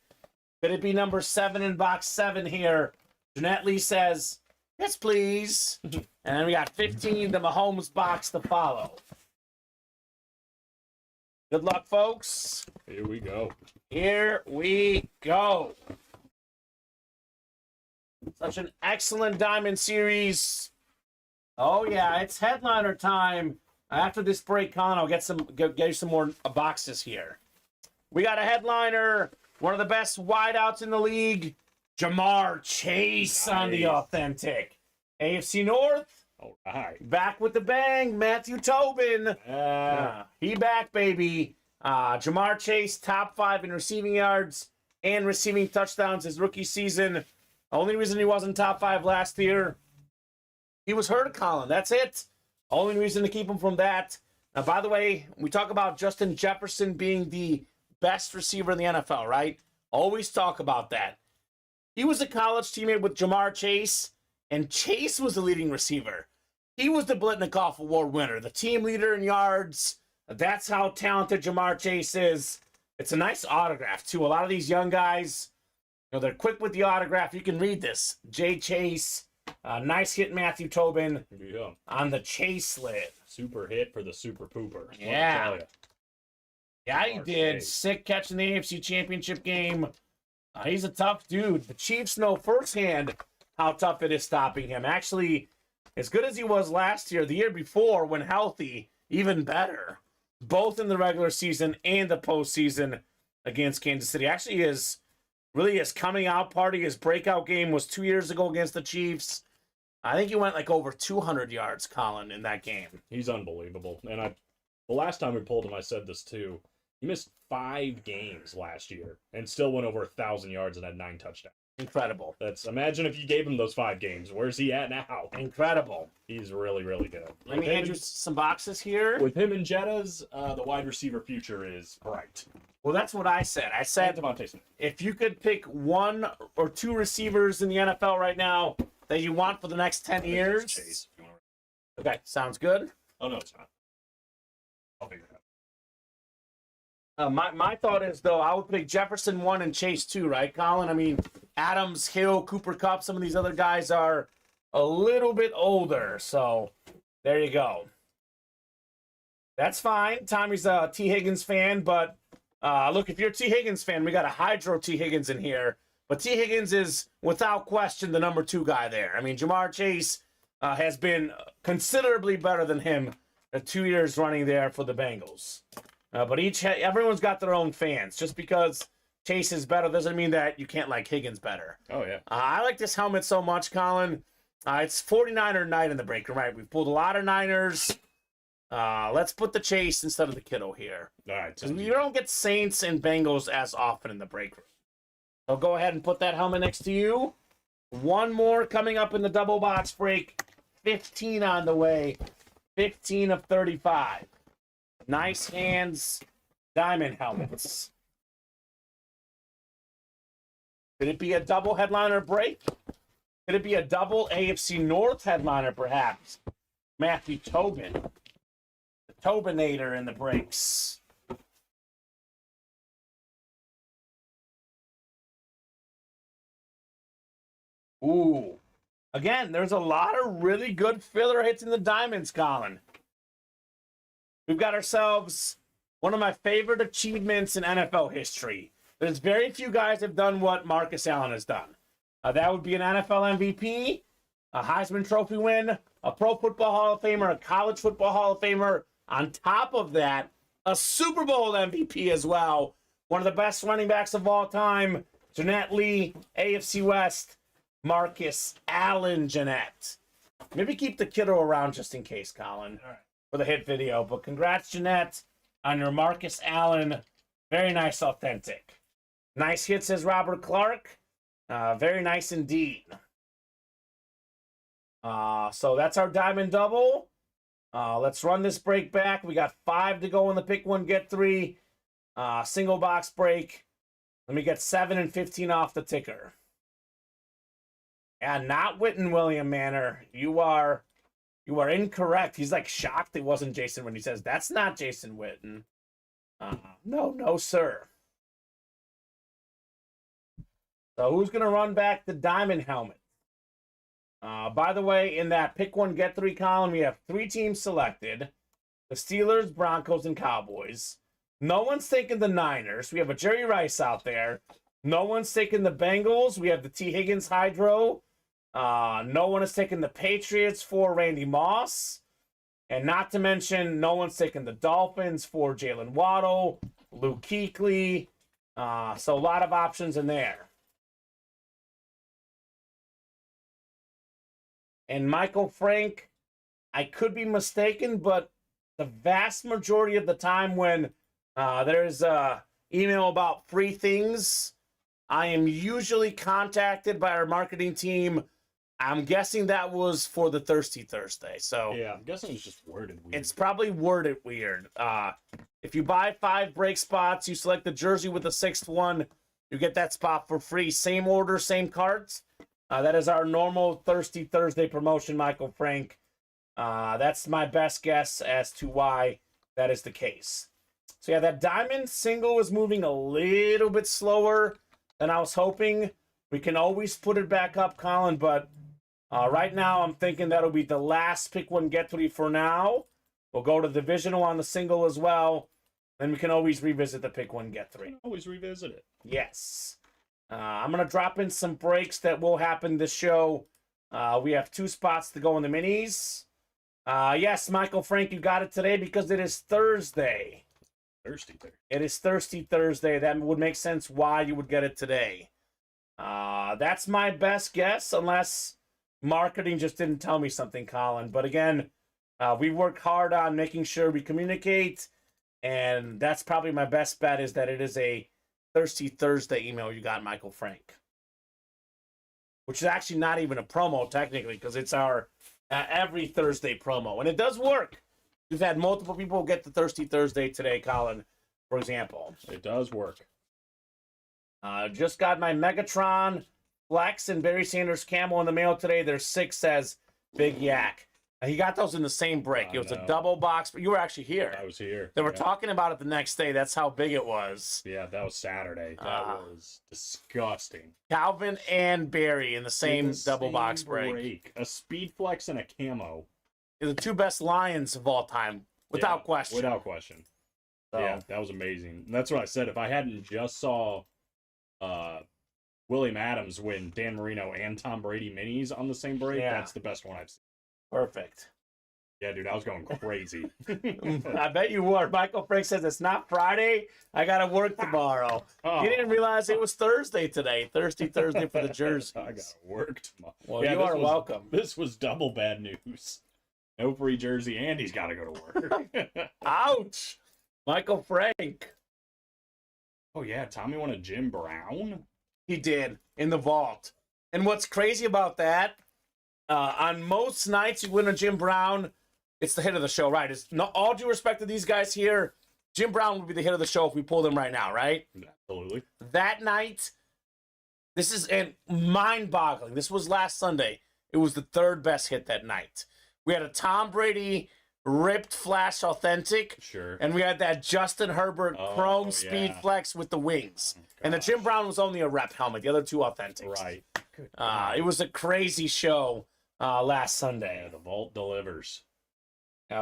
Could it be number 7 in box 7 here? Jeanette Lee says, yes, please. And then we got 15, the Mahomes box to follow. Good luck, folks. Here we go. Here we go. Such an excellent diamond series. Oh, yeah, it's headliner time. After this break, Colin, I'll get you some more boxes here. We got a headliner, one of the best wideouts in the league, Jamar Chase on the authentic. AFC North. All right. Back with the bang, Matthew Tobin. He back, baby. Jamar Chase, top 5 in receiving yards and receiving touchdowns his rookie season. Only reason he wasn't top 5 last year, he was hurt, Colin. That's it. Only reason to keep him from that. Now, by the way, we talk about Justin Jefferson being the best receiver in the NFL, right? Always talk about that. He was a college teammate with Jamar Chase, and Chase was the leading receiver. He was the Blitnikoff Award winner, the team leader in yards. That's how talented Jamar Chase is. It's a nice autograph, too. A lot of these young guys, they're quick with the autograph. You can read this. Jay Chase. Nice hit, Matthew Tobin, on the Chase lid. Super hit for the super pooper. Yeah. Yeah, he did. Sick catch in the AFC Championship game. He's a tough dude. The Chiefs know firsthand how tough it is stopping him. Actually, as good as he was last year, the year before, when healthy, even better. Both in the regular season and the postseason against Kansas City. Actually, his coming out party, his breakout game was 2 years ago against the Chiefs. I think he went like over 200 yards, Colin, in that game. He's unbelievable. And the last time we pulled him, I said this too. He missed 5 games last year and still went over 1,000 yards and had 9 touchdowns. Incredible. Imagine if you gave him those 5 games. Where's he at now? Incredible. He's really, really good. Let me hand you some boxes here. With him and Jetta's, the wide receiver future is bright. Well, that's what I said. I said if you could pick 1 or 2 receivers in the NFL right now that you want for the next 10 years. Chase. Okay, sounds good. Oh, no, it's not. I'll figure it out. My thought is, though, I would pick Jefferson 1 and Chase 2, right, Colin? I mean, Adams, Hill, Cooper Kupp, some of these other guys are a little bit older. So there you go. That's fine. Tommy's a T. Higgins fan, but look, if you're a T. Higgins fan, we got a Hydro T. Higgins in here. But T. Higgins is, without question, the number 2 guy there. I mean, Jamar Chase has been considerably better than him 2 years running there for the Bengals. But everyone's got their own fans. Just because Chase is better doesn't mean that you can't like Higgins better. Oh, yeah. I like this helmet so much, Colin. It's 49er night in the break room, right? We've pulled a lot of Niners. Let's put the Chase instead of the Kittle here. All right. Because you don't get Saints and Bengals as often in the break room. So go ahead and put that helmet next to you. 1 more coming up in the double box break. 15 on the way. 15 of 35. Nice hands, diamond helmets. Could it be a double headliner break? Could it be a double AFC North headliner, perhaps? Matthew Tobin. The Tobinator in the breaks. Ooh. Again, there's a lot of really good filler hits in the diamonds, Colin. We've got ourselves one of my favorite achievements in NFL history. There's very few guys have done what Marcus Allen has done. That would be an NFL MVP, a Heisman Trophy win, a Pro Football Hall of Famer, a College Football Hall of Famer. On top of that, a Super Bowl MVP as well. One of the best running backs of all time, Jeanette Lee, AFC West, Marcus Allen Jeanette. Maybe keep the kiddo around just in case, Colin. All right. For the hit video. But congrats, Jeanette, on your Marcus Allen. Very nice, authentic. Nice hit, says Robert Clark. Very nice indeed. So that's our diamond double. Let's run this break back. We got 5 to go in the pick one, get 3 single box break. Let me get 7 and 15 off the ticker. And not Witten, William Manor. You are incorrect. He's like shocked it wasn't Jason when he says that's not Jason Witten. No, sir. So who's gonna run back the diamond helmet? By the way, in that pick one, get 3 column, we have 3 teams selected: the Steelers, Broncos, and Cowboys. No one's taking the Niners. We have a Jerry Rice out there. No one's taking the Bengals. We have the T. Higgins Hydro. No one is taking the Patriots for Randy Moss. And not to mention, no one's taking the Dolphins for Jalen Waddle, Luke Kuechly. So a lot of options in there. And Michael Frank, I could be mistaken, but the vast majority of the time when there's a email about free things, I am usually contacted by our marketing team. I'm guessing that was for the Thirsty Thursday. So Yeah, I'm guessing it's just worded weird. it's probably worded weird. If you buy 5 break spots, you select the jersey with the 6th one, you get that spot for free. Same order, same cards. That is our normal Thirsty Thursday promotion, Michael Frank. That's my best guess as to why that is the case. So yeah, that diamond single is moving a little bit slower than I was hoping. We can always put it back up, Colin, but right now I'm thinking that'll be the last pick one, get 3 for now. We'll go to divisional on the single as well. Then we can always revisit the pick one, get 3. Always revisit it. Yes. I'm going to drop in some breaks that will happen this show. We have 2 spots to go in the minis. Yes, Michael Frank, you got it today because it is Thursday. Thirsty there. It is Thirsty Thursday. That would make sense why you would get it today. That's my best guess, unless marketing just didn't tell me something, Colin. But again, we work hard on making sure we communicate, and that's probably my best bet, is that it is a Thirsty Thursday email you got, Michael Frank. Which is actually not even a promo, technically, because it's our every Thursday promo. And it does work. We've had multiple people get the Thirsty Thursday today, Colin, for example. It does work. Just got my Megatron Flex and Barry Sanders Camel in the mail today. There's 6 says Big Yak. He got those in the same break. It was a double box, but you were actually here. I was here. They were talking about it the next day. That's how big it was. Yeah, that was Saturday. That was disgusting. Calvin and Barry in the same double box break. A Speed Flex and a Camo. They're the 2 best Lions of all time, without question. Without question. So. Yeah, that was amazing. That's what I said. If I hadn't just saw William Adams win Dan Marino and Tom Brady minis on the same break, that's the best one I've seen. Perfect. Yeah, dude, I was going crazy. I bet you were. Michael Frank says it's not Friday. I got to work tomorrow. He didn't realize it was Thursday today. Thirsty Thursday for the jerseys. I got to work tomorrow. Well, you are welcome. This was double bad news. No free jersey, and he's got to go to work. Ouch. Michael Frank. Oh, yeah, Tommy won a Jim Brown? He did, in the vault. And what's crazy about that, on most nights you win a Jim Brown, it's the hit of the show, right? It's not, all due respect to these guys here, Jim Brown would be the hit of the show if we pulled him right now, right? Absolutely. That night, this is mind-boggling. This was last Sunday. It was the 3rd best hit that night. We had a Tom Brady ripped flash authentic. Sure. And we had that Justin Herbert chrome speed flex with the wings. And the Jim Brown was only a rep helmet. The other 2 authentics. Right. It was a crazy show last Sunday. Yeah, the vault delivers.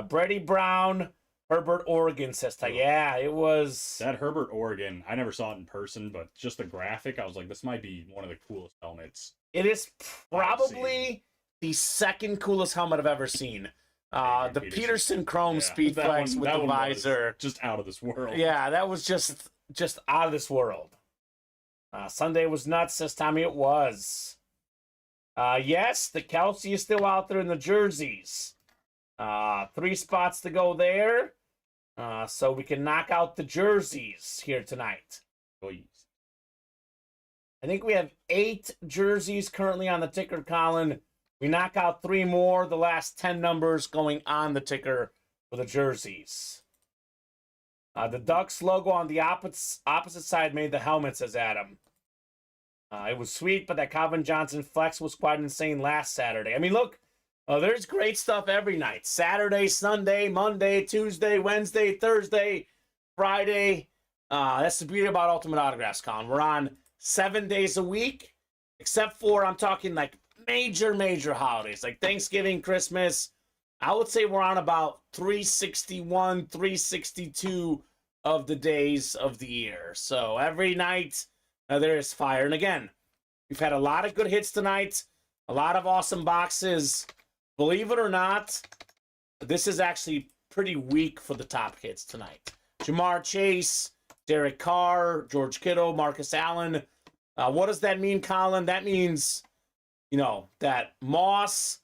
Brady Brown, Herbert Oregon says, yeah, it was. That Herbert Oregon, I never saw it in person, but just the graphic, I was like, this might be one of the coolest helmets. It is probably the 2nd coolest helmet I've ever seen. The Peterson Chrome Speed Flex with the visor. Just out of this world. Yeah, that was just out of this world. Sunday was nuts, says Tommy. It was. Yes, the Kelsey is still out there in the jerseys. 3 spots to go there. So we can knock out the jerseys here tonight. Please. I think we have 8 jerseys currently on the ticker, Colin. We knock out 3 more, the last 10 numbers going on the ticker for the jerseys. The Ducks logo on the opposite side made the helmet, says Adam. It was sweet, but that Calvin Johnson flex was quite insane last Saturday. I mean, look, there's great stuff every night. Saturday, Sunday, Monday, Tuesday, Wednesday, Thursday, Friday. That's the beauty about Ultimate Autographs, Colin. We're on 7 days a week, except for, I'm talking like major holidays, like Thanksgiving, Christmas. I would say we're on about 361, 362 of the days of the year. So every night there is fire. And again, we've had a lot of good hits tonight, a lot of awesome boxes. Believe it or not, this is actually pretty weak for the top hits tonight. Jamar Chase, Derek Carr, George Kittle, Marcus Allen. What does that mean, Colin? That means, you know, that Moss,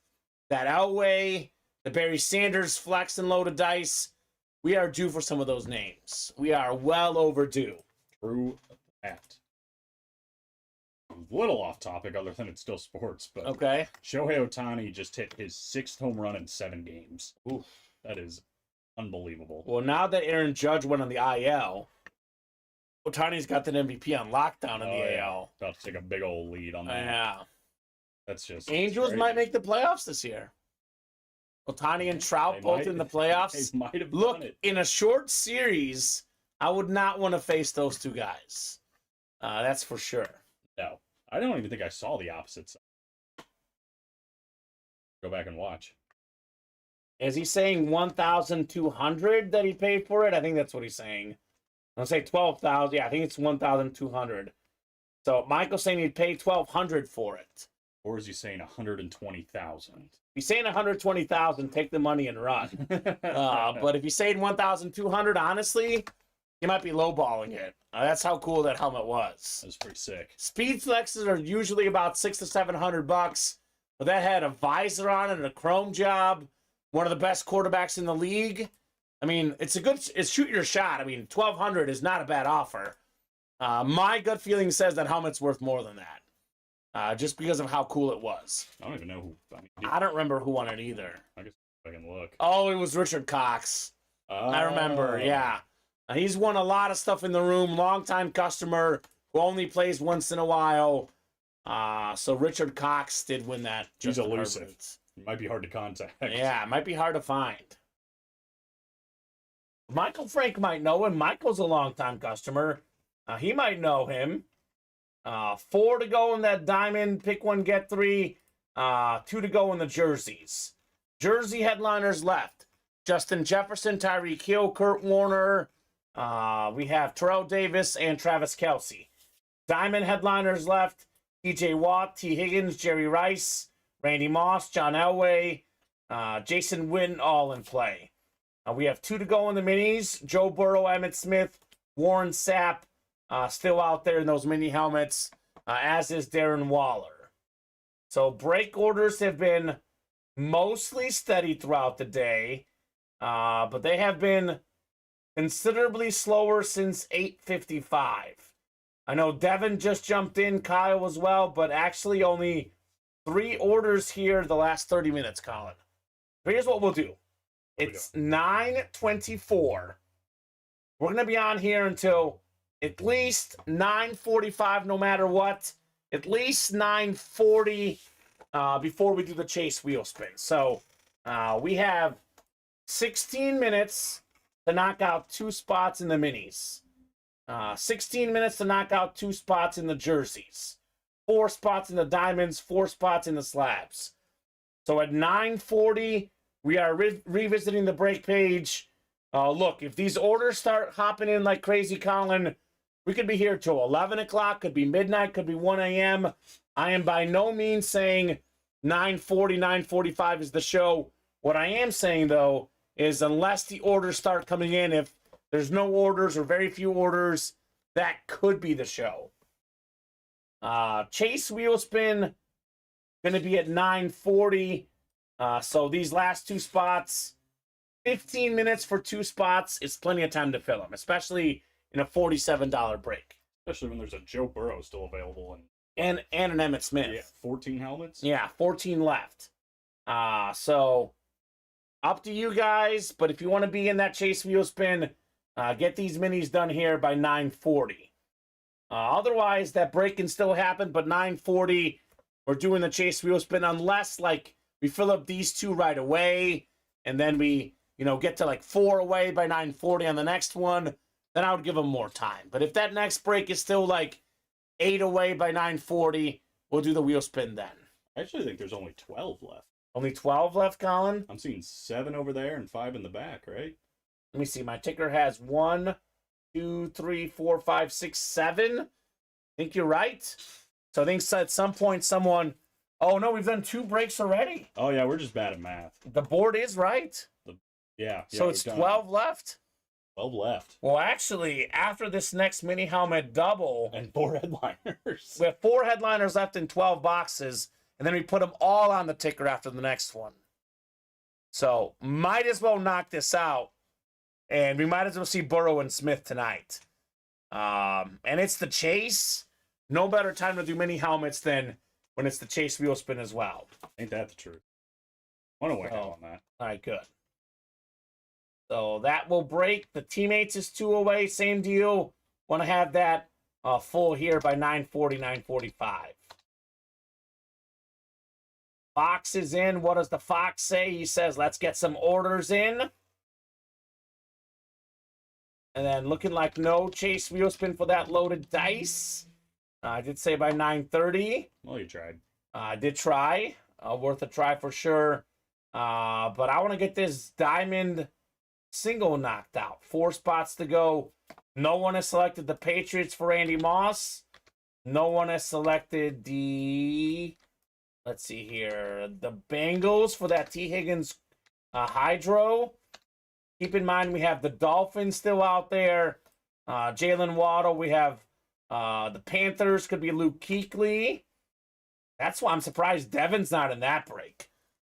that Elway, the Barry Sanders flex and load of dice. We are due for some of those names. We are well overdue. True that. A little off topic, other than it's still sports, but Okay. Shohei Ohtani just hit his 6th home run in 7 games. Ooh, that is unbelievable. Well, now that Aaron Judge went on the IL, Ohtani's got that MVP on lockdown in the AL. About to take a big old lead on that. Yeah. That's just Angels crazy. might make the playoffs this year. Ohtani and Trout They both might. in the playoffs. They might have Look, done it. in a short series, I would not want to face those two guys. That's for sure. No, I don't even think I saw the opposite side. Go back and watch. Is he saying 1,200 that he paid for it? I think that's what he's saying. I'll say 12,000. Yeah, I think it's 1,200. So Michael's saying he'd pay 1,200 for it. Or is he saying 120,000? If he's saying 120,000, take the money and run. But if he's saying 1,200, honestly, he might be lowballing it. That's how cool that helmet was. That was pretty sick. Speed flexes are usually about $600 to $700, but that had a visor on it and a chrome job. One of the best quarterbacks in the league. I mean, it's shoot your shot. I mean, 1,200 is not a bad offer. My gut feeling says that helmet's worth more than that, just because of how cool it was. I don't even know who. I don't remember who won it either. I guess I can look. Oh, it was Richard Cox. I remember, Oh. yeah. He's won a lot of stuff in the room. Longtime customer who only plays once in a while. So Richard Cox did win that. He's Justin elusive. Herbert. It might be hard to contact. Yeah, it might be hard to find. Michael Frank might know him. Michael's a longtime customer. He might know him. 4 to go in that diamond. Pick one, get 3. 2 to go in the jerseys. Jersey headliners left. Justin Jefferson, Tyreek Hill, Kurt Warner. We have Terrell Davis and Travis Kelce. Diamond headliners left. TJ Watt, T. Higgins, Jerry Rice, Randy Moss, John Elway, Jason Witten, all in play. We have 2 to go in the minis. Joe Burrow, Emmitt Smith, Warren Sapp, still out there in those mini helmets, as is Darren Waller. So break orders have been mostly steady throughout the day, but they have been considerably slower since 8:55. I know Devin just jumped in, Kyle as well, but actually only 3 orders here the last 30 minutes, Colin. So here's what we'll do. It's 9:24. We're going to be on here until at least 9:45, no matter what. At least 9:40 before we do the chase wheel spin. So we have 16 minutes to knock out 2 spots in the minis. 16 minutes to knock out 2 spots in the jerseys. 4 spots in the diamonds, 4 spots in the slabs. So at 9:40, we are revisiting the break page. Look, if these orders start hopping in like crazy, Colin, we could be here till 11 o'clock, could be midnight, could be 1 a.m. I am by no means saying 9:40, 9:45 is the show. What I am saying, though, is unless the orders start coming in, if there's no orders or very few orders, that could be the show. Chase wheel spin going to be at 9:40. So these last 2 spots, 15 minutes for 2 spots is plenty of time to fill them, especially in a $47 break. Especially when there's a Joe Burrow still available in And an Emmitt Smith. Yeah, 14 helmets. Yeah, 14 left. So up to you guys, but if you want to be in that Chase Wheel Spin, get these minis done here by 9:40. Otherwise, that break can still happen, but 9:40, we're doing the Chase Wheel Spin unless, like, we fill up these two right away, and then we, get to, like, 4 away by 9:40 on the next one, then I would give them more time. But if that next break is still, like, 8 away by 9:40, we'll do the wheel spin then. I actually think there's only 12 left. Only 12 left, Colin? I'm seeing 7 over there and 5 in the back, right? Let me see. My ticker has 1, 2, 3, 4, 5, 6, 7. I think you're right. So I think at some point someone... Oh, no, we've done 2 breaks already. Oh, yeah, we're just bad at math. The board is right. Yeah. So it's 12 left? 12 left. Well, actually, after this next mini helmet double... And 4 headliners. We have 4 headliners left in 12 boxes, and then we put them all on the ticker after the next one. So, might as well knock this out. And we might as well see Burrow and Smith tonight. And it's the Chase. No better time to do mini helmets than when it's the Chase wheel spin as well. Ain't that the truth? I want to weigh on that. All right, good. So that will break. The teammates is 2 away. Same deal. Want to have that full here by 9:40, 9:45. Fox is in. What does the Fox say? He says, let's get some orders in. And then looking like no Chase wheel spin for that loaded dice. I did say by 9:30. Well, you tried. I did try. Worth a try for sure. But I want to get this diamond single knocked out. 4 spots to go. No one has selected the Patriots for Randy Moss. No one has selected the... Let's see here. The Bengals for that T. Higgins Hydro. Keep in mind we have the Dolphins still out there. Jalen Waddle. We have the Panthers. Could be Luke Kuechly. That's why I'm surprised Devin's not in that break.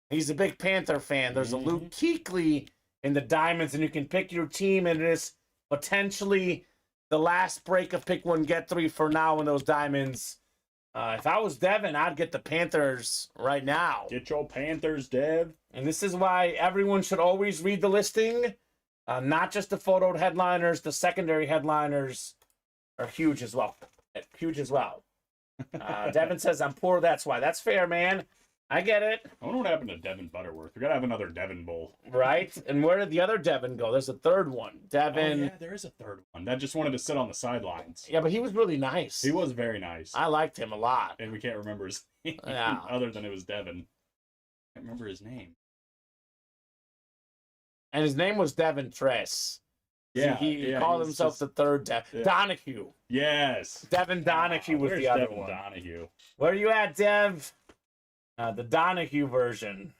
He's a big Panther fan. There's a Luke Kuechly in the Diamonds, and you can pick your team, and it is potentially the last break of pick 1, get 3 for now in those Diamonds. If I was Devin, I'd get the Panthers right now. Get your Panthers, Dev. And this is why everyone should always read the listing. Not just the photoed headliners, the secondary headliners are huge as well. Huge as well. Devin says, I'm poor, that's why. That's fair, man. I get it. I wonder what happened to Devin Butterworth. We got to have another Devin Bowl. Right? And where did the other Devin go? There's a third one. Devin. Oh, yeah, there is a third one. That just wanted to sit on the sidelines. Yeah, but he was really nice. He was very nice. I liked him a lot. And we can't remember his name. Yeah. Other than it was Devin. I can't remember his name. And his name was Devin Tress. Yeah. He called himself the third Devin. Yeah. Donahue. Yes. Devin Donahue was Where's the other Devin one. Donahue? Where are you at, Dev? The Donahue version.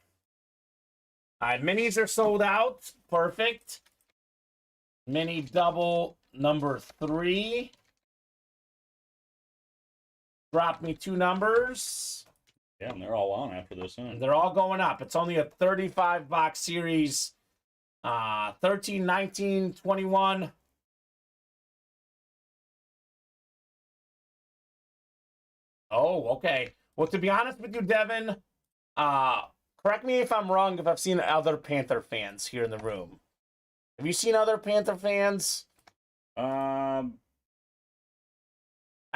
All right, minis are sold out. Perfect. Mini double number 3. Drop me 2 numbers. Yeah, and they're all on after this, huh? They're all going up. It's only a 35 box series. 13, 19, 21. Oh, okay. Well, to be honest with you, Devin, correct me if I'm wrong if I've seen other Panther fans here in the room. Have you seen other Panther fans? I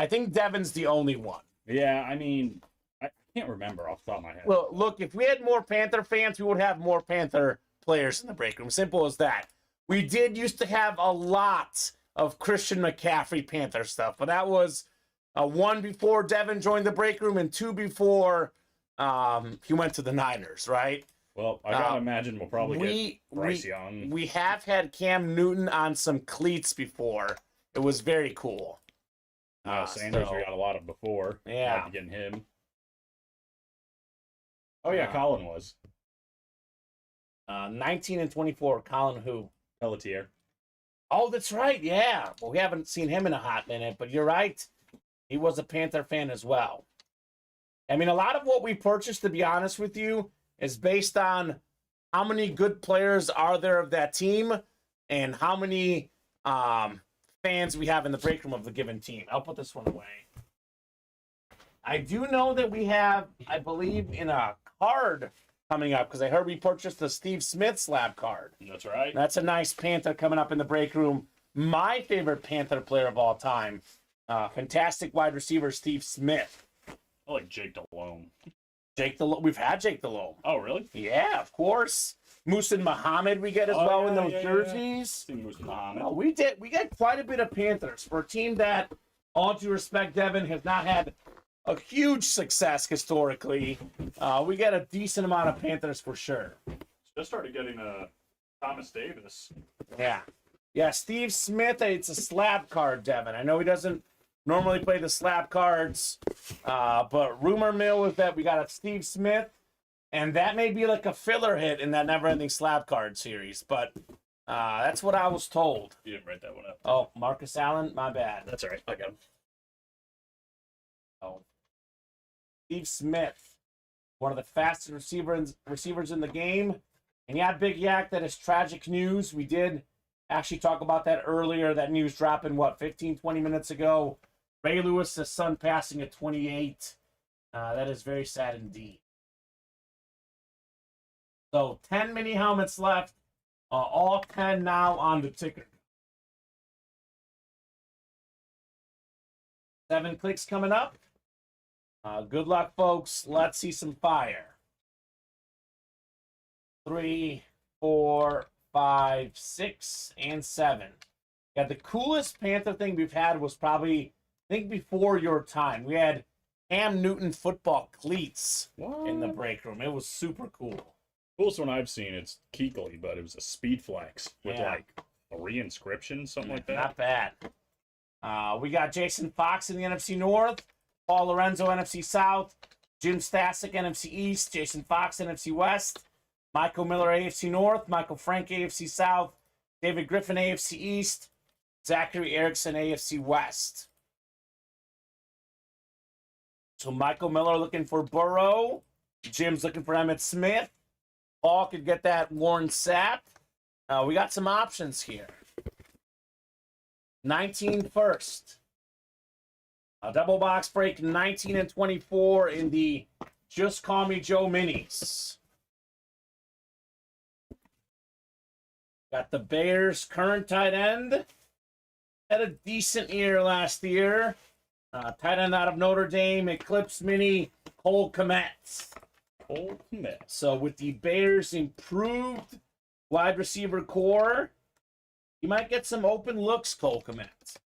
think Devin's the only one. Yeah, I mean, I can't remember off the top of my head. Well, look, if we had more Panther fans, we would have more Panther players in the break room. Simple as that. We did used to have a lot of Christian McCaffrey Panther stuff, but that was 1 before Devin joined the break room and 2 before he went to the Niners, right? Well, I gotta imagine we'll probably get Bryce Young. We have had Cam Newton on some cleats before. It was very cool. Sanders, we got a lot of before. Yeah. Might be getting him. Oh, yeah, Colin was. 19 and 24, Colin who? Pelletier. Oh, that's right, yeah. Well, we haven't seen him in a hot minute, but you're right. He was a Panther fan as well. I mean, a lot of what we purchased, to be honest with you, is based on how many good players are there of that team and how many fans we have in the break room of the given team. I'll put this one away. I do know that we have, I believe, in a card coming up because I heard we purchased the Steve Smith slab card. That's right. That's a nice Panther coming up in the break room. My favorite Panther player of all time. Fantastic wide receiver, Steve Smith. I like Jake Delhomme. We've had Jake Delhomme. Oh, really? Yeah, of course. Musin Muhammad we get as well in those jerseys. Seen Musin Muhammad. Oh, we got quite a bit of Panthers for a team that, all due respect, Devin, has not had a huge success historically. We got a decent amount of Panthers for sure. Just started getting Thomas Davis. Yeah, Steve Smith, it's a slab card, Devin. I know he doesn't normally play the slab cards, but rumor mill is that we got a Steve Smith, and that may be like a filler hit in that never-ending slab card series, but that's what I was told. You didn't write that one up. Oh, Marcus Allen, my bad. That's all right. I got him. Oh. Steve Smith, one of the fastest receivers in the game. And yeah, Big Yak, that is tragic news. We did actually talk about that earlier. That news dropping, 15, 20 minutes ago. Ray Lewis, his son, passing at 28. That is very sad indeed. So 10 mini helmets left. All 10 now on the ticker. 7 clicks coming up. Good luck, folks. Let's see some fire. 3, 4, 5, 6, and 7. Yeah, the coolest Panther thing we've had was probably, I think, before your time. We had Cam Newton football cleats in the break room. It was super cool. Coolest one I've seen, it's Keekly, but it was a Speed Flex with like 3 inscriptions, something like that. Not bad. We got Jason Fox in the NFC North, Paul Lorenzo NFC South, Jim Stasic NFC East, Jason Fox NFC West, Michael Miller AFC North, Michael Frank AFC South, David Griffin AFC East, Zachary Erickson AFC West. So Michael Miller looking for Burrow, Jim's looking for Emmitt Smith. Paul could get that Warren Sapp. We got some options here. 19 first. A double box break, 19 and 24 in the Just Call Me Joe minis. Got the Bears current tight end. Had a decent year last year. Tight end out of Notre Dame, Eclipse mini, Cole Kmet. So with the Bears' improved wide receiver core, you might get some open looks, Cole Kmet.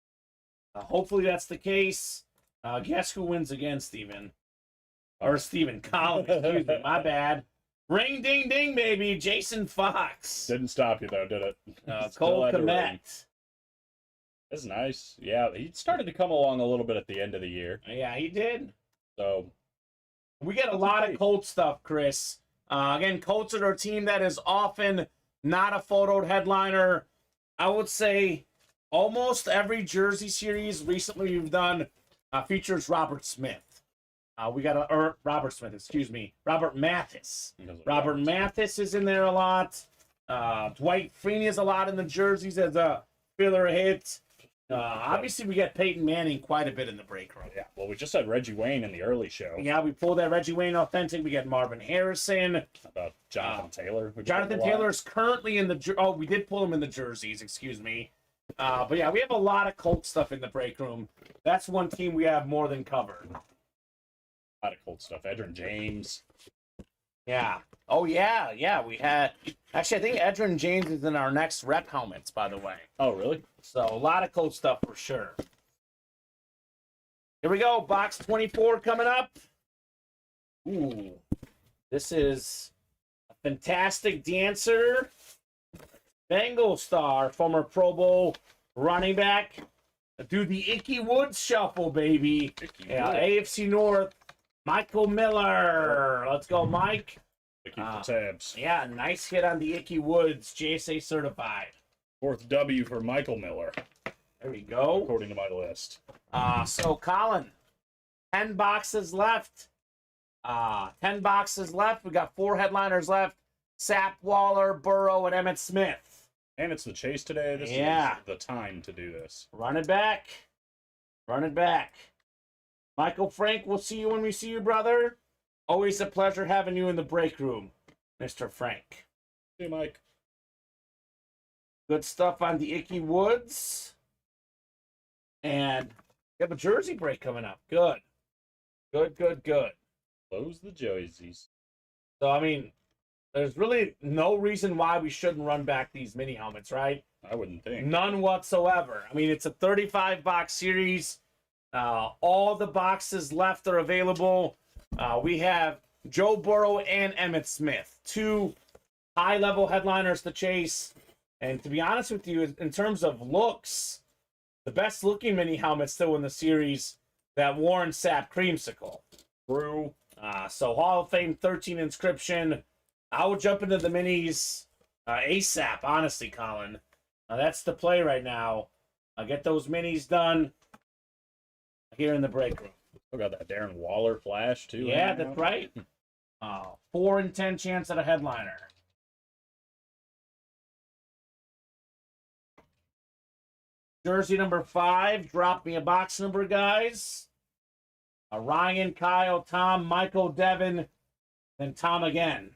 Hopefully that's the case. Guess who wins again, Steven? Or Steven, Colin, excuse me, my bad. Ring, ding, ding, baby, Jason Fox. Didn't stop you, though, did it? Cole Kmet. That's nice. Yeah, he started to come along a little bit at the end of the year. Yeah, he did. So we get a lot of Colts stuff, Chris. Again, Colts are a team that is often not a photoed headliner. I would say almost every jersey series recently we've done features Robert Smith. Robert Mathis. Robert Mathis is in there a lot. Dwight Freeney is a lot in the jerseys as a filler hit. Obviously, we get Peyton Manning quite a bit in the break room. Yeah, well, we just had Reggie Wayne in the early show. Yeah, we pulled that Reggie Wayne authentic. We get Marvin Harrison. How about Jonathan Taylor? Jonathan Taylor is currently in the... Oh, we did pull him in the jerseys, excuse me. But yeah, we have a lot of Colts stuff in the break room. That's one team we have more than covered. A lot of Colts stuff. Edgerrin James. Yeah. Oh, yeah. We had... Actually, I think Edgerrin James is in our next rep helmets, by the way. Oh, really? So, a lot of Colts stuff for sure. Here we go. Box 24 coming up. Ooh. This is a fantastic dancer. Bengal star, former Pro Bowl running back. Do the Icky Woods shuffle, baby. AFC North. Michael Miller. Let's go, Mike. Keep the tabs. Yeah, nice hit on the Icky Woods. JSA certified. 4th W for Michael Miller. There we go. According to my list. So, Colin, 10 boxes left. 10 boxes left. We got 4 headliners left. Sapp, Waller, Burrow, and Emmitt Smith. And it's the chase today. This is the time to do this. Run it back. Run it back. Michael Frank, we'll see you when we see you, brother. Always a pleasure having you in the break room, Mr. Frank. Hey, Mike. Good stuff on the Icky Woods. And we have a jersey break coming up. Good. Good. Close the jerseys. So, I mean, there's really no reason why we shouldn't run back these mini helmets, right? I wouldn't think. None whatsoever. I mean, it's a 35-box series. All the boxes left are available. We have Joe Burrow and Emmitt Smith, two high-level headliners to chase. And to be honest with you, in terms of looks, the best-looking mini helmet still in the series, that Warren Sapp Creamsicle. True. So Hall of Fame 13 inscription. I will jump into the minis ASAP, honestly, Colin. That's the play right now. I'll get those minis done here in the break room. Still got that Darren Waller flash, too. Yeah, that's right. 4 in 10 chance at a headliner. Jersey number 5. Drop me a box number, guys. Ryan, Kyle, Tom, Michael, Devin, and Tom again.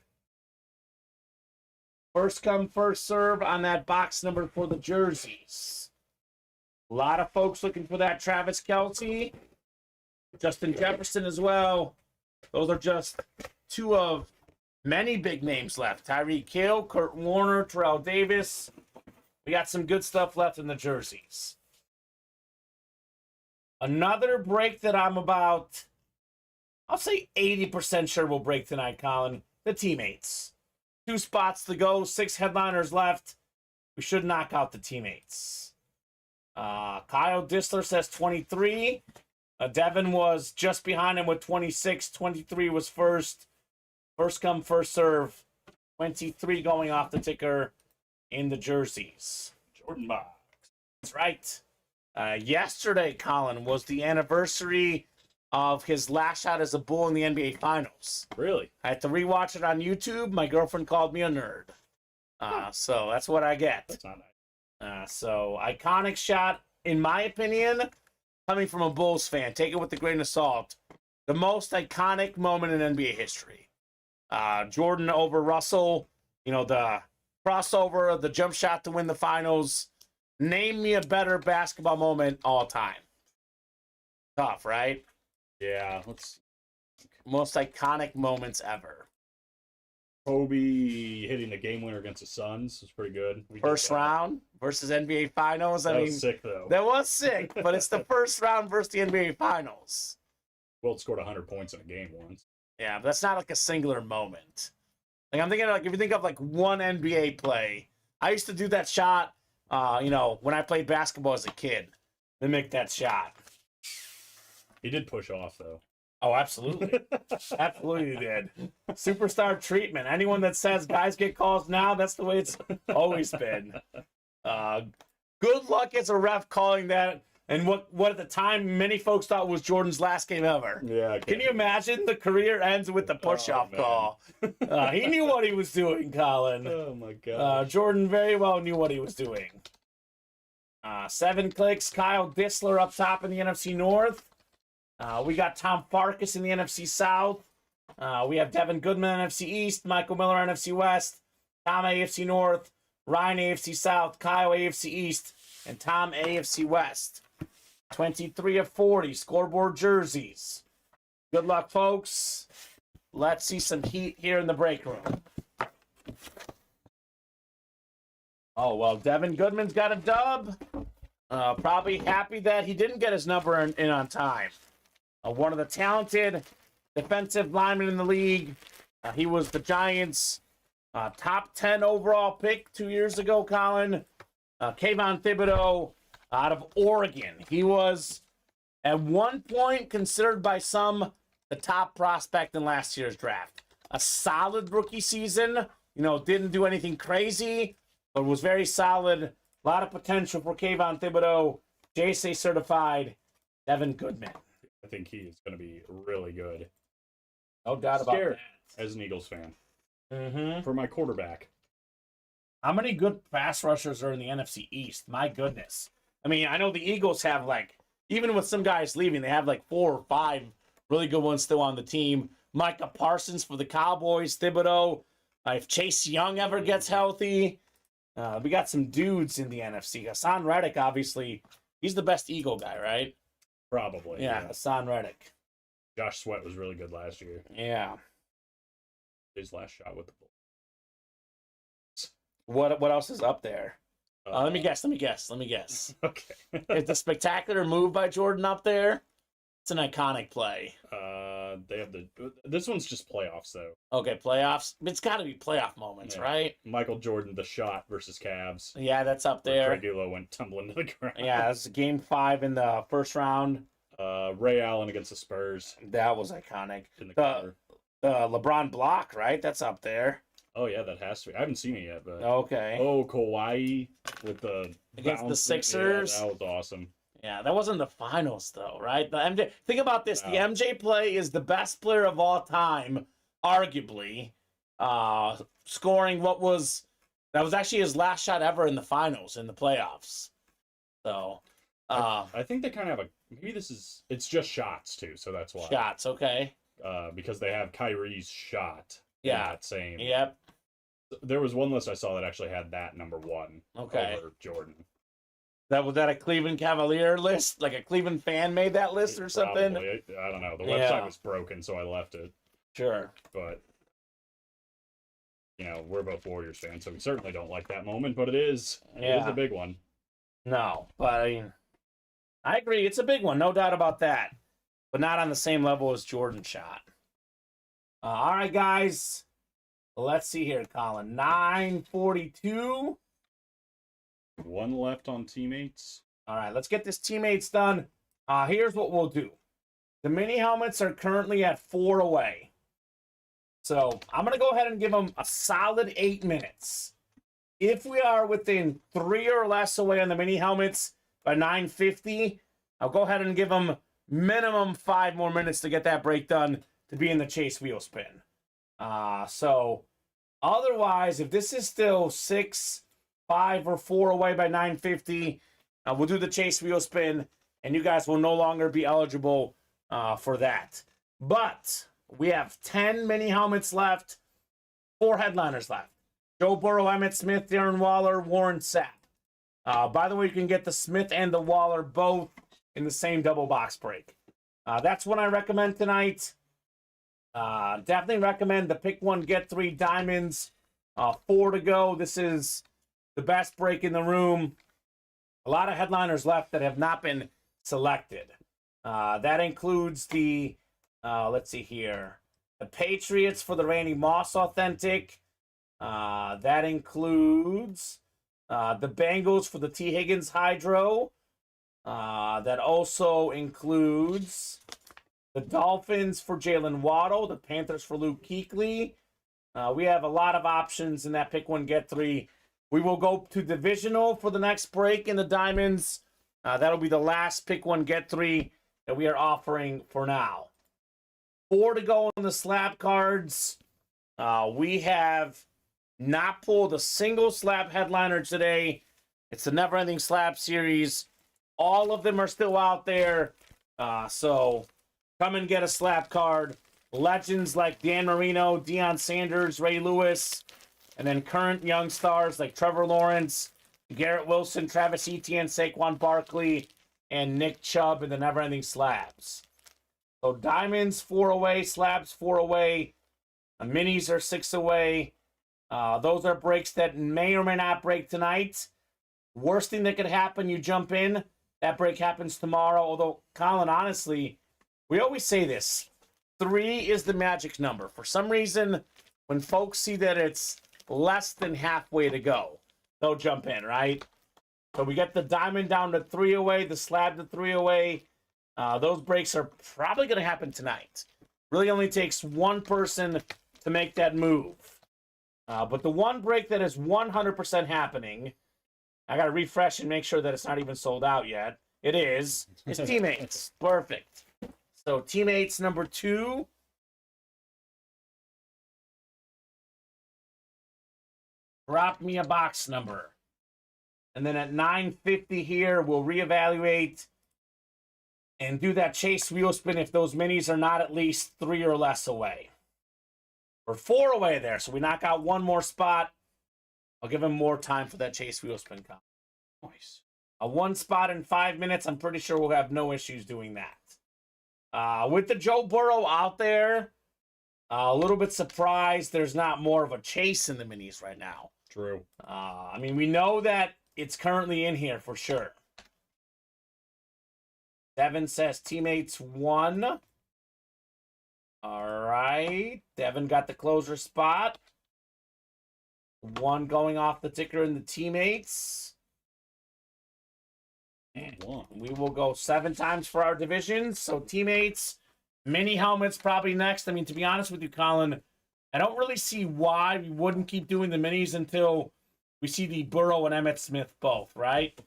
First come, first serve on that box number for the jerseys. A lot of folks looking for that Travis Kelce. Justin Jefferson as well. Those are just 2 of many big names left. Tyreek Hill, Kurt Warner, Terrell Davis. We got some good stuff left in the jerseys. Another break that I'm about, I'll say 80% sure we'll break tonight, Colin. The teammates. 2 spots to go, 6 headliners left. We should knock out the teammates. Kyle Disler says 23. Devin was just behind him with 26. 23 was first. First come, first serve. 23 going off the ticker in the jerseys. Jordan Box. That's right. Yesterday, Colin, was the anniversary of his last shot as a Bull in the NBA Finals. Really? I had to rewatch it on YouTube. My girlfriend called me a nerd. So that's what I get. That's not nice. So iconic shot, in my opinion, coming from a Bulls fan. Take it with a grain of salt. The most iconic moment in NBA history. Jordan over Russell. You know, the crossover, the jump shot to win the finals. Name me a better basketball moment all time. Tough, right? Yeah. Let's. Most iconic moments ever. Kobe hitting the game winner against the Suns was pretty good. First round versus NBA Finals. That was sick, though. That was sick, but it's the first round versus the NBA Finals. Wilt scored 100 points in a game once. Yeah, but that's not like a singular moment. Like, I'm thinking, like, if you think of like one NBA play, I used to do that shot, when I played basketball as a kid, mimic that shot. He did push off, though. Oh, absolutely. Absolutely did. Superstar treatment. Anyone that says guys get calls now, that's the way it's always been. Good luck as a ref calling that, and what at the time many folks thought was Jordan's last game ever. Yeah. Can you imagine the career ends with the push-off call? He knew what he was doing, Colin. Oh, my God. Jordan very well knew what he was doing. 7 clicks. Kyle Disler up top in the NFC North. We got Tom Farkas in the NFC South. We have Devin Goodman NFC East, Michael Miller NFC West, Tom AFC North, Ryan AFC South, Kyle AFC East, and Tom AFC West. 23 of 40 scoreboard jerseys. Good luck, folks. Let's see some heat here in the break room. Oh, well, Devin Goodman's got a dub. Probably happy that he didn't get his number in on time. One of the talented defensive linemen in the league. He was the Giants' top 10 overall pick 2 years ago, Colin. Kayvon Thibodeau out of Oregon. He was, at one point, considered by some the top prospect in last year's draft. A solid rookie season. Didn't do anything crazy, but was very solid. A lot of potential for Kayvon Thibodeau. JSA certified Devin Goodman. I think he is going to be really good. No doubt about that. As an Eagles fan. Mm-hmm. For my quarterback. How many good pass rushers are in the NFC East? My goodness. I mean, I know the Eagles have like even with some guys leaving, they have like 4 or 5 really good ones still on the team. Micah Parsons for the Cowboys, Thibodeau. If Chase Young ever gets healthy, we got some dudes in the NFC. Hassan Reddick, obviously, he's the best Eagle guy, right? Probably. Yeah, Hassan Reddick. Josh Sweat was really good last year. Yeah. His last shot with the Bulls. What else is up there? Let me guess. Okay. Is the spectacular move by Jordan up there? It's an iconic play. They have this one's just playoffs though. Okay, playoffs. It's got to be playoff moments, Yeah. right? Michael Jordan, the shot versus Cavs. Yeah, that's up there. Regulo went tumbling to the ground. Yeah, that's game 5 in the first round. Ray Allen against the Spurs. That was iconic. In the The LeBron block, right? That's up there. Oh yeah, that has to be. I haven't seen it yet, but Okay. oh, Kawhi with the Against the bouncing. Sixers. Yeah, that was awesome. Yeah, that wasn't the finals though, right? The MJ. Think about this: No. the MJ play is the best player of all time, arguably, scoring that was actually his last shot ever in the finals in the playoffs. So, I think they kind of have maybe it's just shots too, so that's why. shots, okay. Because they have Kyrie's shot. Yeah. In that same. Yep. There was one list I saw that actually had that number 1 Okay. over Jordan. Was that a Cleveland Cavalier list? Like a Cleveland fan made that list or something? Probably. I don't know. The Yeah. website was broken, so I left it. Sure. But we're both Warriors fans, so we certainly don't like that moment. But it is a big one. No, but I mean, I agree. It's a big one, no doubt about that. But not on the same level as Jordan shot. All right, guys. Let's see here, Colin. 9:42. 1 left on teammates. All right, let's get this teammates done. Here's what we'll do. The mini helmets are currently at 4 away. So I'm going to go ahead and give them a solid 8 minutes. If we are within 3 or less away on the mini helmets by 9:50, I'll go ahead and give them minimum 5 more minutes to get that break done to be in the chase wheel spin. So otherwise, if this is still 6, 5, or 4 away by 9:50, we'll do the chase wheel spin, and you guys will no longer be eligible for that. But we have 10 mini helmets left, 4 headliners left. Joe Burrow, Emmitt Smith, Darren Waller, Warren Sapp. By the way, you can get the Smith and the Waller both in the same double box break. That's what I recommend tonight. Definitely recommend the pick 1, get 3 diamonds. 4 to go. This is the best break in the room. A lot of headliners left that have not been selected. That includes the, let's see here, the Patriots for the Randy Moss Authentic. That includes the Bengals for the T. Higgins Hydro. That also includes the Dolphins for Jalen Waddle, the Panthers for Luke Kuechly. We have a lot of options in that pick 1, get 3. We will go to divisional for the next break in the diamonds. That'll be the last pick 1, get 3 that we are offering for now. 4 to go on the slab cards. We have not pulled a single slab headliner today. It's the Never Ending Slab series. All of them are still out there. So come and get a slab card. Legends like Dan Marino, Deion Sanders, Ray Lewis, and then current young stars like Trevor Lawrence, Garrett Wilson, Travis Etienne, Saquon Barkley, and Nick Chubb in the Never Ending Slabs. So diamonds 4 away, slabs 4 away, minis are 6 away. Those are breaks that may or may not break tonight. Worst thing that could happen, you jump in, that break happens tomorrow. Although, Colin, honestly, we always say this. 3 is the magic number. For some reason, when folks see that it's less than halfway to go, they'll jump in, right? So we get the diamond down to 3 away, the slab to 3 away. Those breaks are probably going to happen tonight. Really only takes one person to make that move. But the one break that is 100% happening, I got to refresh and make sure that it's not even sold out yet. It is. It's Teammates. Perfect. So Teammates number 2. Drop me a box number. And then at 9:50 here, we'll reevaluate and do that chase wheel spin if those minis are not at least 3 or less away. We're 4 away there, so we knock out one more spot. I'll give him more time for that chase wheel spin count. Nice. A 1 spot in 5 minutes, I'm pretty sure we'll have no issues doing that. With the Joe Burrow out there, a little bit surprised there's not more of a chase in the minis right now. True. I mean, we know that it's currently in here for sure. Devin says teammates 1. All right. Devin got the closer spot. 1 going off the ticker in the teammates. And we will go 7 times for our divisions. So teammates, mini helmets probably next. I mean, to be honest with you, Colin, I don't really see why we wouldn't keep doing the minis until we see the Burrow and Emmitt Smith both, right?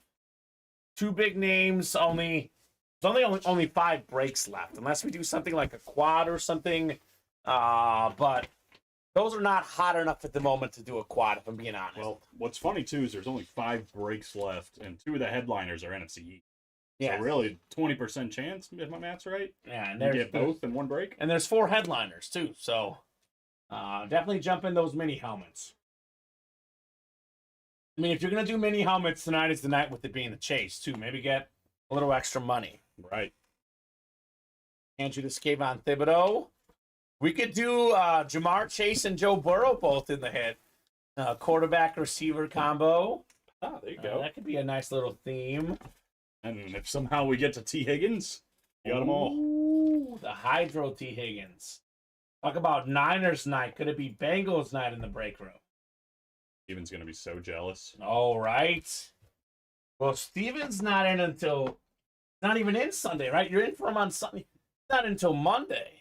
2 big names, only 5 breaks left, unless we do something like a quad or something. But those are not hot enough at the moment to do a quad, if I'm being honest. Well, what's funny too is there's only 5 breaks left, and 2 of the headliners are NFC East. Yeah. So really, 20% chance, if my math's right. Yeah, and you get both in 1 break. And there's 4 headliners too, so definitely jump in those mini helmets. I mean, if you're gonna do mini helmets, tonight is the night with it being the chase too. Maybe get a little extra money. Right. Andrew Kayvon Thibodeau. We could do Jamar Chase and Joe Burrow both in the hit. Quarterback receiver combo. Ah, there you go. That could be a nice little theme. And if somehow we get to T. Higgins, you got them all. Ooh, the Hydro T. Higgins. Talk about Niners night. Could it be Bengals night in the break room? Steven's going to be so jealous. All right. Well, Steven's not in until, not even in Sunday, right? You're in for him on Sunday. Not until Monday.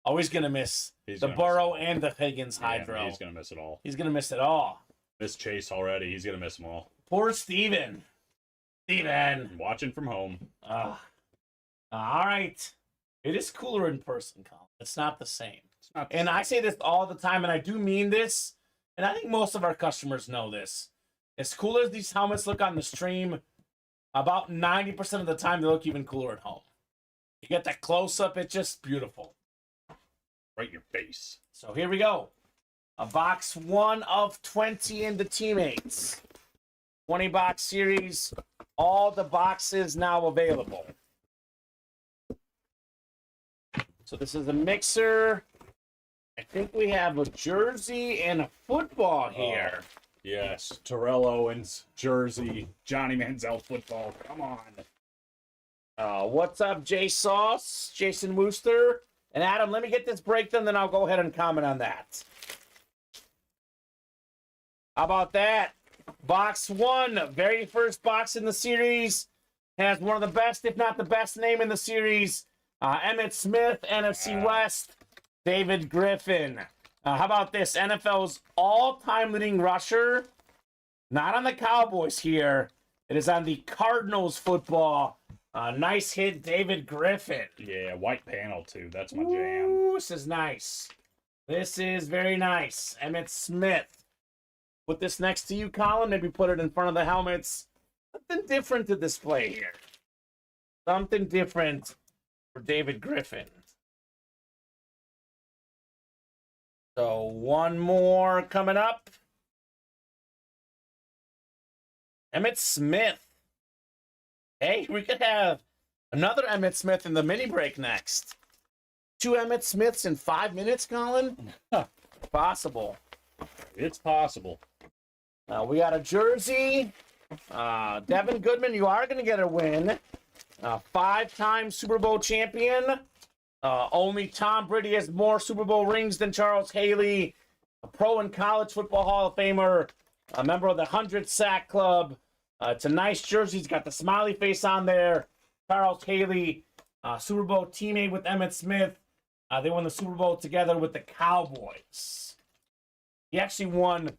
Oh, he's going to miss the Burrow and the Higgins Hydro. Yeah, he's going to miss it all. He's going to miss it all. Miss Chase already. He's going to miss them all. Poor Steven. Steven. Watching from home. All right. It is cooler in person, Colin. It's not the same. It's not And I say this all the time, and I do mean this, and I think most of our customers know this. As cool as these helmets look on the stream, about 90% of the time they look even cooler at home. You get that close-up, it's just beautiful. right in your face. So here we go. A box 1 of 20 in the teammates. 20 box series. All the boxes now available. So this is a mixer. I think we have a jersey and a football here. Yes, Terrell Owens, jersey, Johnny Manziel football. Come on. What's up, J Sauce, Jason Wooster, and Adam? Let me get this break done, then I'll go ahead and comment on that. How about that? Box 1, very first box in the series, has one of the best, if not the best name in the series. Emmitt Smith, NFC West, David Griffin. How about this? NFL's all-time leading rusher. Not on the Cowboys here. It is on the Cardinals football. Nice hit, David Griffin. Yeah, white panel, too. That's my jam. Ooh, this is nice. This is very nice. Emmitt Smith. Put this next to you, Colin. Maybe put it in front of the helmets. Something different to display here. Something different for David Griffin. So one more coming up. Emmitt Smith. Hey, we could have another Emmitt Smith in the mini break next. 2 Emmitt Smiths in 5 minutes, Colin? Possible. It's possible. We got a jersey. Devin Goodman, you are going to get a win. 5-time Super Bowl champion. Only Tom Brady has more Super Bowl rings than Charles Haley. A pro and college football Hall of Famer. A member of the 100 Sack Club. It's a nice jersey. He's got the smiley face on there. Charles Haley, Super Bowl teammate with Emmitt Smith. They won the Super Bowl together with the Cowboys. He actually won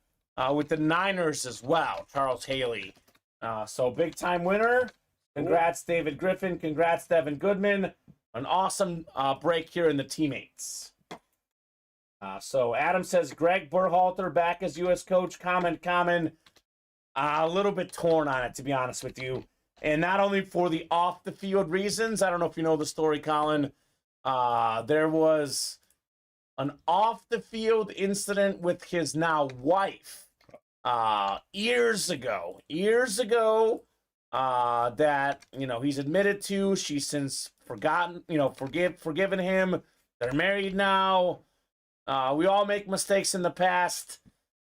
with the Niners as well, Charles Haley. So big-time winner. Congrats, David Griffin. Congrats, Devin Goodman. An awesome break here in the teammates. So Adam says, Greg Berhalter back as U.S. coach. Comment. A little bit torn on it, to be honest with you. And not only for the off-the-field reasons. I don't know if you know the story, Colin. There was an off-the-field incident with his now wife years ago. That, he's admitted to. She's since forgotten, forgiven him. They're married now. We all make mistakes in the past.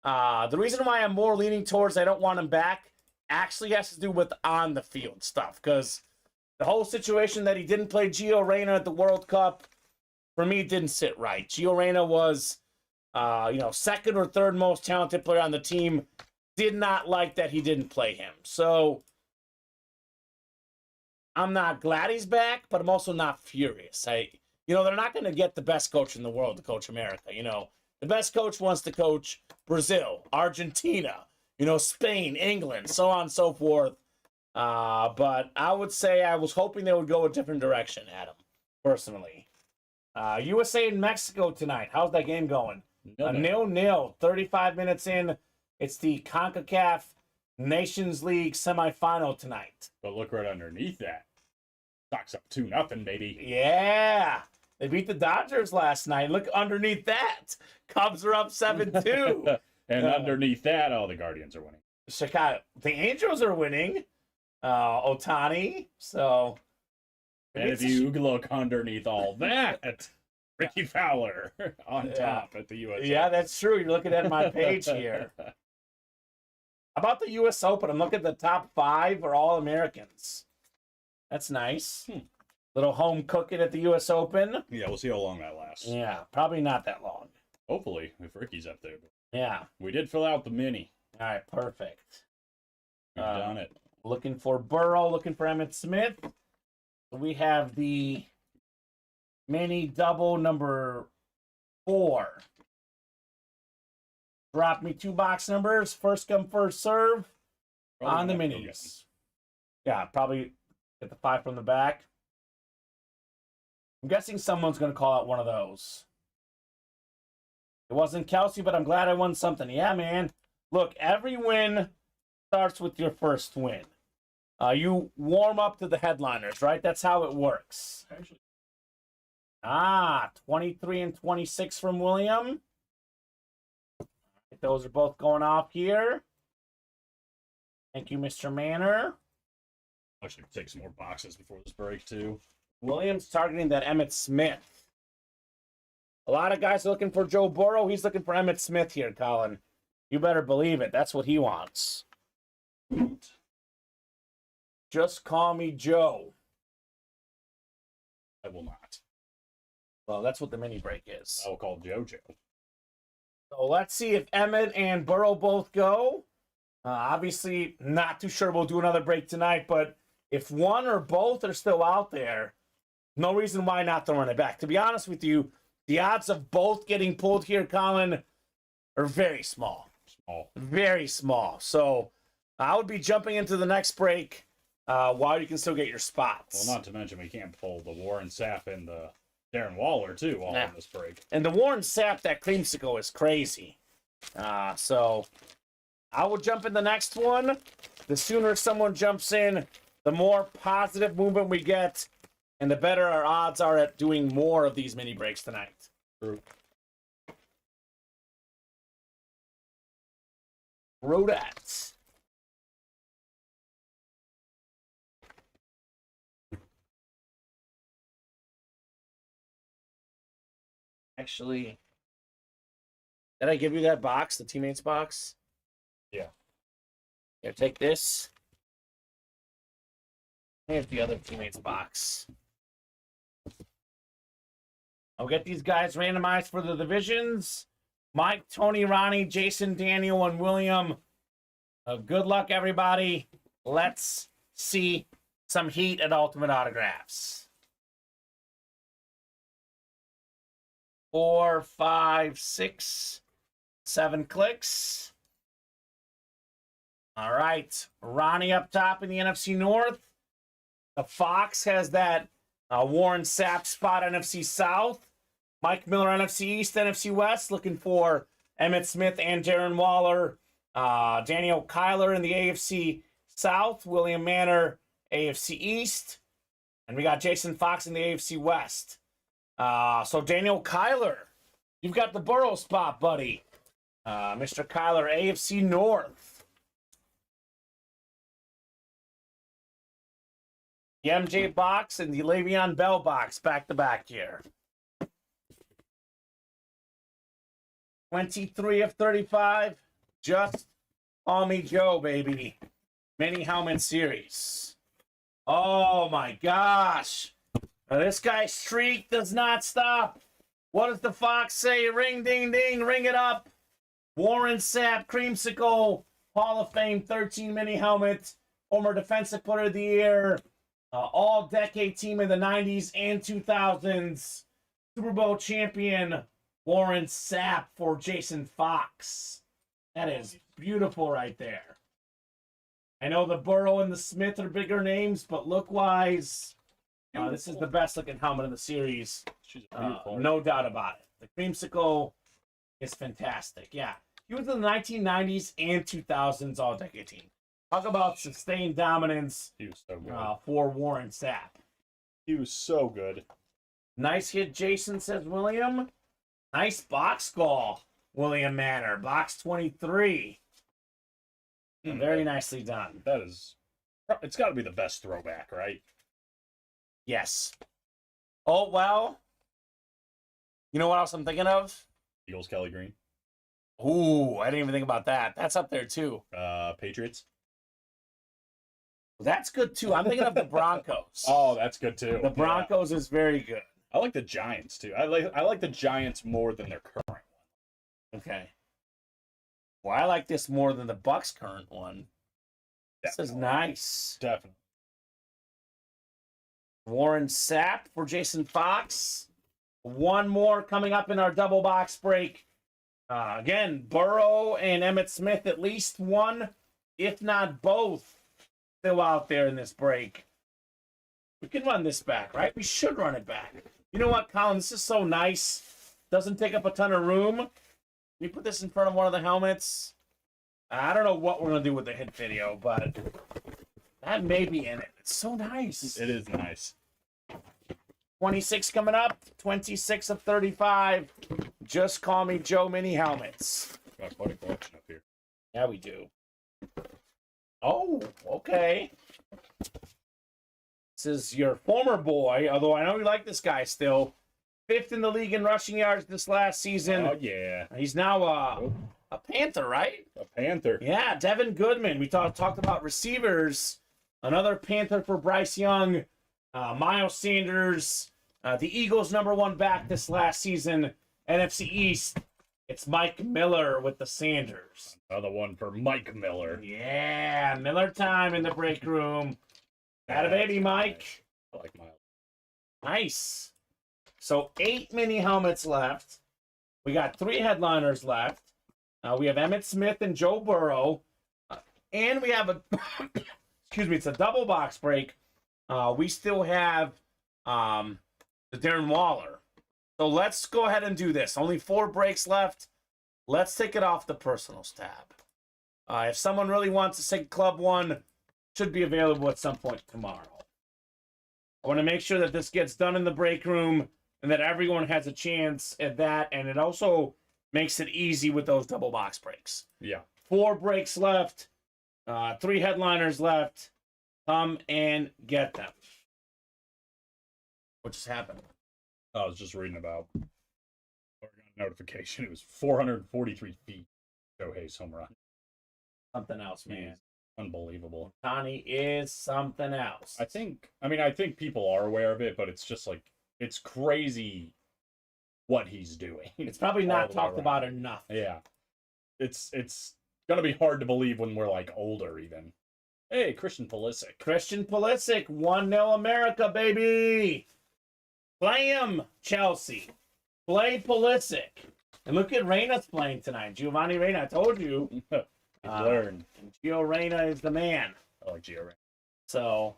The reason why I'm more leaning towards I don't want him back actually has to do with on the field stuff, because the whole situation that he didn't play Gio Reyna at the World Cup, for me, didn't sit right. Gio Reyna was, second or third most talented player on the team. Did not like that he didn't play him. So I'm not glad he's back, but I'm also not furious. They're not going to get the best coach in the world to coach America. The best coach wants to coach Brazil, Argentina, Spain, England, so on and so forth. But I would say I was hoping they would go a different direction, Adam, personally. USA and Mexico tonight. How's that game going? 0-0. 35 minutes in. It's the CONCACAF Nations League semifinal tonight. But look right underneath that. Sox up 2-0, baby. Yeah. They beat the Dodgers last night. Look underneath that. Cubs are up 7-2. And underneath that, the Guardians are winning. Chicago. The Angels are winning. Ohtani. So. And if you look underneath all that, Ricky Fowler on top at the U.S. Yeah, Open. that's true. You're looking at my page here. How about the U.S. Open? I'm looking at the top 5 are all Americans. That's nice. Little home cooking at the U.S. Open. Yeah, we'll see how long that lasts. Yeah, probably not that long. Hopefully, if Ricky's up there. Yeah. We did fill out the mini. All right, perfect. We've done it. Looking for Burrow, looking for Emmitt Smith. We have the mini double number 4. Drop me 2 box numbers. First come, first serve on the minis. Yeah, probably get the 5 from the back. I'm guessing someone's going to call out one of those. It wasn't Kelsey, but I'm glad I won something. Yeah, man. Look, every win starts with your first win. You warm up to the headliners, right? That's how it works. 23 and 26 from William. Those are both going off here. Thank you, Mr. Manor. I should take some more boxes before this break, too. Williams targeting that Emmitt Smith. A lot of guys are looking for Joe Burrow. He's looking for Emmitt Smith here, Colin. You better believe it. That's what he wants. Just call me Joe. I will not. Well, that's what the mini break is. I will call JoJo. So let's see if Emmett and Burrow both go. Obviously, not too sure we'll do another break tonight, but if one or both are still out there, no reason why not to run it back. To be honest with you, the odds of both getting pulled here, Colin, are very small. Very small. So I would be jumping into the next break while you can still get your spots. Well, not to mention we can't pull the Warren Sapp and the Darren Waller, too, all in this break. And the Warren Sapp, that creamsicle is crazy. So I will jump in the next one. The sooner someone jumps in, the more positive movement we get, and the better our odds are at doing more of these mini breaks tonight. True. Rodats. Actually, did I give you that box, the teammates box? Yeah. Here, take this. Here's the other teammates box. I'll get these guys randomized for the divisions. Mike, Tony, Ronnie, Jason, Daniel, and William. Good luck, everybody. Let's see some heat at Ultimate Autographs. 4, 5, 6, 7 clicks. All right. Ronnie up top in the NFC North. The Fox has that Warren Sapp spot, NFC South. Mike Miller, NFC East, NFC West, looking for Emmitt Smith and Darren Waller. Daniel Kyler in the AFC South. William Manor AFC East. And we got Jason Fox in the AFC West. So Daniel Kyler, you've got the Burrow spot, buddy. Mr. Kyler, AFC North. The MJ box and the Le'Veon Bell box back-to-back here. 23 of 35. Just call me Joe, baby. Mini helmet series. Oh my gosh. Now, this guy's streak does not stop. What does the Fox say? Ring, ding, ding, ring it up. Warren Sapp, Creamsicle, Hall of Fame 13 mini helmet. Former Defensive Player of the Year. All-decade team in the 90s and 2000s. Super Bowl champion Warren Sapp for Jason Fox. That is beautiful right there. I know the Burrow and the Smith are bigger names, but look-wise, this is the best-looking helmet in the series. No doubt about it. The Creamsicle is fantastic. Yeah, he was in the 1990s and 2000s all-decade team. Talk about sustained dominance. He was so good. For Warren Sapp. He was so good. Nice hit, Jason, says William. Nice box score, William Manor. Box 23. Very nicely done. That is... It's got to be the best throwback, right? Yes. Oh, well. You know what else I'm thinking of? Eagles, Kelly Green. Ooh, I didn't even think about that. That's up there, too. Patriots. That's good, too. I'm thinking of the Broncos. Oh, that's good, too. The Broncos is very good. I like the Giants, too. I like the Giants more than their current one. Okay. Well, I like this more than the Bucks' current one. This is nice. Definitely. Warren Sapp for Jason Fox. One more coming up in our double box break. Again, Burrow and Emmitt Smith, at least one, if not both, still out there in this break. We can run this back, right? We should run it back. You know what, Colin? This is so nice. Doesn't take up a ton of room. Can you put this in front of one of the helmets? I don't know what we're going to do with the hit video, but that may be in it. It's so nice. It is nice. 26 coming up. 26 of 35. Just call me Joe mini helmets. Got quite a collection up here. Yeah, we do. Oh, okay. This is your former boy, although I know you like this guy still. 5th in the league in rushing yards this last season. Oh, yeah. He's now a Panther, right? A Panther. Yeah, Devin Goodman. We talked about receivers. Another Panther for Bryce Young. Miles Sanders. The Eagles' #1 back this last season. NFC East. It's Mike Miller with the Sanders. Another one for Mike Miller. Yeah, Miller time in the break room. Atta baby, Mike. I like Miles. Nice. So 8 mini helmets left. We got 3 headliners left. We have Emmitt Smith and Joe Burrow. And we have a, excuse me, it's a double box break. We still have the Darren Waller. So let's go ahead and do this. Only 4 breaks left. Let's take it off the personals tab. If someone really wants to take Club 1, should be available at some point tomorrow. I want to make sure that this gets done in the break room and that everyone has a chance at that. And it also makes it easy with those double box breaks. Yeah. 4 breaks left. 3 headliners left. Come and get them. What just happened? I was just reading about notification. It was 443 feet. Shohei's home run. Something else, man. Unbelievable. Connie is something else. I think people are aware of it, but it's just like, it's crazy what he's doing. It's probably not talked about enough. Yeah. It's gonna be hard to believe when we're like older even. Hey, Christian Pulisic. 1-0 America, baby. Play him, Chelsea. Play Pulisic. And look at Reyna's playing tonight. Giovanni Reyna, I told you. He's learned. Gio Reyna is the man. I like Gio Reyna. So,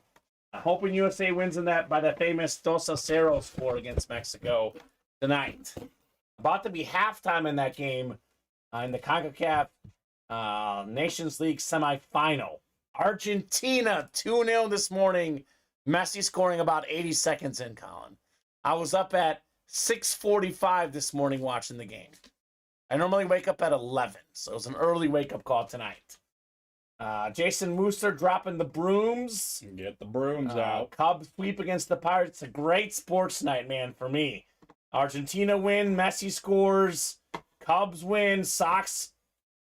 I'm hoping USA wins in that by the famous 2-0 score against Mexico tonight. About to be halftime in that game in the CONCACAF Nations League semifinal. Argentina 2-0 this morning. Messi scoring about 80 seconds in, Colin. I was up at 6:45 this morning watching the game. I normally wake up at 11, so it was an early wake-up call tonight. Jason Mooster dropping the brooms. Get the brooms out. Cubs sweep against the Pirates. A great sports night, man, for me. Argentina win. Messi scores. Cubs win. Sox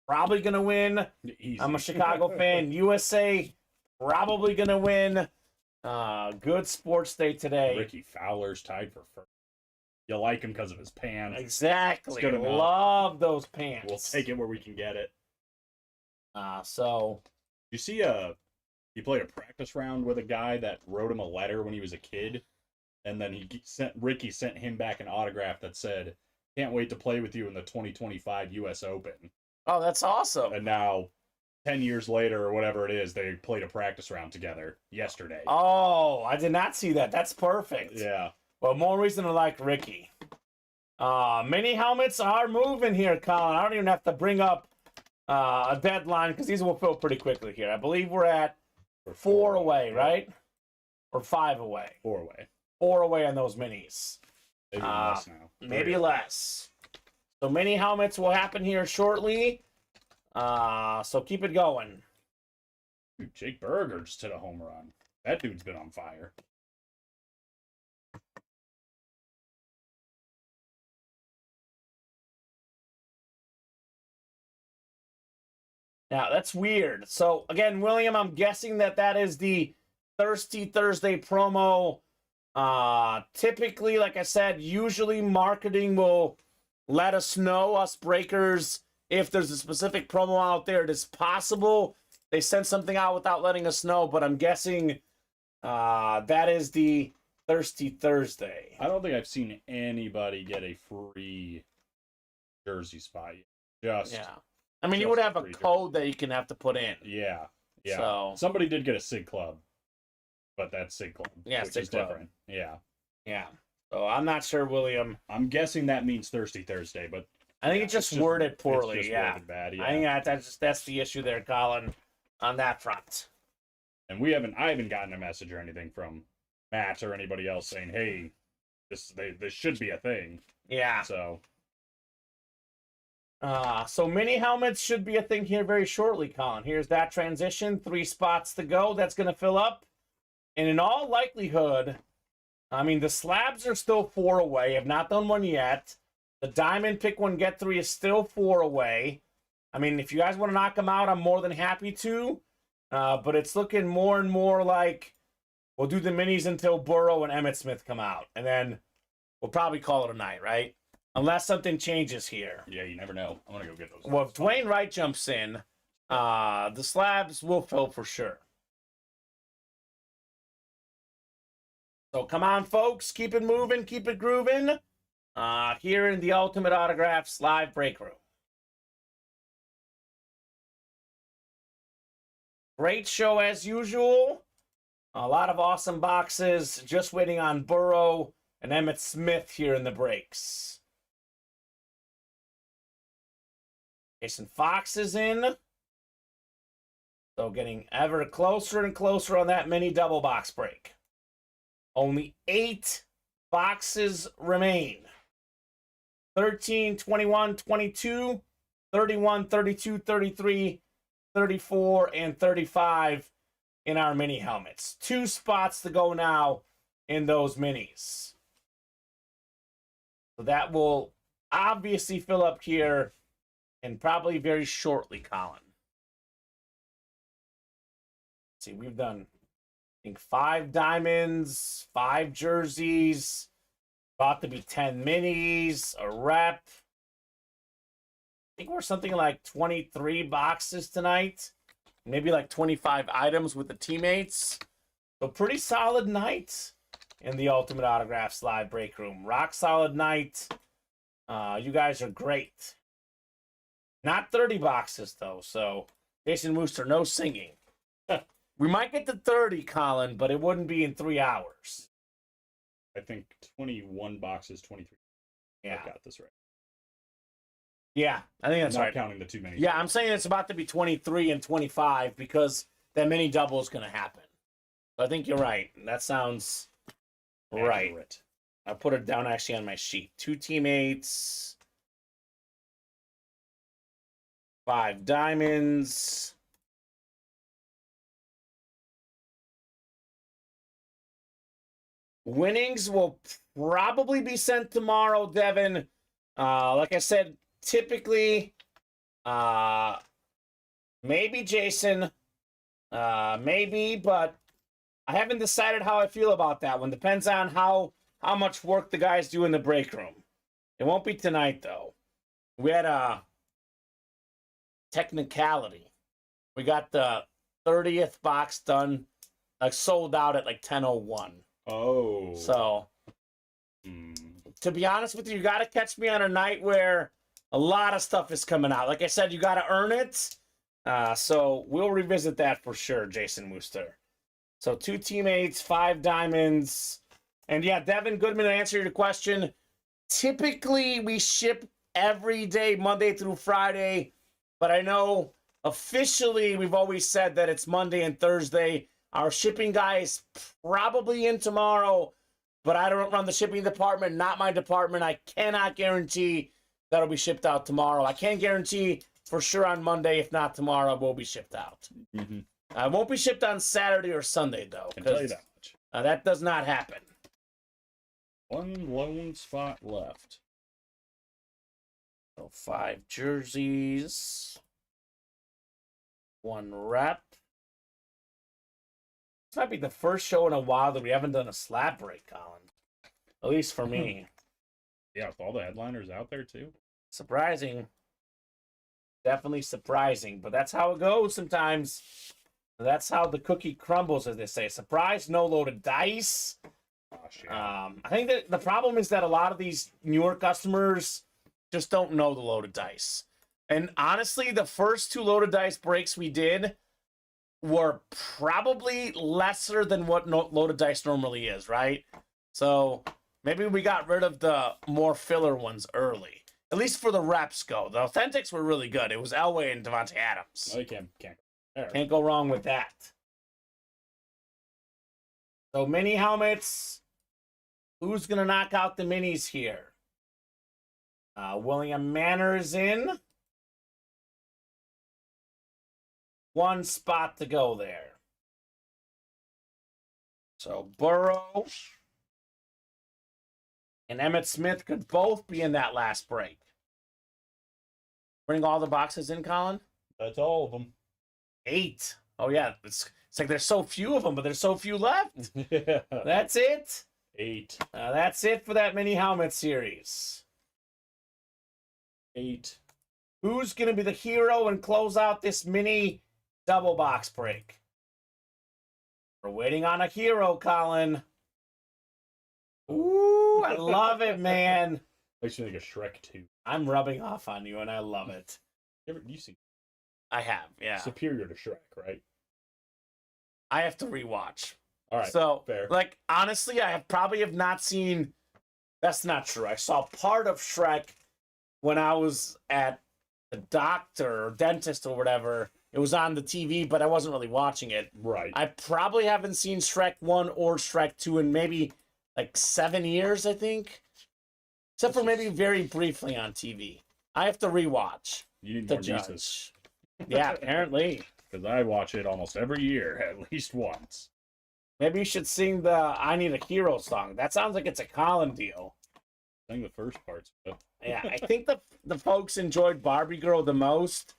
probably going to win. Easy. I'm a Chicago fan. USA probably going to win. Good sports day today. Ricky Fowler's tied for first. You like him because of his pants. Exactly. Good enough. Love those pants. We'll take it where we can get it. So You see, he played a practice round with a guy that wrote him a letter when he was a kid, and then Ricky sent him back an autograph that said, "Can't wait to play with you in the 2025 U.S. Open." oh, that's awesome. And now, 10 years later or whatever it is, they played a practice round together yesterday. Oh, I did not see that. That's perfect. Yeah. Well, more reason to like Ricky. Mini helmets are moving here, Colin. I don't even have to bring up a deadline because these will fill pretty quickly here. I believe we're at 4 away, right? Or 5 away. 4 away. 4 away on those minis. Maybe less now. Maybe less. So mini helmets will happen here shortly. So keep it going. Dude, Jake Berger just hit a home run. That dude's been on fire. Now, that's weird. So, again, William, I'm guessing that is the Thirsty Thursday promo. Typically, like I said, usually marketing will let us know, us breakers, if there's a specific promo out there. It is possible they sent something out without letting us know, but I'm guessing that is the Thirsty Thursday. I don't think I've seen anybody get a free jersey spot yet. Yeah. I mean, you would have a code that you can have to put in. Yeah. Yeah. So, somebody did get a SIG Club, but that's SIG Club. Yeah, which SIG is Club. different. Yeah. yeah. So I'm not sure, William. I'm guessing that means Thirsty Thursday, but I think it's just worded poorly. It's just Yeah. worded bad, I think that's the issue there, Colin, on that front. And I haven't gotten a message or anything from Matt or anybody else saying, "Hey, this should be a thing." Yeah. So So mini helmets should be a thing here very shortly, Colin. Here's that transition. 3 spots to go. That's going to fill up. And in all likelihood, I mean, the slabs are still 4 away. Have not done one yet. The diamond pick 1, get 3 is still 4 away. I mean, if you guys want to knock them out, I'm more than happy to. But it's looking more and more like we'll do the minis until Burrow and Emmitt Smith come out. And then we'll probably call it a night, right? Unless something changes here. yeah, you never know. I'm gonna go get those. Well, if Dwayne Wright jumps in, the slabs will fill for sure. So come on, folks. Keep it moving. Keep it grooving. Here in the Ultimate Autographs live break room. Great show as usual. A lot of awesome boxes. Just waiting on Burrow and Emmitt Smith here in the breaks. Jason Fox is in. So getting ever closer and closer on that mini double box break. Only 8 boxes remain. 13, 21, 22, 31, 32, 33, 34, and 35 in our mini helmets. 2 spots to go now in those minis. So that will obviously fill up here and probably very shortly, Colin. Let's see, we've done, I think, 5 diamonds, 5 jerseys, about to be 10 minis, a rep. I think we're something like 23 boxes tonight. Maybe like 25 items with the teammates. So pretty solid night in the Ultimate Autographs live break room. Rock solid night. You guys are great. Not 30 boxes, though, so Jason Mooster, no singing. We might get to 30, Colin, but it wouldn't be in 3 hours. I think 21 boxes, 23. Yeah. I got this right. Yeah, I think that's Not right. counting the 2 minis. Yeah, I'm saying it's about to be 23 and 25 because that mini double is going to happen. I think you're right. That sounds right. Accurate. I put it down actually on my sheet. 2 teammates, 5 diamonds. Winnings will probably be sent tomorrow, Devin. Like I said, typically, maybe Jason, maybe, but I haven't decided how I feel about that one. Depends on how much work the guys do in the break room. It won't be tonight, though. We had a technicality. We got the 30th box done, sold out at like 10:01. Oh. So, to be honest with you, you got to catch me on a night where a lot of stuff is coming out. Like I said, you got to earn it. So we'll revisit that for sure, Jason Wooster. So 2 teammates, 5 diamonds. And yeah, Devin Goodman, to answer your question, typically we ship every day, Monday through Friday. But I know officially we've always said that it's Monday and Thursday. Our shipping guy is probably in tomorrow, but I don't run the shipping department, not my department. I cannot guarantee that'll be shipped out tomorrow. I can guarantee for sure on Monday, if not tomorrow, it will be shipped out. Mm-hmm. It won't be shipped on Saturday or Sunday, though. I can tell you that much. That does not happen. 1 lone spot left. So 5 jerseys. 1 rep. This might be the first show in a while that we haven't done a slab break, Colin. At least for me. Yeah, with all the headliners out there, too. Surprising. Definitely surprising. But that's how it goes sometimes. That's how the cookie crumbles, as they say. Surprise, no loaded dice. Gosh, yeah. I think that the problem is that a lot of these newer customers just don't know the loaded dice. And honestly, the first 2 loaded dice breaks we did were probably lesser than what loaded dice normally is, right? So maybe we got rid of the more filler ones early. At least for the reps go. The authentics were really good. It was Elway and Devontae Adams. No, you can't. Can't go wrong with that. So mini helmets. Who's going to knock out the minis here? William Manners in. 1 spot to go there. So Burrow and Emmitt Smith could both be in that last break. Bring all the boxes in, Colin? That's all of them. 8. Oh, yeah. It's like there's so few of them, but there's so few left. Yeah. That's it. 8. That's it for that mini helmet series. 8. Who's going to be the hero and close out this mini double box break? We're waiting on a hero, Colin. Ooh, I love it, man. Makes me think of Shrek 2. I'm rubbing off on you, and I love it. You see I have, yeah. superior to Shrek, right? I have to rewatch. All right, So, fair. like, honestly, I probably have not seen... That's not true. I saw part of Shrek when I was at the doctor or dentist or whatever. It was on the TV, but I wasn't really watching it. Right. I probably haven't seen Shrek 1 or Shrek 2 in maybe, like, 7 years, I think. Except for maybe very briefly on TV. I have to rewatch. You need to more judge. nieces. Yeah, apparently. Because I watch it almost every year, at least once. Maybe you should sing the I Need a Hero song. That sounds like it's a Colin deal. I think the first part's good. Yeah, I think the folks enjoyed Barbie Girl the most.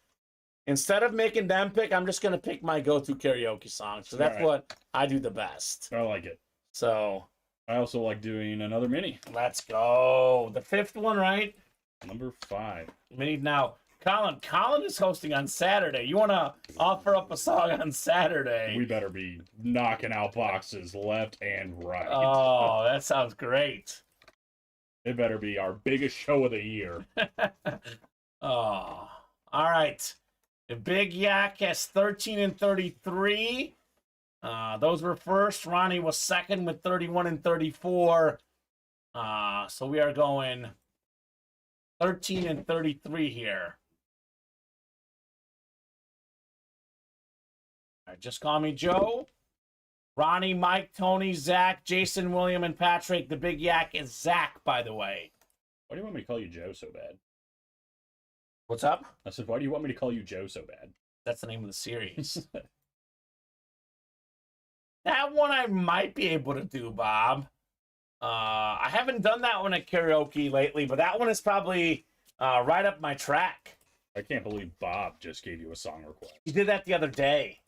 Instead of making them pick, I'm just going to pick my go-to karaoke song. So that's what I do the best. I like it. So I also like doing another mini. let's go. The 5th one, right? Number 5. Mini now. Colin is hosting on Saturday. You want to offer up a song on Saturday? We better be knocking out boxes left and right. Oh, that sounds great. It better be our biggest show of the year. Oh, all right. The Big Yak has 13 and 33. Those were first. Ronnie was second with 31 and 34. So we are going 13 and 33 here. All right, just call me Joe. Ronnie, Mike, Tony, Zach, Jason, William, and Patrick. The big yak is Zach, by the way. Why do you want me to call you Joe so bad? What's up? I said, why do you want me to call you Joe so bad? That's the name of the series. That one I might be able to do, Bob. I haven't done that one at karaoke lately, but that one is probably right up my track. I can't believe Bob just gave you a song request. He did that the other day.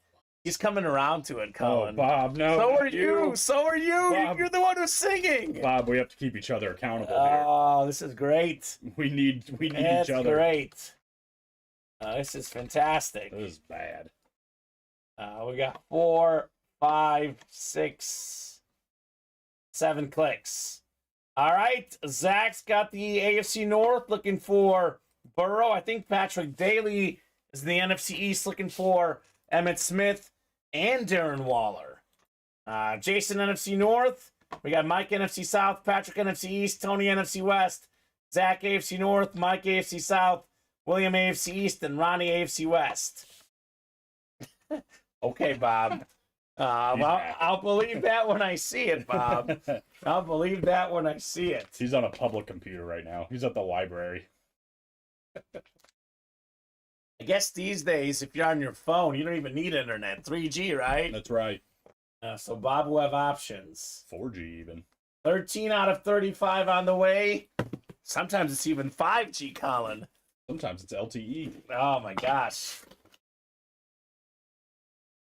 He's coming around to it, Colin. Oh, Bob, no. So are you. So are you. Bob. You're the one who's singing. Bob, we have to keep each other accountable here. Oh, this is great. We need each That's other. great. This is fantastic. This is bad. We got 4, 5, 6, 7 clicks. All right. Zach's got the AFC North looking for Burrow. I think Patrick Daly is in the NFC East looking for Emmitt Smith and Darren Waller. Jason, NFC North. We got Mike, NFC South. Patrick, NFC East. Tony, NFC West. Zach, AFC North. Mike, AFC South. William, AFC East. And Ronnie, AFC West. Okay, Bob. Well, I'll believe that when I see it, Bob. I'll believe that when I see it. He's on a public computer right now. He's at the library. I guess these days, if you're on your phone, you don't even need internet. 3G, right? That's right. So Bob will have options. 4G even. 13 out of 35 on the way. Sometimes it's even 5G, Colin. Sometimes it's LTE. Oh, my gosh.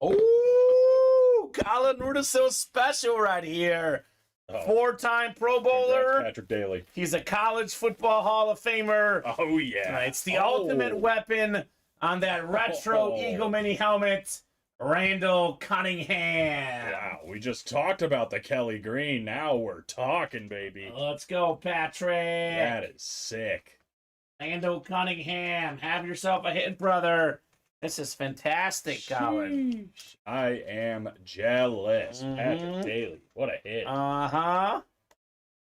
Oh, Colin Rudisil special right here. Oh. 4-time Pro Bowler. Congrats, Patrick Daly. He's a college football Hall of Famer. Oh, yeah. It's the ultimate weapon on that retro Eagle Mini helmet. Randall Cunningham. Wow, we just talked about the Kelly Green. Now we're talking, baby. Let's go, Patrick. That is sick. Randall Cunningham. Have yourself a hit, brother. This is fantastic, Colin. Sheesh. I am jealous. Mhm. Patrick Daly. What a hit. Uh-huh.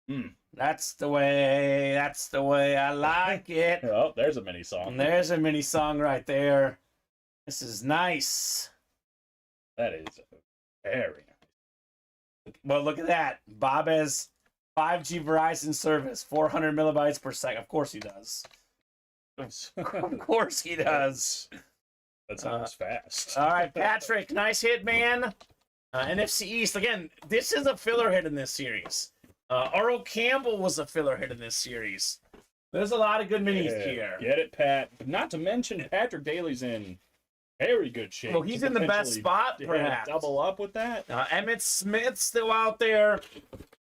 Hmm. That's the way I like it. Oh, there's a mini song. And there's a mini song right there. This is nice. That is very nice. Well, look at that. Bob has 5G Verizon service, 400 millibytes per second. Of course he does. Of course he does. That sounds fast. All right, Patrick, nice hit, man. NFC East. Again, this is a filler hit in this series. Earl Campbell was a filler hit in this series. There's a lot of good minis here. Get it, Pat. Not to mention Patrick Daly's in very good shape. Well, he's to in the best potentially, spot, perhaps. double up with that. Emmitt Smith's still out there,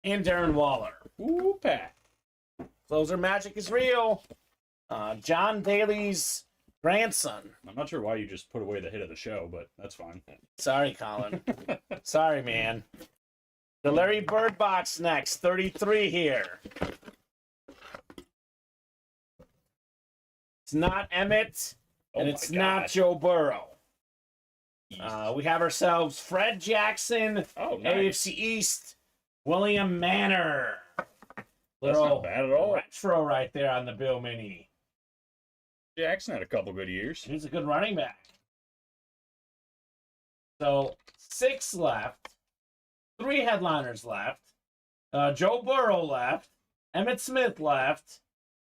and Darren Waller. Ooh, Pat. Closer magic is real. John Daly's grandson. I'm not sure why you just put away the hit of the show, but that's fine. Sorry, Colin. Sorry, man. The Larry Bird box next. 33 here. It's not Emmett, and it's not Joe Burrow. We have ourselves Fred Jackson, Oh, nice. AFC East, William Manor. That's not bad at all. Retro right there on the Bill Mini. Jackson had a couple good years. He's a good running back. So 6 left. 3 headliners left. Joe Burrow left. Emmitt Smith left.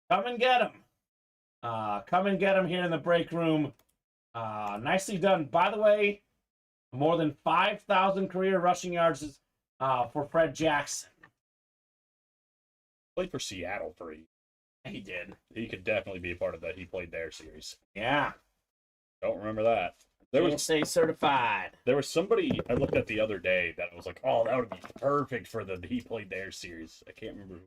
Come and get him. Come and get him here in the break room. Nicely done. By the way, more than 5,000 career rushing yards for Fred Jackson. Played for Seattle for a year. He did. He could definitely be a part of that. He played their series. Yeah. Don't remember that. Stay certified. There was somebody I looked at the other day that was like, oh, that would be perfect for the he played their series. I can't remember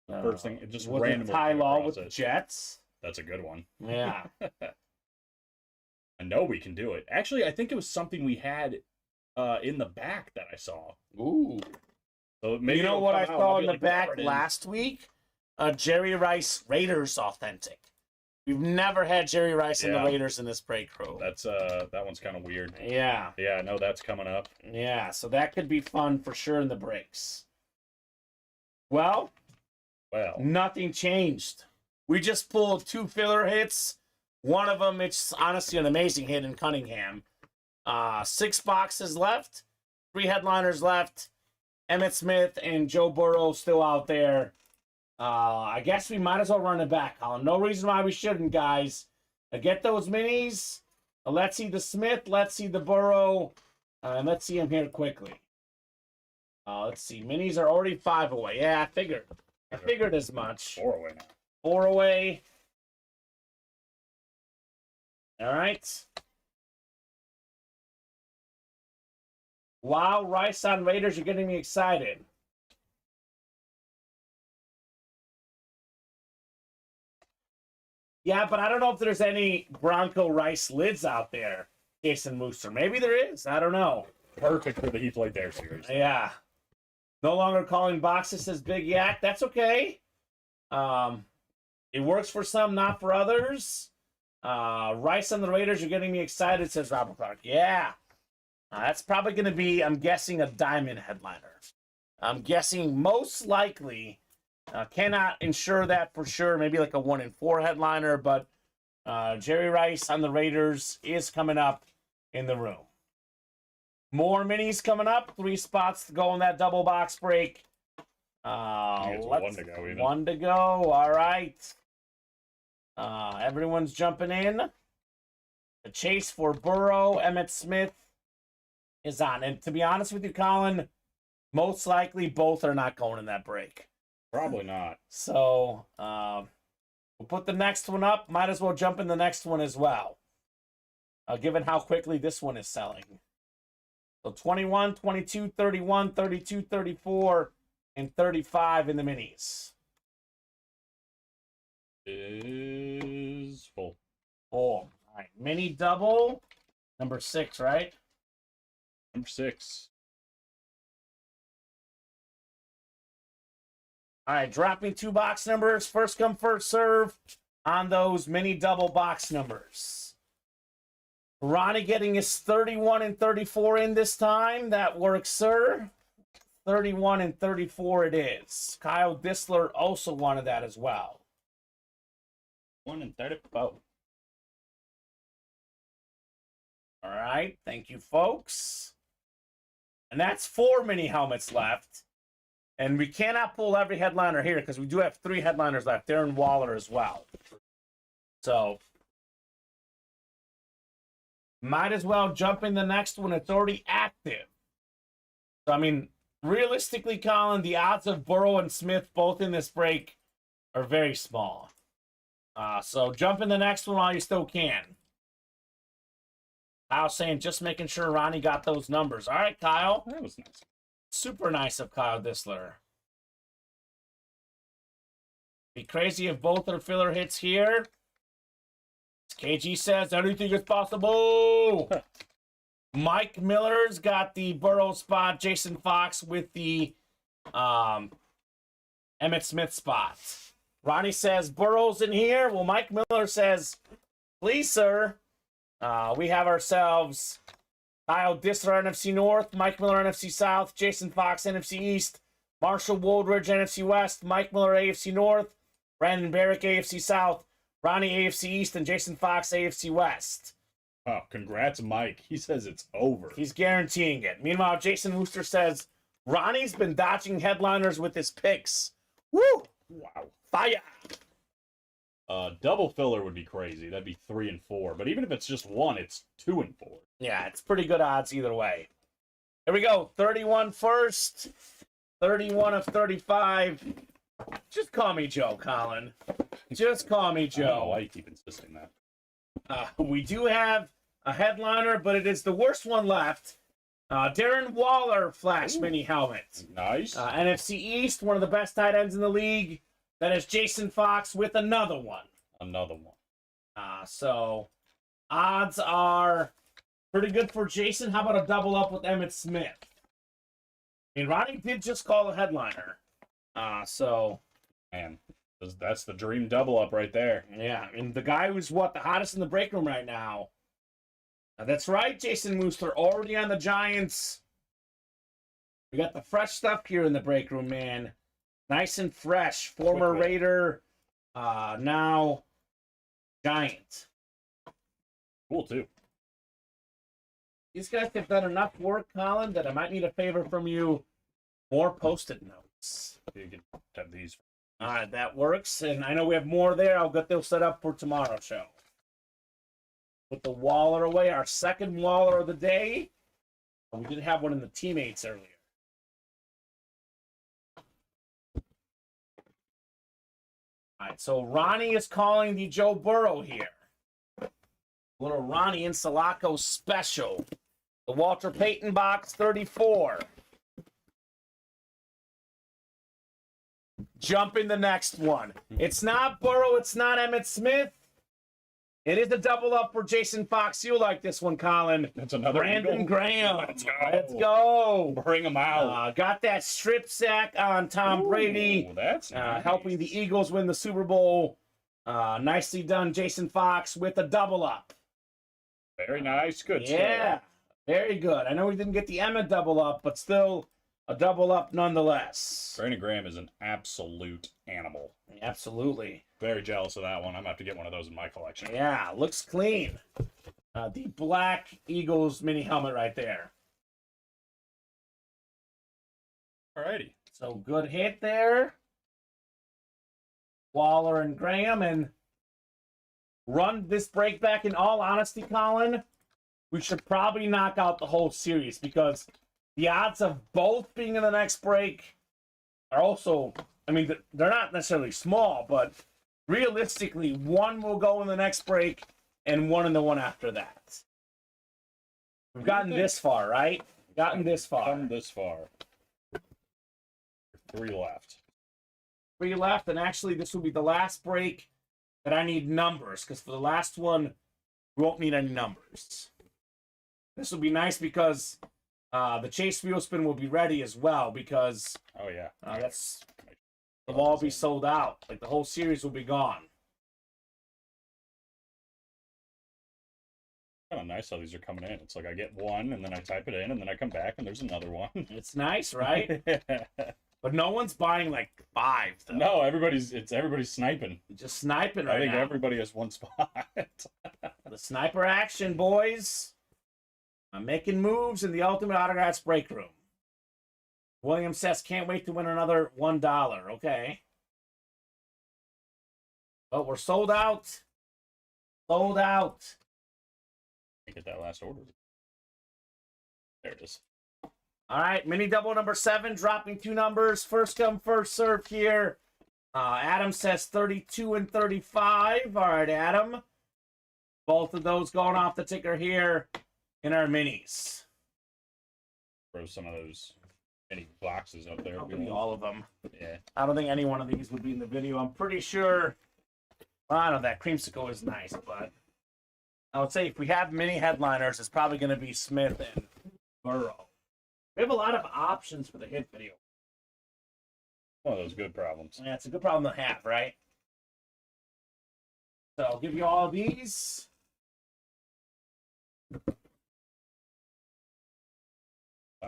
who. First thing, it just was randomly. it Ty came Law across with the it. Jets? That's a good one. Yeah. I know we can do it. Actually, I think it was something we had in the back that I saw. Ooh. So maybe You know it'll what come I out and saw I'll in be the like, there back it is. last week? Jerry Rice Raiders authentic. We've never had Jerry Rice and the Yeah. Raiders in this break room. That's that one's kind of weird. Yeah. Yeah, I know that's coming up. Yeah. So that could be fun for sure in the breaks. Well, Well, nothing changed. We just pulled 2 filler hits. One of them, it's honestly an amazing hit in Cunningham. 6 boxes left, 3 headliners left. Emmitt Smith and Joe Burrow still out there. I guess we might as well run it back, Colin. No reason why we shouldn't, guys. Get those minis. Let's see the Smith. Let's see the Burrow. And let's see him here quickly. Let's see. Minis are already 5 away. Yeah, I figured. I figured as much. 4 away now. 4 away. All right. Wow, Rice on Raiders, you're getting me excited. Yeah, but I don't know if there's any Bronco Rice lids out there, Jason Mooster. Maybe there is. I don't know. Perfect for the He Played There series. Yeah. No longer calling boxes, says Big Yak. That's okay. It works for some, not for others. Rice on the Raiders, you're getting me excited, says Robert Clark. Yeah. That's probably going to be, I'm guessing, a diamond headliner. I'm guessing most likely, cannot ensure that for sure, maybe like a 1 in 4 headliner, but Jerry Rice on the Raiders is coming up in the room. More minis coming up. 3 spots to go in that double box break. One to go, even. 1 to go. All right. Everyone's jumping in. The chase for Burrow, Emmitt Smith is on. And to be honest with you, Colin, most likely both are not going in that break. Probably not. So we'll put the next one up. Might as well jump in the next one as well, given how quickly this one is selling. So 21, 22, 31, 32, 34, and 35 in the minis. Is full. All right. Mini double, number 6, right? Number 6. All right, dropping 2 box numbers. First come, first serve on those mini double box numbers. Ronnie getting his 31 and 34 in this time. That works, sir. 31 and 34 it is. Kyle Dissler also wanted that as well. 1 and 34. All right, thank you, folks. And that's 4 mini helmets left. And we cannot pull every headliner here because we do have 3 headliners left. Darren Waller as well. So, might as well jump in the next one. It's already active. So, I mean, realistically, Colin, the odds of Burrow and Smith both in this break are very small. So, jump in the next one while you still can. Kyle saying, just making sure Ronnie got those numbers. All right, Kyle. That was nice. Super nice of Kyle Dissler. Be crazy if both are filler hits here. KG says anything is possible. Mike Miller's got the Burrow spot. Jason Fox with the Emmitt Smith spot. Ronnie says Burrow's in here. Well, Mike Miller says, please, sir. We have ourselves Kyle Dissler, NFC North, Mike Miller, NFC South, Jason Fox, NFC East, Marshall Woldridge, NFC West, Mike Miller, AFC North, Brandon Barrick, AFC South, Ronnie, AFC East, and Jason Fox, AFC West. Oh, congrats, Mike. He says it's over. He's guaranteeing it. Meanwhile, Jason Wooster says, Ronnie's been dodging headliners with his picks. Woo! Wow. Fire! Double filler would be crazy. That'd be 3 and 4. But even if it's just 1, it's 2 and 4. Yeah, it's pretty good odds either way. Here we go. 31 first. 31 of 35. Just call me Joe, Colin. Just call me I don't know Joe. why you keep insisting that. We do have a headliner, but it is the worst one left. Darren Waller Flash Mini Helmet. Nice. NFC East, one of the best tight ends in the league. That is Jason Fox with another one. Another one. So odds are pretty good for Jason. How about a double up with Emmitt Smith? I mean, Ronnie did just call a headliner. So Man, that's the dream double up right there. yeah, and the guy who's the hottest in the break room right now. That's right, Jason Mooster, already on the Giants. We got the fresh stuff here in the break room, man. Nice and fresh. Former Quickly. Raider, now Giant. Cool, too. These guys have done enough work, Colin, that I might need a favor from you. More Post-it notes. You can have these. All right, that works. And I know we have more there. I'll get those set up for tomorrow's show. Put the Waller away, our second Waller of the day. We did have one in the teammates earlier. All right, so Ronnie is calling the Joe Burrow here. Little Ronnie Insalaco special. The Walter Payton box 34. Jump in the next one. It's not Burrow. It's not Emmitt Smith. It is a double up for Jason Fox. You like this one, Colin. That's another Brandon Eagle. Graham. Let's go. Let's go. Bring them out. Got that strip sack on Tom Brady. Ooh, that's nice. Helping the Eagles win the Super Bowl. Nicely done, Jason Fox, with a double up. Very nice. Good stuff. Yeah, very good. I know we didn't get the Emma double up, but still a double up nonetheless. Brandon Graham is an absolute animal. Absolutely. Very jealous of that one. I'm going to have to get one of those in my collection. Yeah, looks clean. The black Eagles mini helmet right there. Alrighty. So good hit there. Waller and Graham, and run this break back. In all honesty, Colin, we should probably knock out the whole series because the odds of both being in the next break are also, I mean, they're not necessarily small, but realistically, one will go in the next break and one in the one after that. We've gotten this far, right? Gotten this far. Come this far. 3 left. 3 left, and actually this will be the last break that I need numbers, because for the last one, we won't need any numbers. This will be nice because the Chase Wheel Spin will be ready as well, because Oh, yeah. they'll all be sold out. Like, the whole series will be gone. Kind of nice how these are coming in. It's like I get one, and then I type it in, and then I come back, and there's another one. It's nice, right? But no one's buying, like, 5, though. No, everybody's sniping. Just sniping right I think now. everybody has one spot. The sniper action, boys. I'm making moves in the Ultimate Autographs break room. William says, can't wait to win another $1. Okay. But we're sold out. Sold out. Get that last order. There it is. All right, mini double number 7, dropping 2 numbers. First come, first serve here. Adam says 32 and 35. All right, Adam. Both of those going off the ticker here in our minis. Throw some of those mini boxes up there. I'll give you all of them. Yeah. I don't think any one of these would be in the video. I'm pretty sure. Well, I know that creamsicle is nice, but I would say if we have mini headliners, it's probably going to be Smith and Burrow. We have a lot of options for the hit video. One of those good problems. Yeah, it's a good problem to have, right? So I'll give you all of these.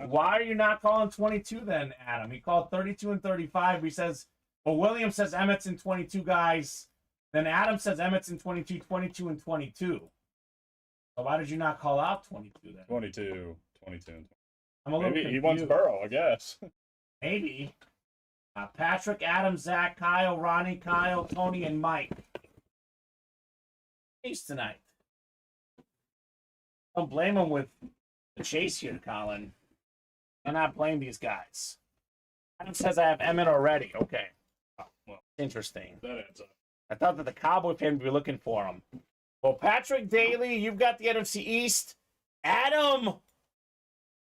Why are you not calling 22 then, Adam? He called 32 and 35. He says, well, William says Emmett's in 22, guys. Then Adam says Emmett's in 22, 22 and 22. So why did you not call out 22 then? 22. I'm a little Maybe he confused. wants Burrow, I guess. Maybe. Patrick, Adam, Zach, Kyle, Ronnie, Kyle, Tony, and Mike. Chase tonight. Don't blame him with the chase here, Colin. Cannot blame these guys. Adam says I have Emmett already. Okay. Oh, well, Interesting. that adds up. I thought that the Cowboy fan would be looking for him. Well, Patrick Daly, you've got the NFC East. Adam.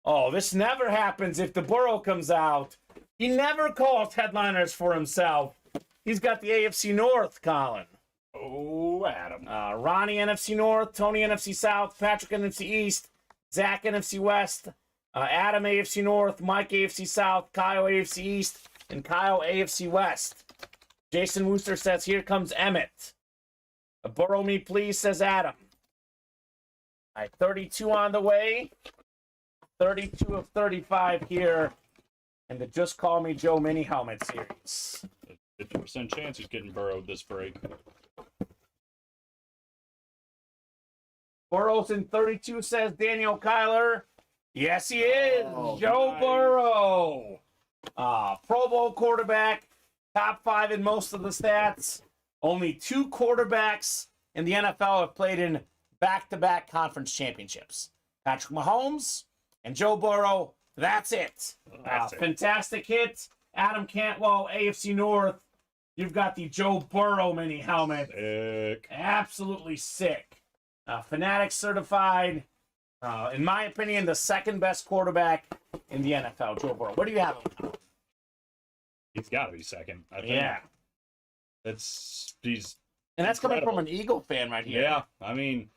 Oh, this never happens if the Burrow comes out. He never calls headliners for himself. He's got the AFC North, Colin. Oh, Adam. Ronnie, NFC North. Tony, NFC South. Patrick, NFC East. Zach, NFC West. Adam, AFC North. Mike, AFC South. Kyle, AFC East. And Kyle, AFC West. Jason Wooster says, here comes Emmett. Burrow me, please, says Adam. All right, 32 on the way. 32 of 35 here in the Just Call Me Joe mini helmet series. 50% chance he's getting burrowed this break. Burrow's in 32, says Daniel Kyler. Yes, he is. Oh, Joe nice. Burrow. Pro Bowl quarterback, top 5 in most of the stats. Only 2 quarterbacks in the NFL have played in back-to-back conference championships. Patrick Mahomes and Joe Burrow. That's it. That's it. Fantastic hit. Adam Cantwell, AFC North. You've got the Joe Burrow mini helmet. Sick. Absolutely sick. Fanatic certified. In my opinion, the second best quarterback in the NFL, Joe Burrow. What do you have him? He's got to be second. I think. Yeah. He's And that's coming incredible. from an Eagle fan right here. Yeah, I mean,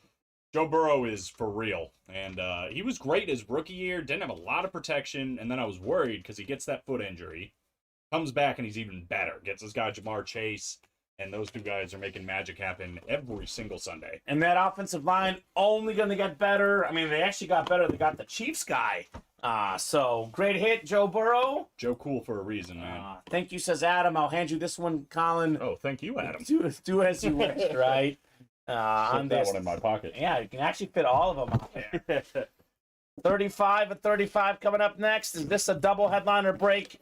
Joe Burrow is for real. And he was great his rookie year, didn't have a lot of protection, and then I was worried because he gets that foot injury. Comes back and he's even better. Gets his guy Jamar Chase, and those 2 guys are making magic happen every single Sunday. And that offensive line only going to get better. I mean, they actually got better. They got the Chiefs guy. So great hit, Joe Burrow. Joe cool for a reason, man. Thank you, says Adam. I'll hand you this one, Colin. Oh, thank you, Adam. Do as you wish, right? On Put that this. one in my pocket. Yeah, you can actually fit all of them out there. 35 at 35 coming up next. Is this a double headliner break?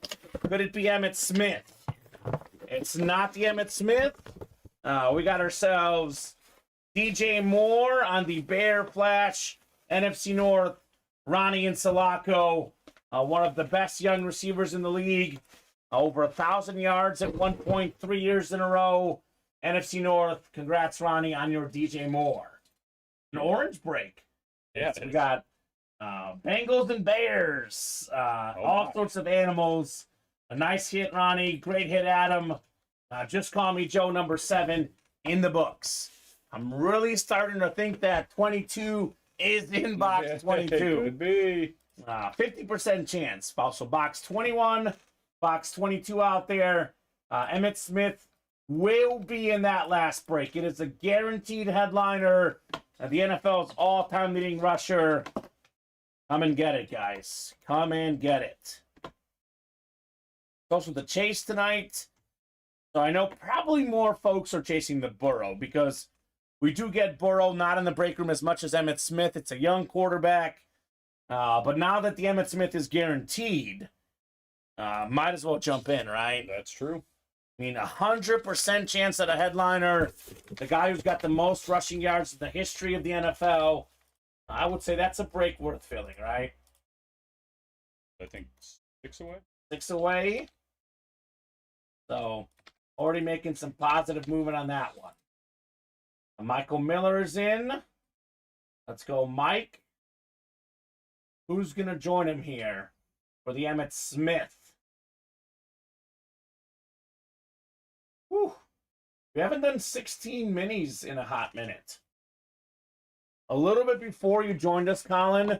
Could it be Emmitt Smith? It's not the Emmitt Smith. We got ourselves DJ Moore on the Bear Flash, NFC North, Ronnie Insalaco, one of the best young receivers in the league. Over 1,000 yards at 1.3 years in a row. NFC North, congrats, Ronnie, on your DJ Moore. An orange break. Yeah, So we got Bengals and Bears, all sorts of animals. A nice hit, Ronnie. Great hit, Adam. Just call me Joe number 7 in the books. I'm really starting to think that 22 is in box 22. Could be. 50% chance. Also, box 21, box 22 out there. Emmitt Smith will be in that last break. It is a guaranteed headliner. The NFL's all-time leading rusher. Come and get it, guys. Come and get it. Goes with the chase tonight. So I know probably more folks are chasing the Burrow because we do get Burrow not in the break room as much as Emmitt Smith. It's a young quarterback. But now that the Emmitt Smith is guaranteed, might as well jump in, right? That's true. I mean, 100% chance at a headliner. The guy who's got the most rushing yards in the history of the NFL. I would say that's a break worth filling, right? I think 6 away. 6 away. So, already making some positive movement on that one. Michael Miller's in. Let's go, Mike. Who's going to join him here for the Emmitt Smith? Whew. We haven't done 16 minis in a hot minute. A little bit before you joined us, Colin,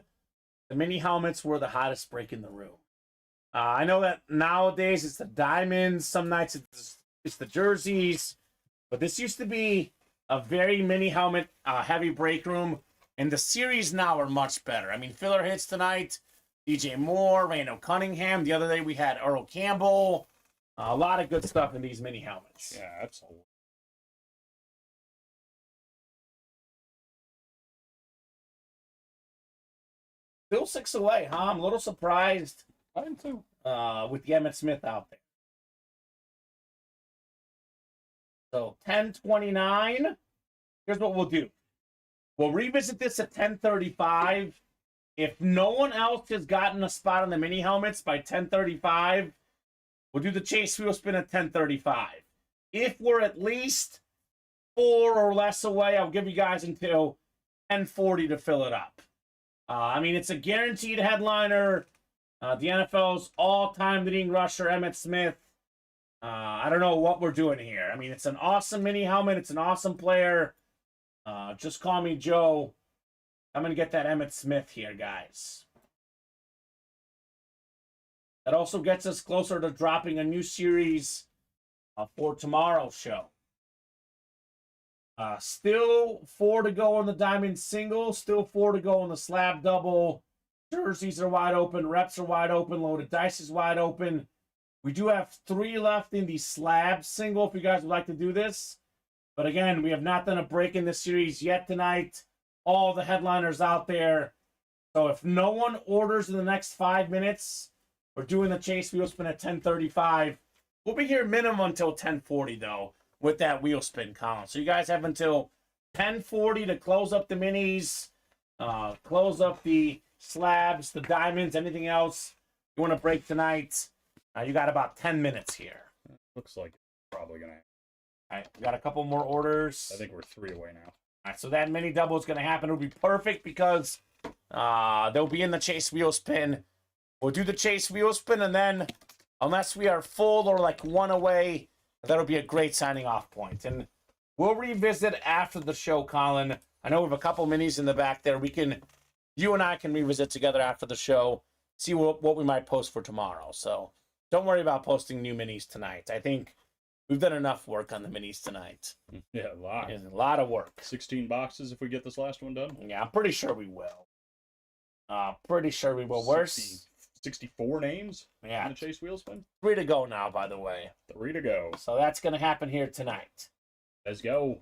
the mini helmets were the hottest break in the room. I know that nowadays it's the diamonds, some nights it's the jerseys, but this used to be a very mini helmet heavy break room, and the series now are much better. I mean, filler hits tonight, DJ Moore, Randall Cunningham. The other day we had Earl Campbell. A lot of good stuff in these mini helmets. Yeah, absolutely. Still 6 away, huh? I'm a little surprised I am too. with the Emmitt Smith out there. So 10:29. Here's what we'll do. We'll revisit this at 10:35. If no one else has gotten a spot on the mini helmets by 10:35, we'll do the chase wheel spin at 10:35. If we're at least 4 or less away, I'll give you guys until 10:40 to fill it up. I mean, it's a guaranteed headliner. The NFL's all-time leading rusher, Emmitt Smith. I don't know what we're doing here. I mean, it's an awesome mini helmet. It's an awesome player. Just call me Joe. I'm going to get that Emmitt Smith here, guys. That also gets us closer to dropping a new series for tomorrow's show. Still 4 to go on the diamond single. Still 4 to go on the slab double. Jerseys are wide open. Reps are wide open. Loaded dice is wide open. We do have 3 left in the slab single if you guys would like to do this. But again, we have not done a break in this series yet tonight. all the headliners out there. So if no one orders in the next 5 minutes, we're doing the Chase wheel spin at 10:35. We'll be here minimum until 10:40 though with that wheel spin, Colin. So you guys have until 10:40 to close up the minis, close up the slabs, the diamonds, anything else you want to break tonight. You got about 10 minutes here. Looks like it's probably going to happen. All right, we got a couple more orders. I think we're 3 away now. All right, so that mini double is going to happen. It'll be perfect because they'll be in the Chase wheel spin. We'll do the Chase wheel spin, and then unless we are full or like one away, that'll be a great signing off point. And we'll revisit after the show, Colin. I know we have a couple minis in the back there. You and I can revisit together after the show, see what we might post for tomorrow. So don't worry about posting new minis tonight. I think we've done enough work on the minis tonight. Yeah, a lot. It's a lot of work. 16 boxes if we get this last one done. Yeah, I'm pretty sure we will. Pretty sure we will. Worse. 64 names Yeah. in the Chase wheel spin. 3 to go now, by the way. 3 to go. So that's going to happen here tonight. Let's go.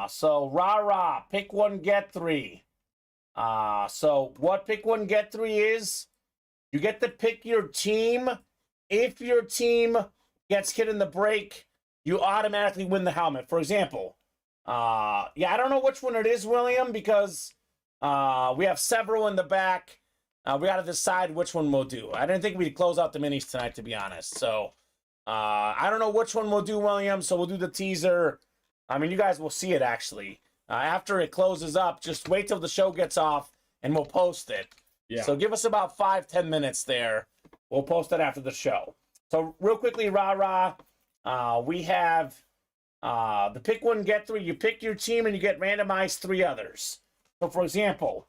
So rah, pick 1, get 3. So what pick 1, get 3 is, you get to pick your team. If your team gets hit in the break, you automatically win the helmet. For example, I don't know which one it is, William, because we have several in the back. We got to decide which one we'll do. I didn't think we'd close out the minis tonight, to be honest. So I don't know which one we'll do, William. So we'll do the teaser. I mean, you guys will see it, actually. After it closes up, just wait till the show gets off, and we'll post it. Yeah. So give us about 5-10 minutes there. We'll post it after the show. So real quickly, we have the pick 1, get 3. You pick your team, and you get randomized 3 others. So, for example,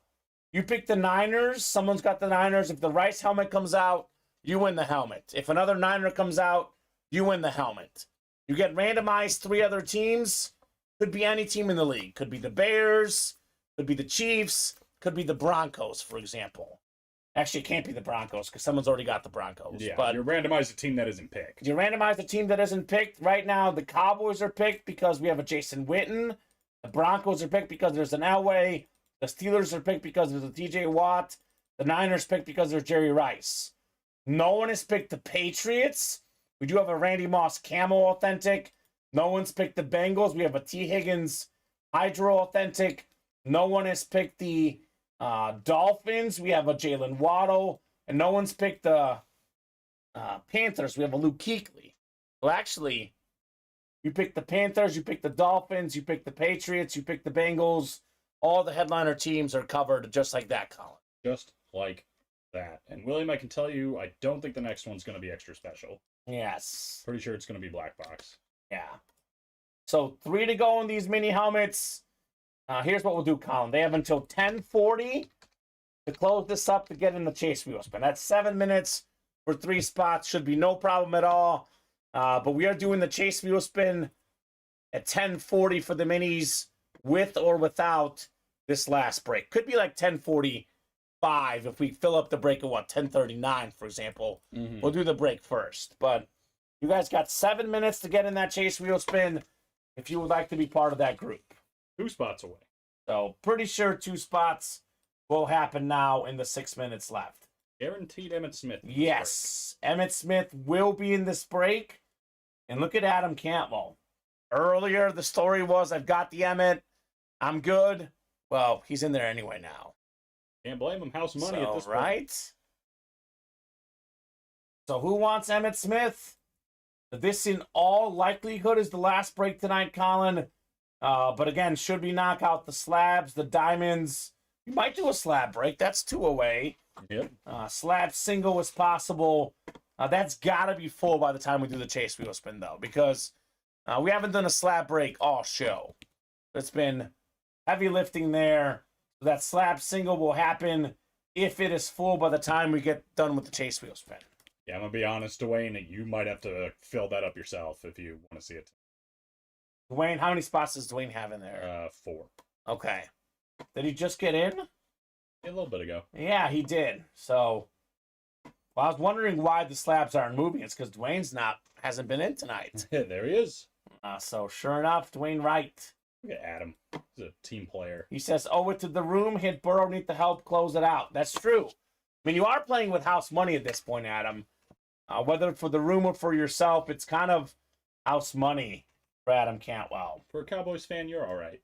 you pick the Niners. Someone's got the Niners. If the Rice helmet comes out, you win the helmet. If another Niner comes out, you win the helmet. You get randomized 3 other teams. Could be any team in the league. Could be the Bears. Could be the Chiefs. Could be the Broncos, for example. Actually, it can't be the Broncos because someone's already got the Broncos. Yeah, but you randomize a team that isn't picked. you randomize the team that isn't picked. Right now, the Cowboys are picked because we have a Jason Witten. The Broncos are picked because there's an Elway. The Steelers are picked because there's a TJ Watt. The Niners picked because there's Jerry Rice. No one has picked the Patriots. We do have a Randy Moss Camo Authentic. No one's picked the Bengals. We have a T. Higgins Hydro Authentic. No one has picked the Dolphins. We have a Jalen Waddle. And no one's picked the Panthers. We have a Luke Kuechly. So actually, you pick the Panthers, you pick the Dolphins, you pick the Patriots, you pick the Bengals. All the headliner teams are covered just like that, Colin. Just like that. And William, I can tell you, I don't think the next one's going to be extra special. Yes. Pretty sure it's going to be black box. Yeah. So 3 to go in these mini helmets. Here's what we'll do, Colin. They have until 10:40 to close this up to get in the Chase wheel spin. That's 7 minutes for 3 spots. Should be no problem at all. But we are doing the Chase wheel spin at 10:40 for the minis, with or without this last break. Could be like 10:45 if we fill up the break at 10:39, for example. Mm-hmm. We'll do the break first. But you guys got 7 minutes to get in that Chase wheel spin if you would like to be part of that group. 2 spots away. So pretty sure 2 spots will happen now in the 6 minutes left. Guaranteed Emmett Smith. Yes, Emmett Smith will be in this break. And look at Adam Campbell. Earlier, the story was, I've got the Emmett. I'm good. Well, he's in there anyway now. Can't blame him. House money So, at this point. right? So who wants Emmett Smith? This, in all likelihood, is the last break tonight, Colin. But again, should we knock out the slabs, the diamonds? We might do a slab break. That's 2 away. Yep. Slab single is possible. That's got to be full by the time we do the Chase wheel spin, though, because we haven't done a slab break all show. It's been heavy lifting there. That slab single will happen if it is full by the time we get done with the Chase wheel spin. Yeah, I'm going to be honest, Dwayne, you might have to fill that up yourself if you want to see it. Dwayne, how many spots does Dwayne have in there? 4. Okay. Did he just get in? A little bit ago. Yeah, he did. So, well, I was wondering why the slabs aren't moving. It's because Dwayne's hasn't been in tonight. There he is. So sure enough, Dwayne Wright. Look at Adam. He's a team player. He says, "Oh, it to the room. Hit Burrow need to help close it out." That's true. I mean, you are playing with house money at this point, Adam. Whether for the room or for yourself, it's kind of house money for Adam Cantwell. For a Cowboys fan, you're all right.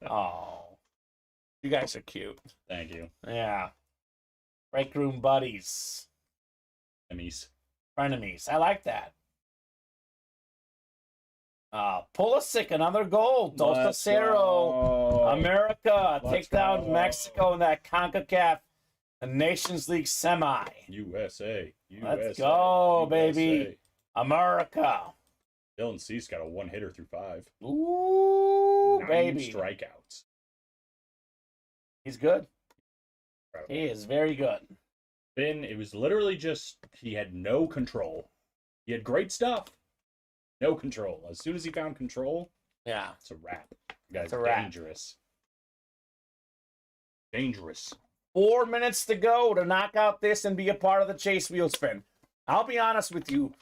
Oh, you guys are cute. Thank you. Yeah. Break room buddies. Frenemies. I like that. Pulisic, another goal. Dos Let's 0. go. America Let's take down go. Mexico in that CONCACAF Nations League semi. USA. Let's go, baby. America. Dylan Cease got a one-hitter through 5. Ooh, 9 baby. strikeouts. He's good. Incredible. He is very good. Finn, it was literally just, he had no control. He had great stuff. No control. As soon as he found control, Yeah. it's a wrap. The guy's It's a wrap. dangerous. Dangerous. 4 minutes to go to knock out this and be a part of the Chase Wheel Spin. I'll be honest with you.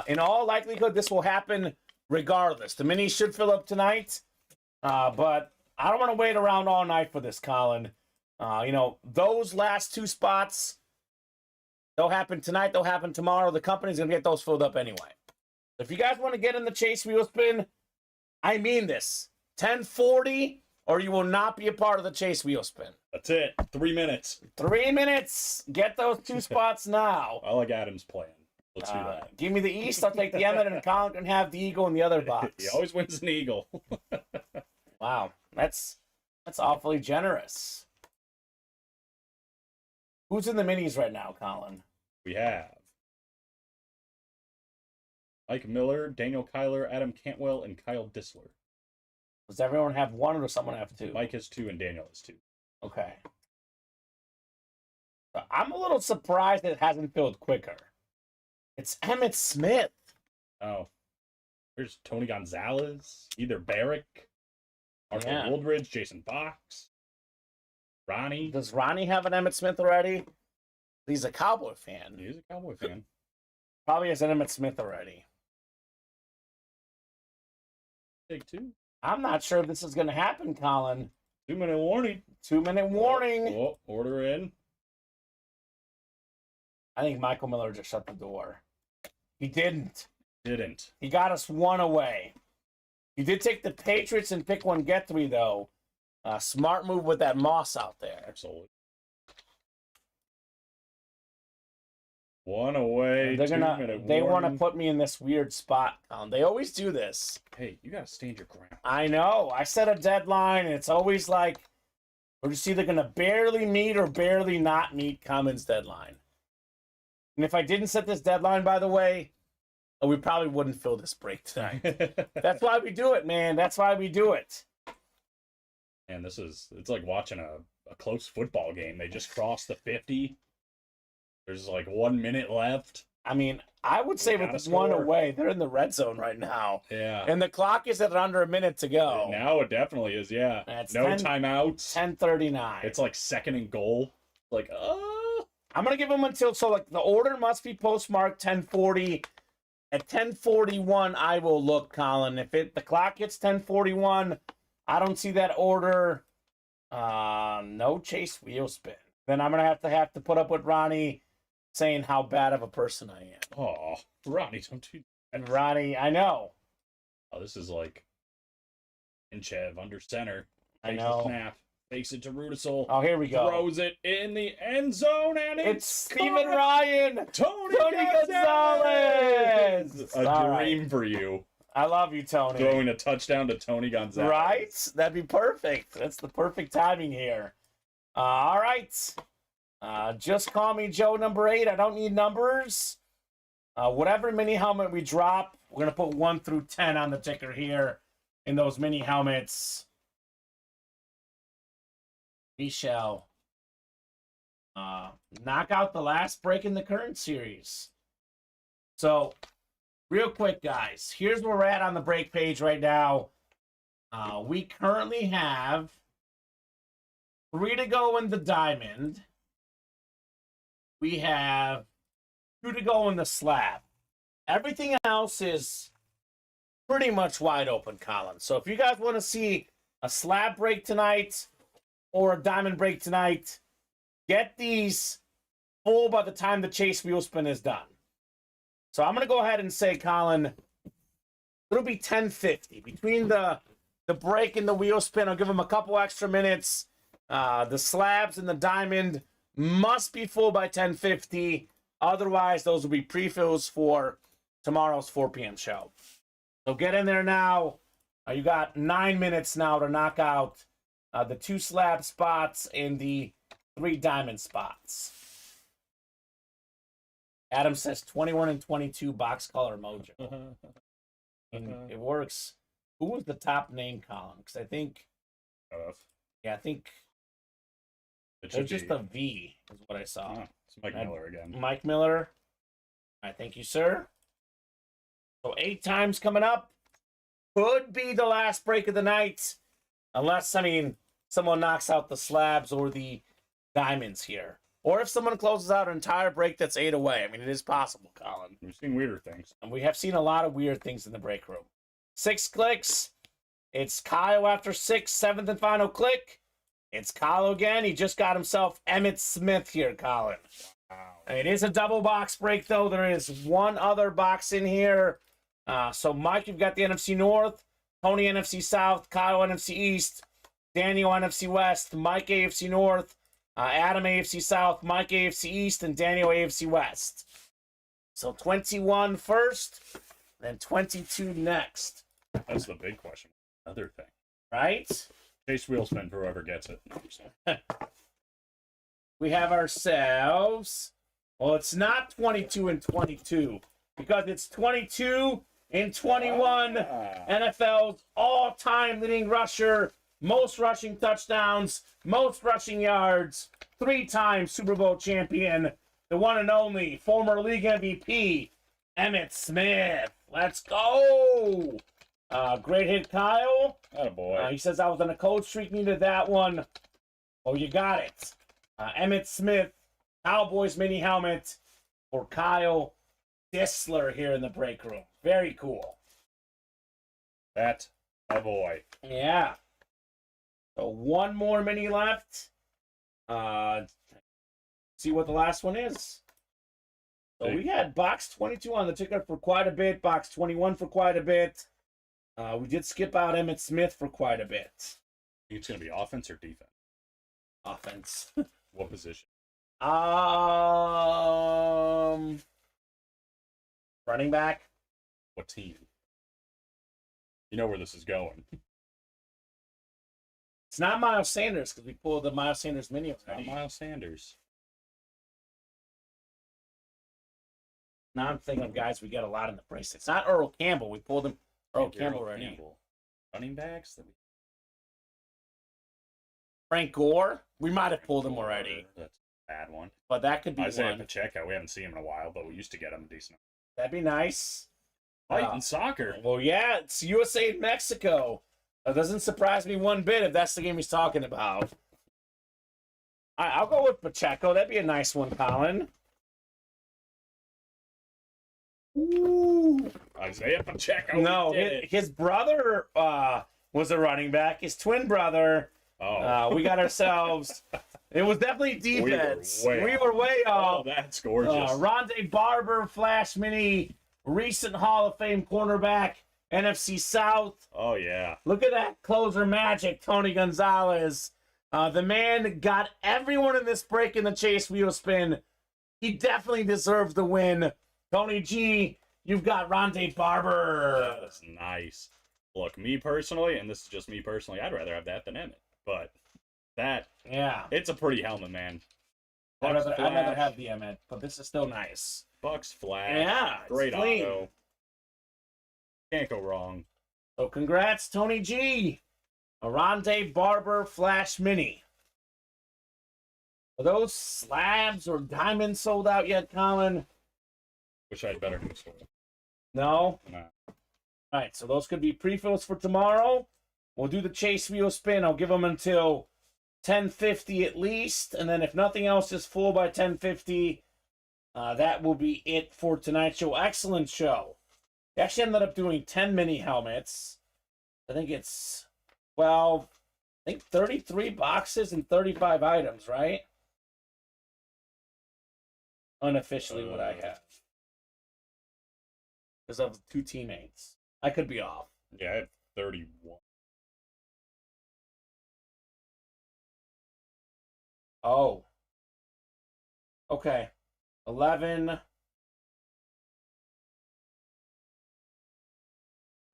In all likelihood, this will happen regardless. The minis should fill up tonight, but I don't want to wait around all night for this, Colin. Those last 2 spots, they'll happen tonight, they'll happen tomorrow. The company's going to get those filled up anyway. If you guys want to get in the Chase Wheel Spin, I mean this. 10:40, or you will not be a part of the Chase Wheel Spin. That's it. 3 minutes. 3 minutes. Get those 2 spots now. I like Adam's plan. Let's do that. Give me the East. I'll take the Emmett, and Colin can have the Eagle in the other box. He always wins an eagle. Wow, that's awfully generous. Who's in the minis right now, Colin? We have Mike Miller, Daniel Kyler, Adam Cantwell, and Kyle Dissler. Does everyone have 1 or does someone have 2? Mike has 2 and Daniel has 2. Okay. I'm a little surprised it hasn't filled quicker. It's Emmitt Smith. Oh. There's Tony Gonzalez, either Barrick, Arthur Yeah. Woldridge, Jason Fox, Ronnie. Does Ronnie have an Emmitt Smith already? He's a Cowboy fan. He's a Cowboy fan. Probably has an Emmitt Smith already. Take 2. I'm not sure if this is going to happen, Colin. 2-minute warning. 2-minute warning. Oh, order in. I think Michael Miller just shut the door. He didn't. Didn't. He got us 1 away. He did take the Patriots and pick 1, get 3, though. Smart move with that Moss out there. Absolutely. 1 away. They're 2-minute they want to warning. put me in this weird spot. They always do this. Hey, you gotta stand your ground. I know. I set a deadline, and it's always like we're just either going to barely meet or barely not meet Kamen's deadline. And if I didn't set this deadline, by the way, we probably wouldn't fill this break tonight. That's why we do it, man. That's why we do it. And it's like watching a close football game. They just crossed the 50. There's like 1 minute left. I mean, I would say with gotta 1 score. away, they're in the red zone right now. Yeah. And the clock is at under a minute to go. Now it definitely is, yeah. It's No 10 timeouts. 10:39. It's like 2nd and goal. Like, I'm going to give them until, so like the order must be postmarked 10:40. At 10:41, I will look, Colin. If the clock hits 10:41, I don't see that order. No Chase Wheel Spin. Then I'm going to have to put up with Ronnie saying how bad of a person I am. oh, Ronnie, don't do that. And Ronnie, I know. Oh, this is like Entchev under center. I Takes know. the snap. Takes it to Rudisol. Oh, here we go. Throws it in the end zone, and It's it's Steven caught. Ryan. Tony Gonzalez. A All dream right. for you. I love you, Tony. Throwing a touchdown to Tony Gonzalez. Right? That'd be perfect. That's the perfect timing here. All right. Just call me Joe number 8. I don't need numbers. Whatever mini helmet we drop, we're going to put 1 through 10 on the ticker here in those mini helmets. We shall knock out the last break in the current series. So, real quick, guys, here's where we're at on the break page right now. We currently have 3 to go in the diamond. We have 2 to go in the slab. Everything else is pretty much wide open, Colin. So if you guys want to see a slab break tonight or a diamond break tonight, get these full by the time the chase wheel spin is done. So I'm going to go ahead and say, Colin, it'll be 10:50. Between the break and the wheel spin, I'll give them a couple extra minutes. The slabs and the diamond must be full by 10:50. Otherwise, those will be pre-fills for tomorrow's 4 p.m. show. So get in there now. You got 9 minutes now to knock out the 2 slab spots and the 3 diamond spots. Adam says 21 and 22 box color mojo. And it works. Who was the top name, Colin? Because I think, I think there's just a V is what I saw. Oh, it's Mike Miller again. Mike Miller. All right, thank you, sir. So 8 times coming up. Could be the last break of the night. Unless, someone knocks out the slabs or the diamonds here. Or if someone closes out an entire break that's 8 away. It is possible, Colin. We've seen weirder things. And we have seen a lot of weird things in the break room. 6 clicks. It's Kyle after 6, 7th and final click. It's Kyle again. He just got himself Emmitt Smith here, Colin. Wow. It is a double box break, though. There is one other box in here. So, Mike, you've got the NFC North, Tony NFC South, Kyle NFC East, Daniel NFC West, Mike AFC North, Adam AFC South, Mike AFC East, and Daniel AFC West. So 21 first, then 22 next. That's the big question. Other thing. Right? Chase wheel spin for whoever gets it. We have ourselves, well, it's not 22 and 22, because it's 22 and 21, NFL's all-time leading rusher, most rushing touchdowns, most rushing yards, 3-time Super Bowl champion, the one and only former league MVP, Emmitt Smith. Let's go! Great hit, Kyle. Attaboy. He says, I was on a cold streak, needed that one. Oh, you got it. Emmitt Smith, Cowboys mini helmet for Kyle Disler here in the break room. Very cool. That a boy. Yeah. So one more mini left. See what the last one is. So we had box 22 on the ticket for quite a bit, box 21 for quite a bit. We did skip out Emmitt Smith for quite a bit. It's going to be offense or defense? Offense. What position? Running back. What team? You know where this is going. It's not Miles Sanders because we pulled the Miles Sanders mini. It's not Miles Sanders. Now I'm thinking of guys we get a lot in the brace. It's not Earl Campbell. We pulled him. Earl Campbell already. Running backs? That we... Frank Gore. We might have pulled him already. That's a bad one. But that could be Isaiah one. Pacheco. We haven't seen him in a while, but we used to get him decent. That'd be nice. Fighting soccer. Well, yeah, it's USA and Mexico. That doesn't surprise me one bit if that's the game he's talking about. All right, I'll go with Pacheco. That'd be a nice one, Colin. Ooh. Isaiah Pacheco. No, his brother was a running back. His twin brother. Oh. We got ourselves. It was definitely defense. We were way off. Oh, that's gorgeous. Rondé Barber, Flash Mini, recent Hall of Fame cornerback, NFC South. Oh, yeah. Look at that closer magic, Tony Gonzalez. The man got everyone in this break in the chase wheel spin. He definitely deserves the win. Tony G, you've got Rondé Barber. That's nice. Look, me personally, and this is just me personally, I'd rather have that than Emmitt. But that, yeah, it's a pretty helmet, man. I'd rather have the Emmitt, but this is still nice. Bucks Flash. Yeah, great clean. auto. Can't go wrong. So congrats, Tony G. A Rondé Barber Flash Mini. Are those slabs or diamonds sold out yet, Colin? Wish I had better news for you. No? Nah. All right, so those could be pre-fills for tomorrow. We'll do the chase wheel spin. I'll give them until 10:50 at least. And then if nothing else is full by 10:50, that will be it for tonight's show. Excellent show. He actually ended up doing 10 mini helmets. I think it's 12, I think 33 boxes and 35 items, right? Unofficially what I have. Because of 2 teammates. I could be off. Yeah, I had 31. Oh. Okay. 11.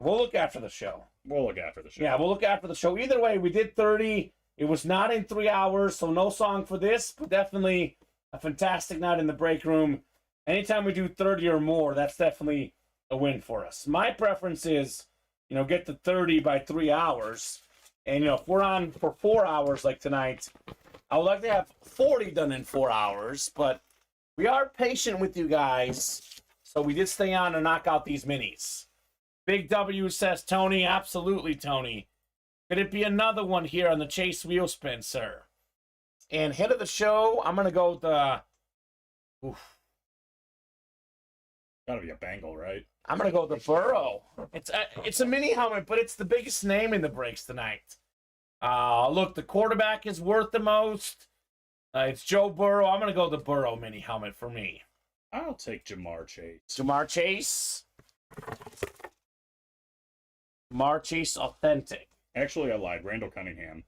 We'll look after the show. We'll look after the show. Yeah, we'll look after the show. Either way, we did 30. It was not in 3 hours, so no song for this, but definitely a fantastic night in the break room. Anytime we do 30 or more, that's definitely a win for us. My preference is, get to 30 by 3 hours. And, if we're on for 4 hours like tonight, I would like to have 40 done in 4 hours, but we are patient with you guys, so we did stay on to knock out these minis. Big W says, Tony, absolutely, Tony. Could it be another one here on the Chase wheel spin, sir? And hit of the show, I'm going to go with the... Oof. Gotta be a Bengal, right? I'm going to go with the Burrow. It's a mini helmet, but it's the biggest name in the breaks tonight. Look, the quarterback is worth the most. It's Joe Burrow. I'm going to go with the Burrow mini helmet for me. I'll take Jamar Chase. Jamar Chase. Jamar Chase authentic. Actually, I lied. Randall Cunningham.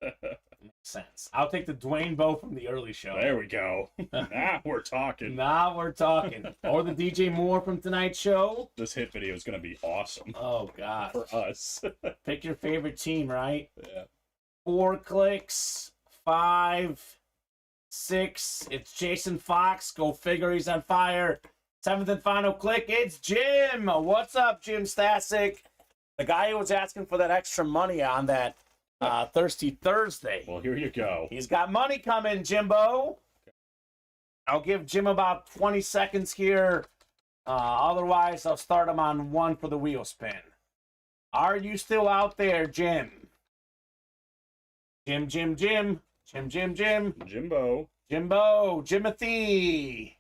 Makes sense. I'll take the Dwayne Bowe from the early show. There we go. Now we're talking. Now we're talking. Or the DJ Moore from tonight's show. This hit video is going to be awesome. Oh, God. For us. Pick your favorite team, right? Yeah. 4 clicks. 5, 6. It's Jason Fox. Go figure, he's on fire. 7th and final click. It's Jim. What's up, Jim Stasic? The guy who was asking for that extra money on that Thirsty Thursday. Well, here you go. He's got money coming, Jimbo. I'll give Jim about 20 seconds here. Otherwise, I'll start him on 1 for the wheel spin. Are you still out there, Jim? Jim. Jimbo. Jimbo. Jimothy.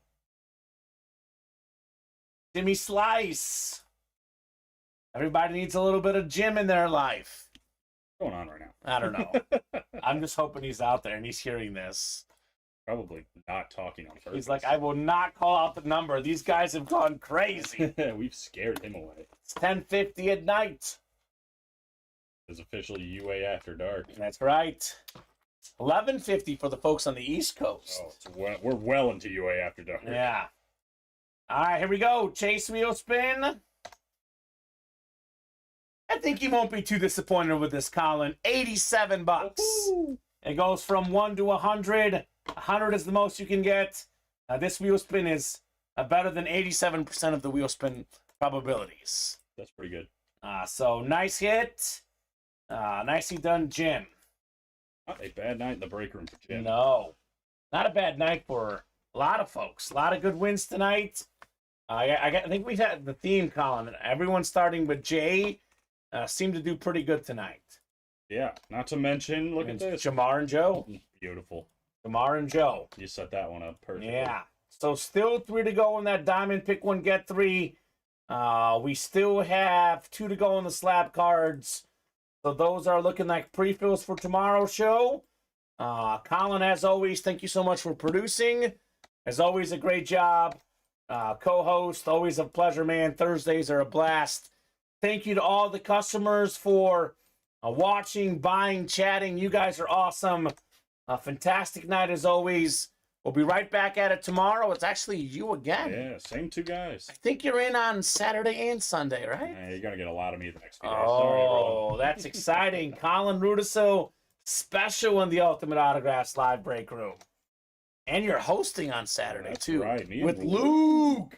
Jimmy Slice. Everybody needs a little bit of Jim in their life. What's going on right now? I don't know. I'm just hoping he's out there and he's hearing this. Probably not talking on purpose. He's like, I will not call out the number. These guys have gone crazy. We've scared him away. It's 10:50 at night. It's officially UA After Dark. That's right. 11:50 for the folks on the East Coast. Oh, so we're well into UA After Dark. Yeah. All right, here we go. Chase wheel spin. I think you won't be too disappointed with this, Colin. $87. Woo-hoo. It goes from 1 to 100. 100 is the most you can get. This wheel spin is better than 87% of the wheel spin probabilities. That's pretty good. So nice hit. Nicely done, Jim. Not a bad night in the break room for Jim. No. Not a bad night for a lot of folks. A lot of good wins tonight. I think we've had the theme, Colin. Everyone starting with J seemed to do pretty good tonight. Yeah, not to mention, look at this. Jamar and Joe. Beautiful. Jamar and Joe. You set that one up perfectly. Yeah. So still 3 to go in that diamond. Pick 1, get 3. We still have 2 to go in the slab cards. So those are looking like pre-fills for tomorrow's show. Colin, as always, thank you so much for producing. As always, a great job. Co-host, always a pleasure, man. Thursdays are a blast. Thank you to all the customers for watching, buying, chatting. You guys are awesome. A fantastic night as always. We'll be right back at it tomorrow. It's actually you again. Yeah, same 2 guys. I think you're in on Saturday and Sunday, right? Yeah, you're going to get a lot of me the next few days. Oh, that's exciting. Colin Rudiso, special in the Ultimate Autographs live break room. And you're hosting on Saturday, That's too. right. Me With and Luke.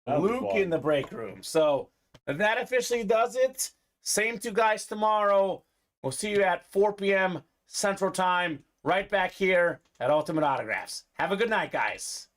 That'll be Luke fun. in the break room. So that officially does it. Same 2 guys tomorrow. We'll see you at 4 p.m. Central Time, right back here at Ultimate Autographs. Have a good night, guys.